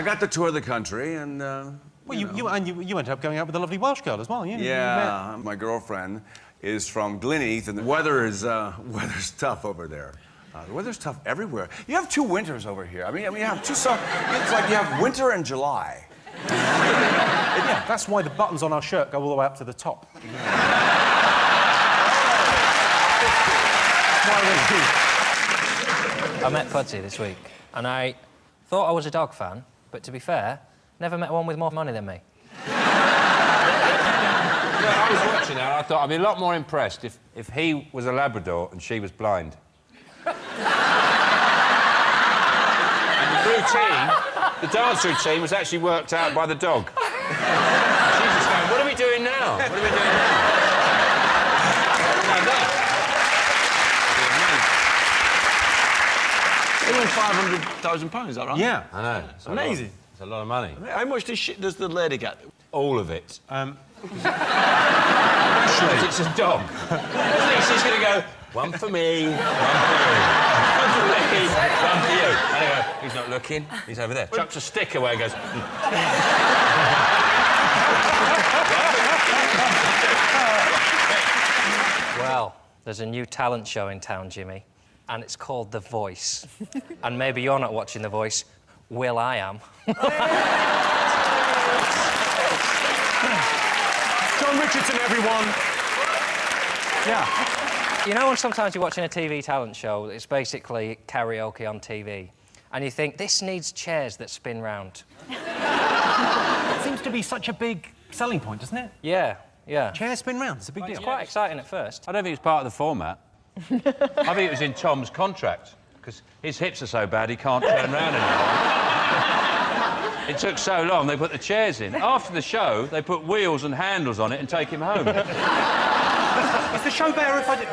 got to tour the country and, Well, you ended up going out with a lovely Welsh girl as well, you Yeah, my girlfriend is from Glenheath, and the weather is, weather's tough over there. The weather's tough everywhere. You have 2 winters over here. I mean, you have 2 summers. It's like you have winter and July. Yeah, that's why the buttons on our shirt go all the way up to the top. I met Pudsey this week, and I thought I was a dog fan, but to be fair, never met one with more money than me. I was watching her and I thought I'd be a lot more impressed if he was a Labrador and she was blind. And the dance routine was actually worked out by the dog. She's just going, what are we doing now? What are we doing now? They won £500,000, is that right? Yeah. I know. It's amazing. It's a lot of money. How much does the lady get? All of it. It's a dog. I think she's going to go, one for me, one for you. One for me, one for you. And I go, he's not looking, he's over there. Chucks a stick away and goes... Well, there's a new talent show in town, Jimmy, and it's called The Voice. And maybe you're not watching The Voice. Will I am. Jon Richardson, everyone. Yeah. You know when sometimes you're watching a TV talent show, it's basically karaoke on TV, and you think, this needs chairs that spin round. It seems to be such a big selling point, doesn't it? Yeah, yeah. Chairs spin round, it's a big deal. It's quite exciting at first. I don't think it's part of the format. I think it was in Tom's contract, because his hips are so bad he can't turn round anymore. It took so long, they put the chairs in. After the show, they put wheels and handles on it and take him home. Is the show better if I did...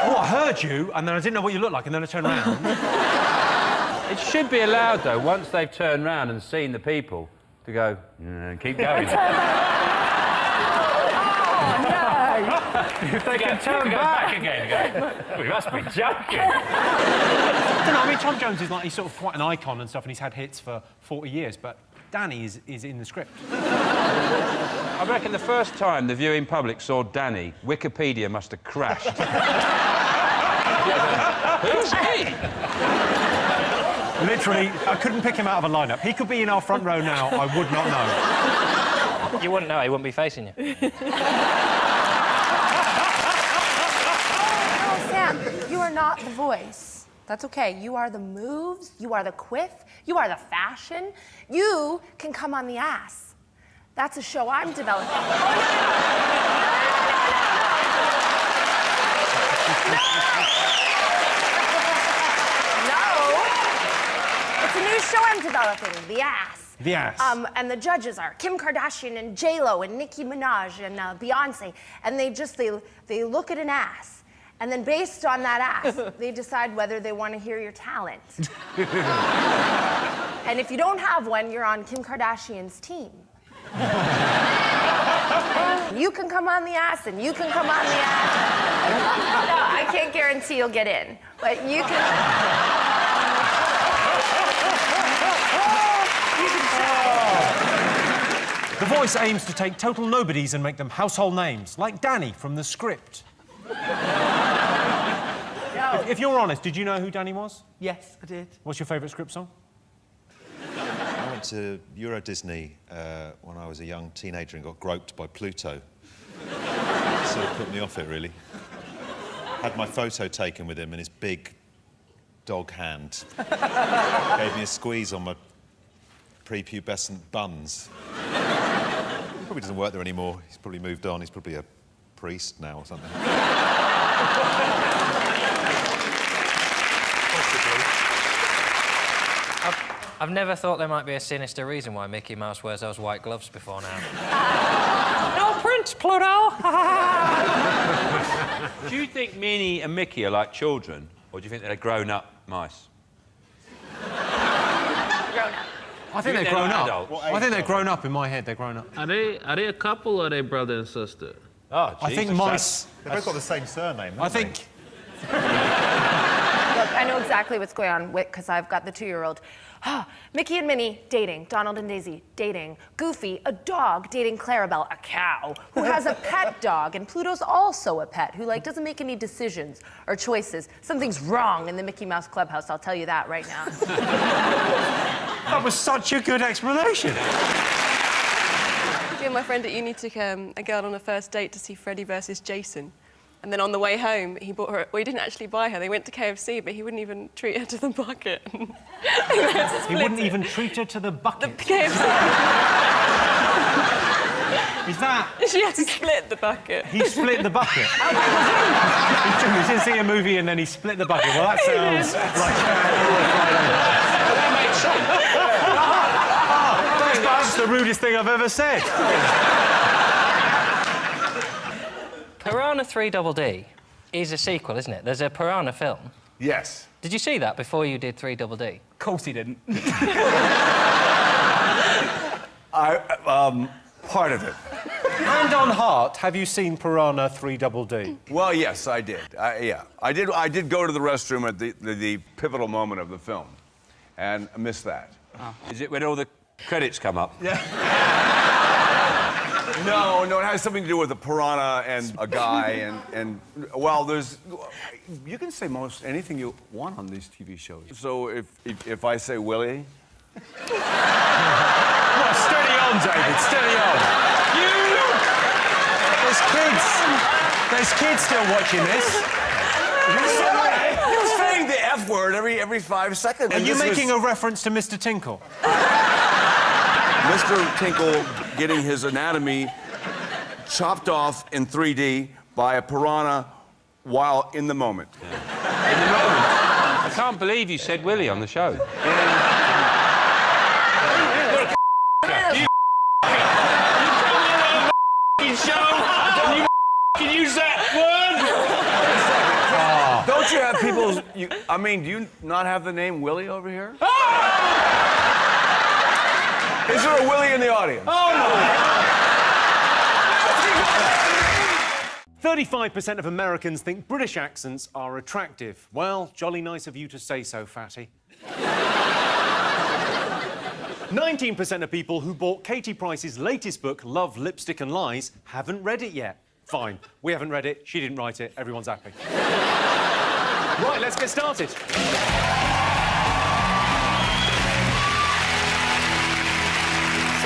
Oh, I heard you, and then I didn't know what you looked like, and then I turned around. It should be allowed, though, once they've turned round and seen the people, to go, keep going. If they can turn back again, go, we must be joking. I don't know, I mean, Tom Jones is like, he's sort of quite an icon and stuff, and he's had hits for 40 years, but Danny is in the script. I reckon the first time the viewing public saw Danny, Wikipedia must have crashed. Who's he? Literally, I couldn't pick him out of a lineup. He could be in our front row now, I would not know. You wouldn't know, he wouldn't be facing you. No, Sam, you are not the voice. That's okay. You are the moves, you are the quiff, you are the fashion. You can come on the ass. That's a show I'm developing. It's a new show I'm developing, The Ass. The Ass. And the judges are Kim Kardashian and J-Lo and Nicki Minaj and Beyonce. And they look at an ass. And then based on that ass, they decide whether they want to hear your talent. And if you don't have one, you're on Kim Kardashian's team. You can come on the ass and you can come on the ass. No, I can't guarantee you'll get in, but you can... The Voice aims to take total nobodies and make them household names, like Danny from The Script. If you're honest, did you know who Danny was? Yes, I did. What's your favourite Script song? I went to Euro Disney when I was a young teenager and got groped by Pluto. Sort of put me off it, really. Had my photo taken with him in his big dog hand. Gave me a squeeze on my prepubescent buns. He probably doesn't work there anymore. He's probably moved on. He's probably a priest now or something. I've never thought there might be a sinister reason why Mickey Mouse wears those white gloves before now. No Prince, Pluto! Do you think Minnie and Mickey are like children, or do you think they're grown-up mice? I think they're grown up. I think they're grown up in my head. They're grown up. Are they a couple or are they brother and sister? Oh, I think mice. They've both got the same surname. I think. Look, I know exactly what's going on because I've got the 2-year-old. Mickey and Minnie dating. Donald and Daisy dating. Goofy, a dog, dating Clarabelle, a cow, who has a pet dog, and Pluto's also a pet who doesn't make any decisions or choices. Something's wrong in the Mickey Mouse Clubhouse. I'll tell you that right now. That was such a good explanation. Me and my friend at uni took a girl on a first date to see Freddy versus Jason. And then on the way home, he bought her... Well, he didn't actually buy her. They went to KFC, but he wouldn't even treat her to the bucket. He wouldn't even treat her to the bucket? The KFC. Is that... She had to split the bucket. He split the bucket? He didn't see a movie and then he split the bucket. Well, that sounds like... That makes sense. That's the rudest thing I've ever said. Piranha 3 Double D is a sequel, isn't it? There's a Piranha film. Yes. Did you see that before you did 3 Double D? Of course he didn't. Part of it. Hand on heart, have you seen Piranha 3 Double D? Well, yes, I did. Yeah, I did go to the restroom at the pivotal moment of the film, and I missed that. Oh. Is it when all the credits come up? Yeah. No, it has something to do with a piranha and a guy, and well, you can say most anything you want on these TV shows. So if I say Willie, Well, steady on, David, steady on. There's kids still watching this. He was saying the F word every 5 seconds. Are you making a reference to Mr. Tinkle? Mr. Tinkle getting his anatomy chopped off in 3D by a piranha while in the moment. In the moment. I can't believe you said Willie on the show. Don't you have people... I mean, do you not have the name Willie over here? Is there a Willie in the audience? Oh, no! 35% of Americans think British accents are attractive. Well, jolly nice of you to say so, fatty. 19% of people who bought Katie Price's latest book, Love, Lipstick and Lies, haven't read it yet. Fine, we haven't read it, she didn't write it, everyone's happy. Right, let's get started. So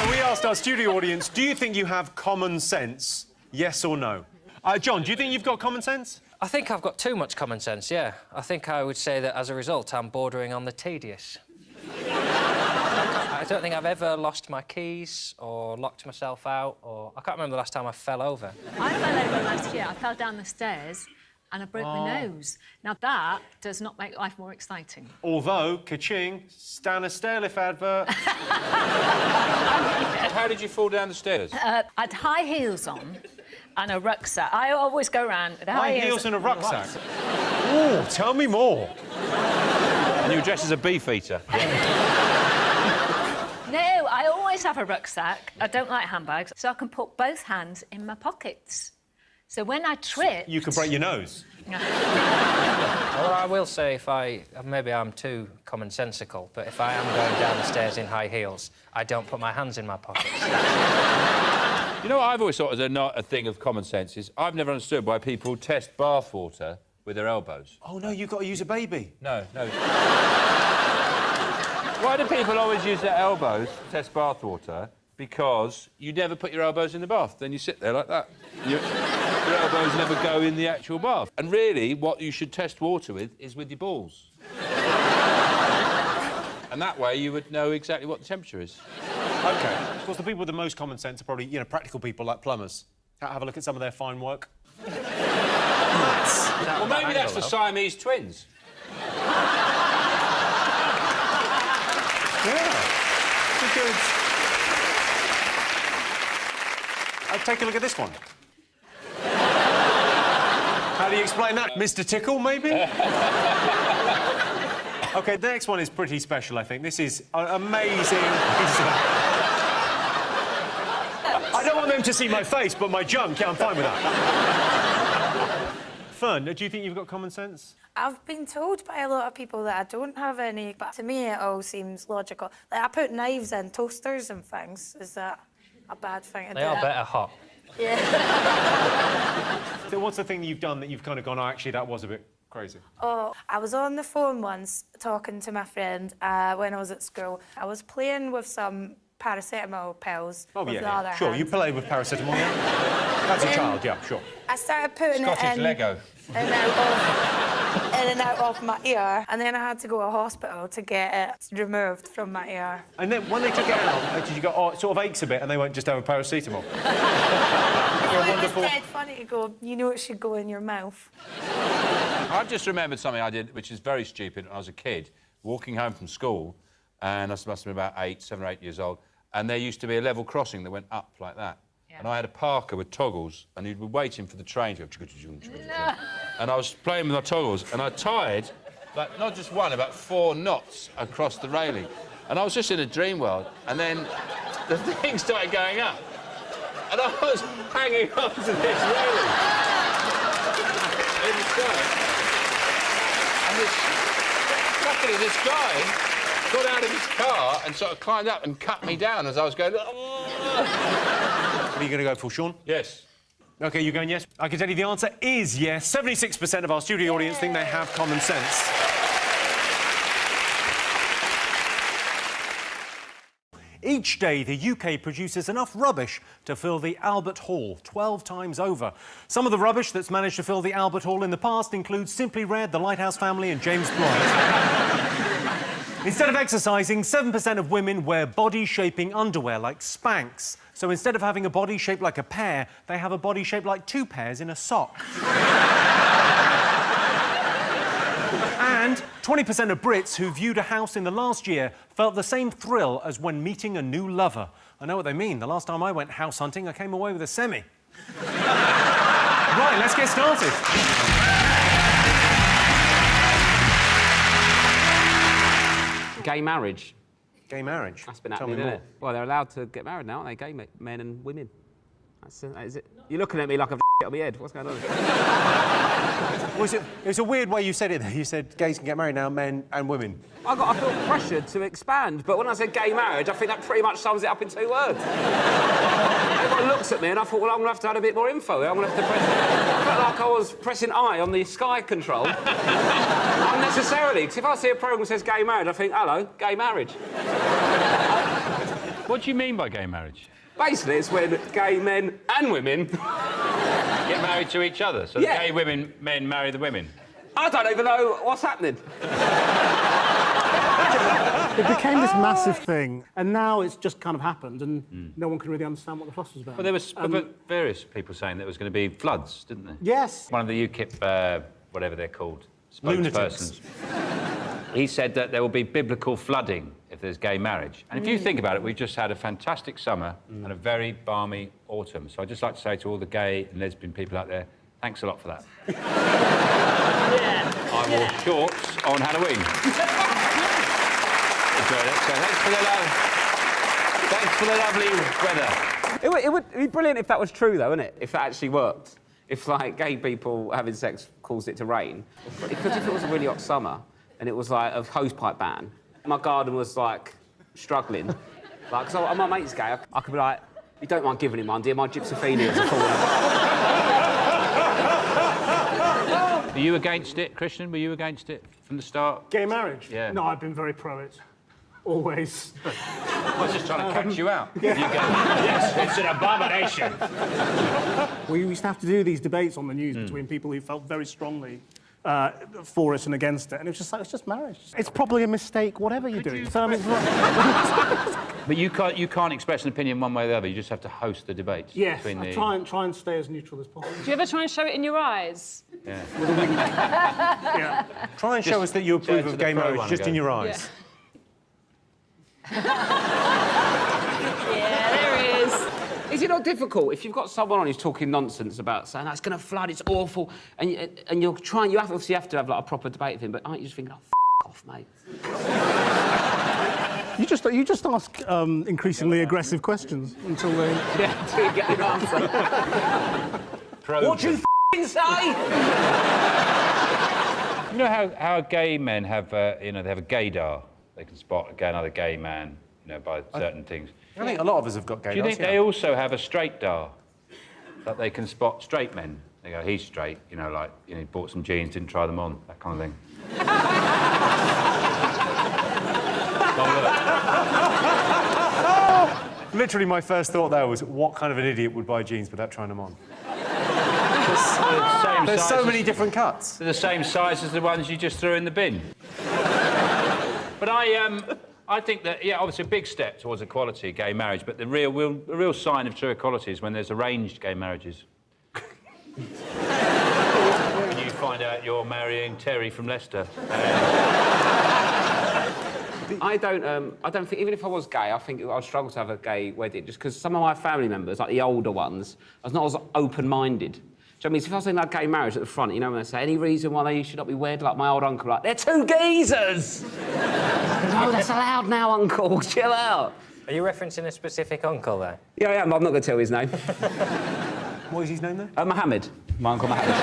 we asked our studio audience, do you think you have common sense? Yes or no? John, do you think you've got common sense? I think I've got too much common sense, yeah. I think I would say that as a result, I'm bordering on the tedious. I don't think I've ever lost my keys or locked myself out or... I can't remember the last time I fell over. I fell over last year. I fell down the stairs and I broke my nose. Now, that does not make life more exciting. Although, ka-ching, Stan a stairlift advert. How did you fall down the stairs? I had high heels on and a rucksack. I always go around with High heels and a rucksack? Ooh, tell me more. And you were dressed as a beefeater. No, I always have a rucksack. I don't like handbags, so I can put both hands in my pockets. So when I trip... You can break your nose. Well, I will say maybe I'm too commonsensical, but if I am going down the stairs in high heels, I don't put my hands in my pockets. You know what I've always thought was not a thing of common sense is I've never understood why people test bath water with their elbows. Oh, no, you've got to use a baby. No. Why do people always use their elbows to test bath water? Because you never put your elbows in the bath. Then you sit there like that. Your elbows never go in the actual bath. And really, what you should test water with is with your balls. And that way, you would know exactly what the temperature is. OK. Of course, the people with the most common sense are probably, you know, practical people like plumbers. Have a look at some of their fine work. Well, maybe that's the Siamese twins. Yeah. Good. Take a look at this one. How do you explain that? Mr. Tickle, maybe? OK, the next one is pretty special, I think. This is an amazing piece of... I don't want them to see my face, but my junk, yeah, I'm fine with that. Fern, do you think you've got common sense? I've been told by a lot of people that I don't have any, but to me it all seems logical. Like, I put knives in toasters and things. Is that a bad thing to do? They are better hot. Yeah. So what's the thing you've done that you've kind of gone, oh, actually, that was a bit crazy? Oh, I was on the phone once talking to my friend when I was at school. I was playing with some paracetamol pills with the other hand. Sure, you play with paracetamol, yeah? As a child, yeah, sure. I started putting Scottish it in... Lego. In and out of my ear, and then I had to go to a hospital to get it removed from my ear. And then when they took it out, did you go, oh, it sort of aches a bit, and they went, just have a paracetamol? It was dead funny to go, you know it should go in your mouth. I've just remembered something I did, which is very stupid when I was a kid, walking home from school, and I must have been about 7 or 8 years old, and there used to be a level crossing that went up like that. Yeah. And I had a Parker with toggles, and he'd be waiting for the train to go... No. And I was playing with my toggles, and I tied, like, not just one, about 4 knots across the railing. And I was just in a dream world, and then the thing started going up. And I was hanging on to this railing in the sky. And luckily, this guy got out of his car and sort of climbed up and cut me down as I was going... Are you going to go for Sean? Yes. OK, you're going yes? I can tell you the answer is yes. 76% of our studio audience think they have common sense. Each day, the UK produces enough rubbish to fill the Albert Hall 12 times over. Some of the rubbish that's managed to fill the Albert Hall in the past includes Simply Red, The Lighthouse Family and James Blunt. Instead of exercising, 7% of women wear body-shaping underwear like Spanx. So instead of having a body shaped like a pear, they have a body shaped like 2 pairs in a sock. And 20% of Brits who viewed a house in the last year felt the same thrill as when meeting a new lover. I know what they mean. The last time I went house hunting, I came away with a semi. Right, let's get started. Gay marriage. Gay marriage? That's been happening, isn't it? Well, they're allowed to get married now, aren't they? Gay men and women. That is it. You're looking at me like I've on my head. What's going on? It's a weird way you said it there. You said gays can get married now, men and women. I felt pressured to expand, but when I said gay marriage, I think that pretty much sums it up in 2 words. Everyone looks at me and I thought, well, I'm going to have to add a bit more info. I'm going to have to press... I felt like I was pressing I on the Sky control. Unnecessarily, because if I see a programme that says gay marriage, I think, hello, gay marriage. What do you mean by gay marriage? Basically, it's when gay men and women... get married to each other? So the gay men marry the women? I don't even know what's happening. It became this massive thing, and now it's just kind of happened, and no one can really understand what the fuss was about. Well, there was various people saying there was going to be floods, didn't there? Yes. One of the UKIP, whatever they're called, spokespersons. He said that there will be biblical flooding if there's gay marriage. And if you think about it, we've just had a fantastic summer and a very balmy autumn. So I'd just like to say to all the gay and lesbian people out there, thanks a lot for that. I wore shorts on Halloween. Enjoyed it. So thanks for the lovely weather. It would be brilliant if that was true, though, wouldn't it? If that actually worked. If, like, gay people having sex caused it to rain. Because if it was a really hot summer and it was, like, a hosepipe ban, my garden was, like, struggling. Like, because my mate's gay, I could be like, you don't mind giving him one, dear, my gypsophenias are falling apart. Are you against it, Christian? Were you against it from the start? Gay marriage? Yeah. No, I've been very pro it. Always. I was just trying to catch you out. Yeah. You go, yes, it's an abomination. We used to have to do these debates on the news between people who felt very strongly for it and against it, and it was just like, it's just marriage. It's probably a mistake, whatever you're doing. So, I mean, but you can't express an opinion one way or the other. You just have to host the debate. Yes, try and stay as neutral as possible. Do you ever try and show it in your eyes? Yeah. With a wink. Yeah. Try and show us that you approve of gay marriage just in your eyes. Yeah, there he is. Is it not difficult if you've got someone on who's talking nonsense about saying, oh, it's going to flood, it's awful, and you're trying, you obviously have to have like a proper debate with him, but aren't you just thinking, oh, off, mate? You just ask increasingly aggressive questions until they... Yeah, until you get your answer. What do you say? You know how gay men have, they have a gaydar. They can spot another gay man, by certain things. I think a lot of us have got gaydars. Do you think they also have a straight-dar that they can spot straight men? They go, he's straight, he bought some jeans, didn't try them on, that kind of thing. Literally, my first thought there was, what kind of an idiot would buy jeans without trying them on? There's so many different cuts. They're the same size as the ones you just threw in the bin. But I think that, obviously a big step towards equality, gay marriage, but the real sign of true equality is when there's arranged gay marriages. When you find out you're marrying Terry from Leicester. I don't think, even if I was gay, I think I'd struggle to have a gay wedding, just because some of my family members, like the older ones, I was not as open-minded. Do you know what I mean? So if I was saying like gay marriage at the front, when they say, any reason why they should not be wed? Like my old uncle, like, they're 2 geezers! No, that's allowed now, uncle, chill out. Are you referencing a specific uncle there? Yeah, I am, I'm not going to tell his name. What is his name then? Mohammed. My uncle Mohammed.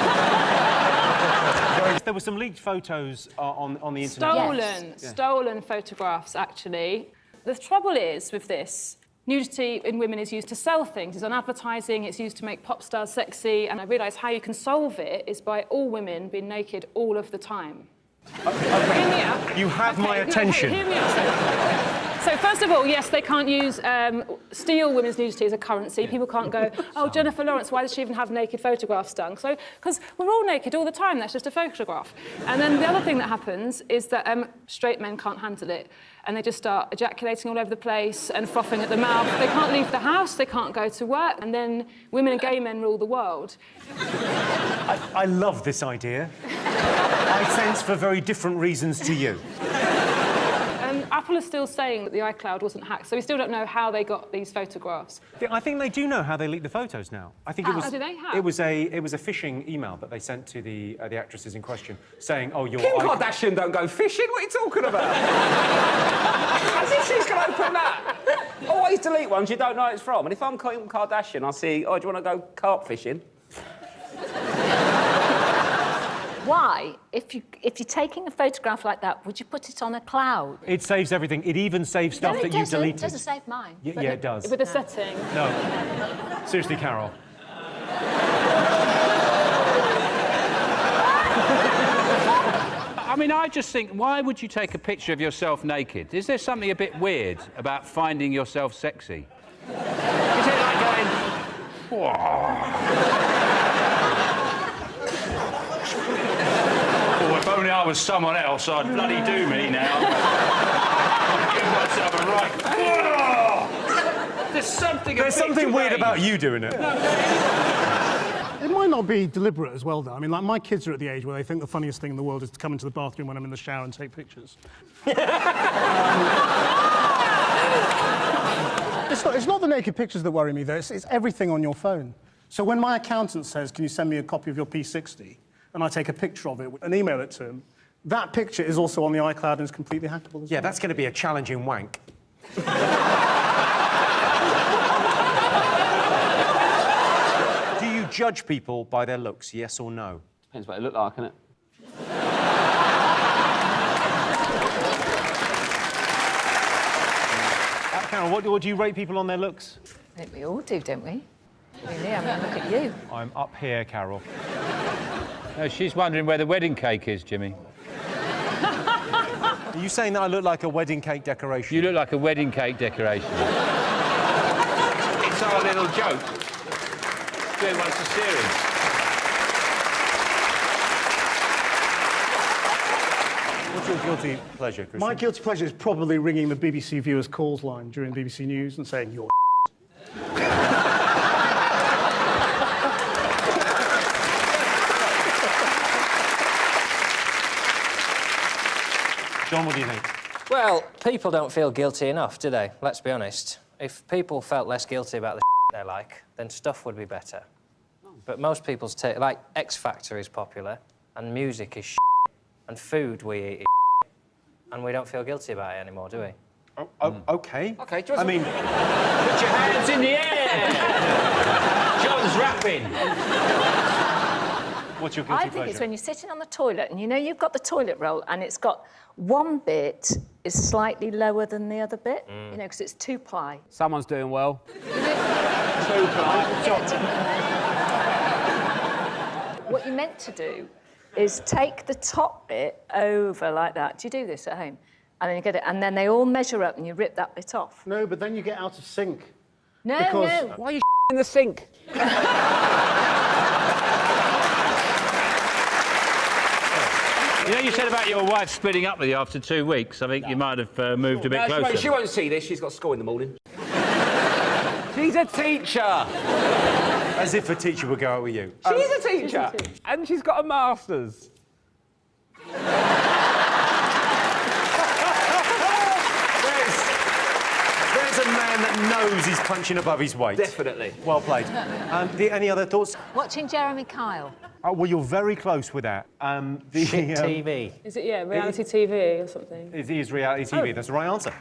There were some leaked photos on the internet. Stolen photographs, actually. The trouble is with this, nudity in women is used to sell things. It's on advertising, it's used to make pop stars sexy, and I realise how you can solve it is by all women being naked all of the time. Hear me out. You have my attention. Hear me out. So first of all, yes, they can't use steal women's nudity as a currency. People can't go, oh, Jennifer Lawrence, why does she even have naked photographs done? So, because we're all naked all the time, that's just a photograph. And then the other thing that happens is that straight men can't handle it. And they just start ejaculating all over the place and frothing at the mouth. They can't leave the house, they can't go to work, and then women and gay men rule the world. I love this idea. I sense for very different reasons to you. Apple is still saying that the iCloud wasn't hacked, so we still don't know how they got these photographs. I think they do know how they leaked the photos now. I think it was. Oh, do they? How? It was a phishing email that they sent to the actresses in question, saying, "Oh, your Kim Kardashian don't go fishing. What are you talking about? As if she's going to open that. Always delete ones you don't know it's from. And if I'm Kim Kardashian, I'll see. Oh, do you want to go carp fishing? Why, if you're taking a photograph like that, would you put it on a cloud? It saves everything. It even saves stuff No, that you deleted. It doesn't save mine. Yeah, it does. With a setting. No. Seriously, Carol. I mean, I just think, why would you take a picture of yourself naked? Is there something a bit weird about finding yourself sexy? Is it like going, whoa? Oh, if only I was someone else, I'd bloody do me now. I'd give myself a right. Whoa! There's something weird about you doing it. It might not be deliberate as well, though. I mean, like, my kids are at the age where they think the funniest thing in the world is to come into the bathroom when I'm in the shower and take pictures. It's not the naked pictures that worry me, though. It's everything on your phone. So when my accountant says, can you send me a copy of your P60, and I take a picture of it and email it to him, that picture is also on the iCloud and is completely hackable as well. Yeah, that's going to be a challenging wank. Do you judge people by their looks, yes or no? Depends what they look like, innit? Carol, what do you rate people on their looks? I think we all do, don't we? Really, I mean, look at you. I'm up here, Carol. No, she's wondering where the wedding cake is, Jimmy. Are you saying that I look like a wedding cake decoration? You look like a wedding cake decoration. It's our little joke. Doing once a series. What's your guilty pleasure, Christian? My guilty pleasure is probably ringing the BBC Viewers Calls line during BBC News and saying, you're John, what do you think? Well, people don't feel guilty enough, do they? Let's be honest. If people felt less guilty about the they like, then stuff would be better. But most people's take, like, X Factor is popular, and music is and food we eat is and we don't feel guilty about it anymore, do we? OK. OK, I mean... Put your hands in the air! John's rapping. What's your guilty I think it's when you're sitting on the toilet and you know you've got the toilet roll and it's got one bit is slightly lower than the other bit, you know, because it's two-ply. Someone's doing well. What you're meant to do is take the top bit over like that. Do you do this at home? And then you get it, and then they all measure up and you rip that bit off. No, but then you get out of sync. No, because... no. Why are you in the sink? You know, you said about your wife splitting up with you after 2 weeks. I think you might have moved a bit closer. She won't see this. She's got school in the morning. She's a teacher. As if a teacher would go out with you. She's a teacher. And she's got a master's. There's a man that knows he's punching above his weight. Definitely. Well played. Any other thoughts? Watching Jeremy Kyle. Oh, well, you're very close with that. Shit TV. Is it, yeah, reality TV or something? It is reality TV. That's the right answer.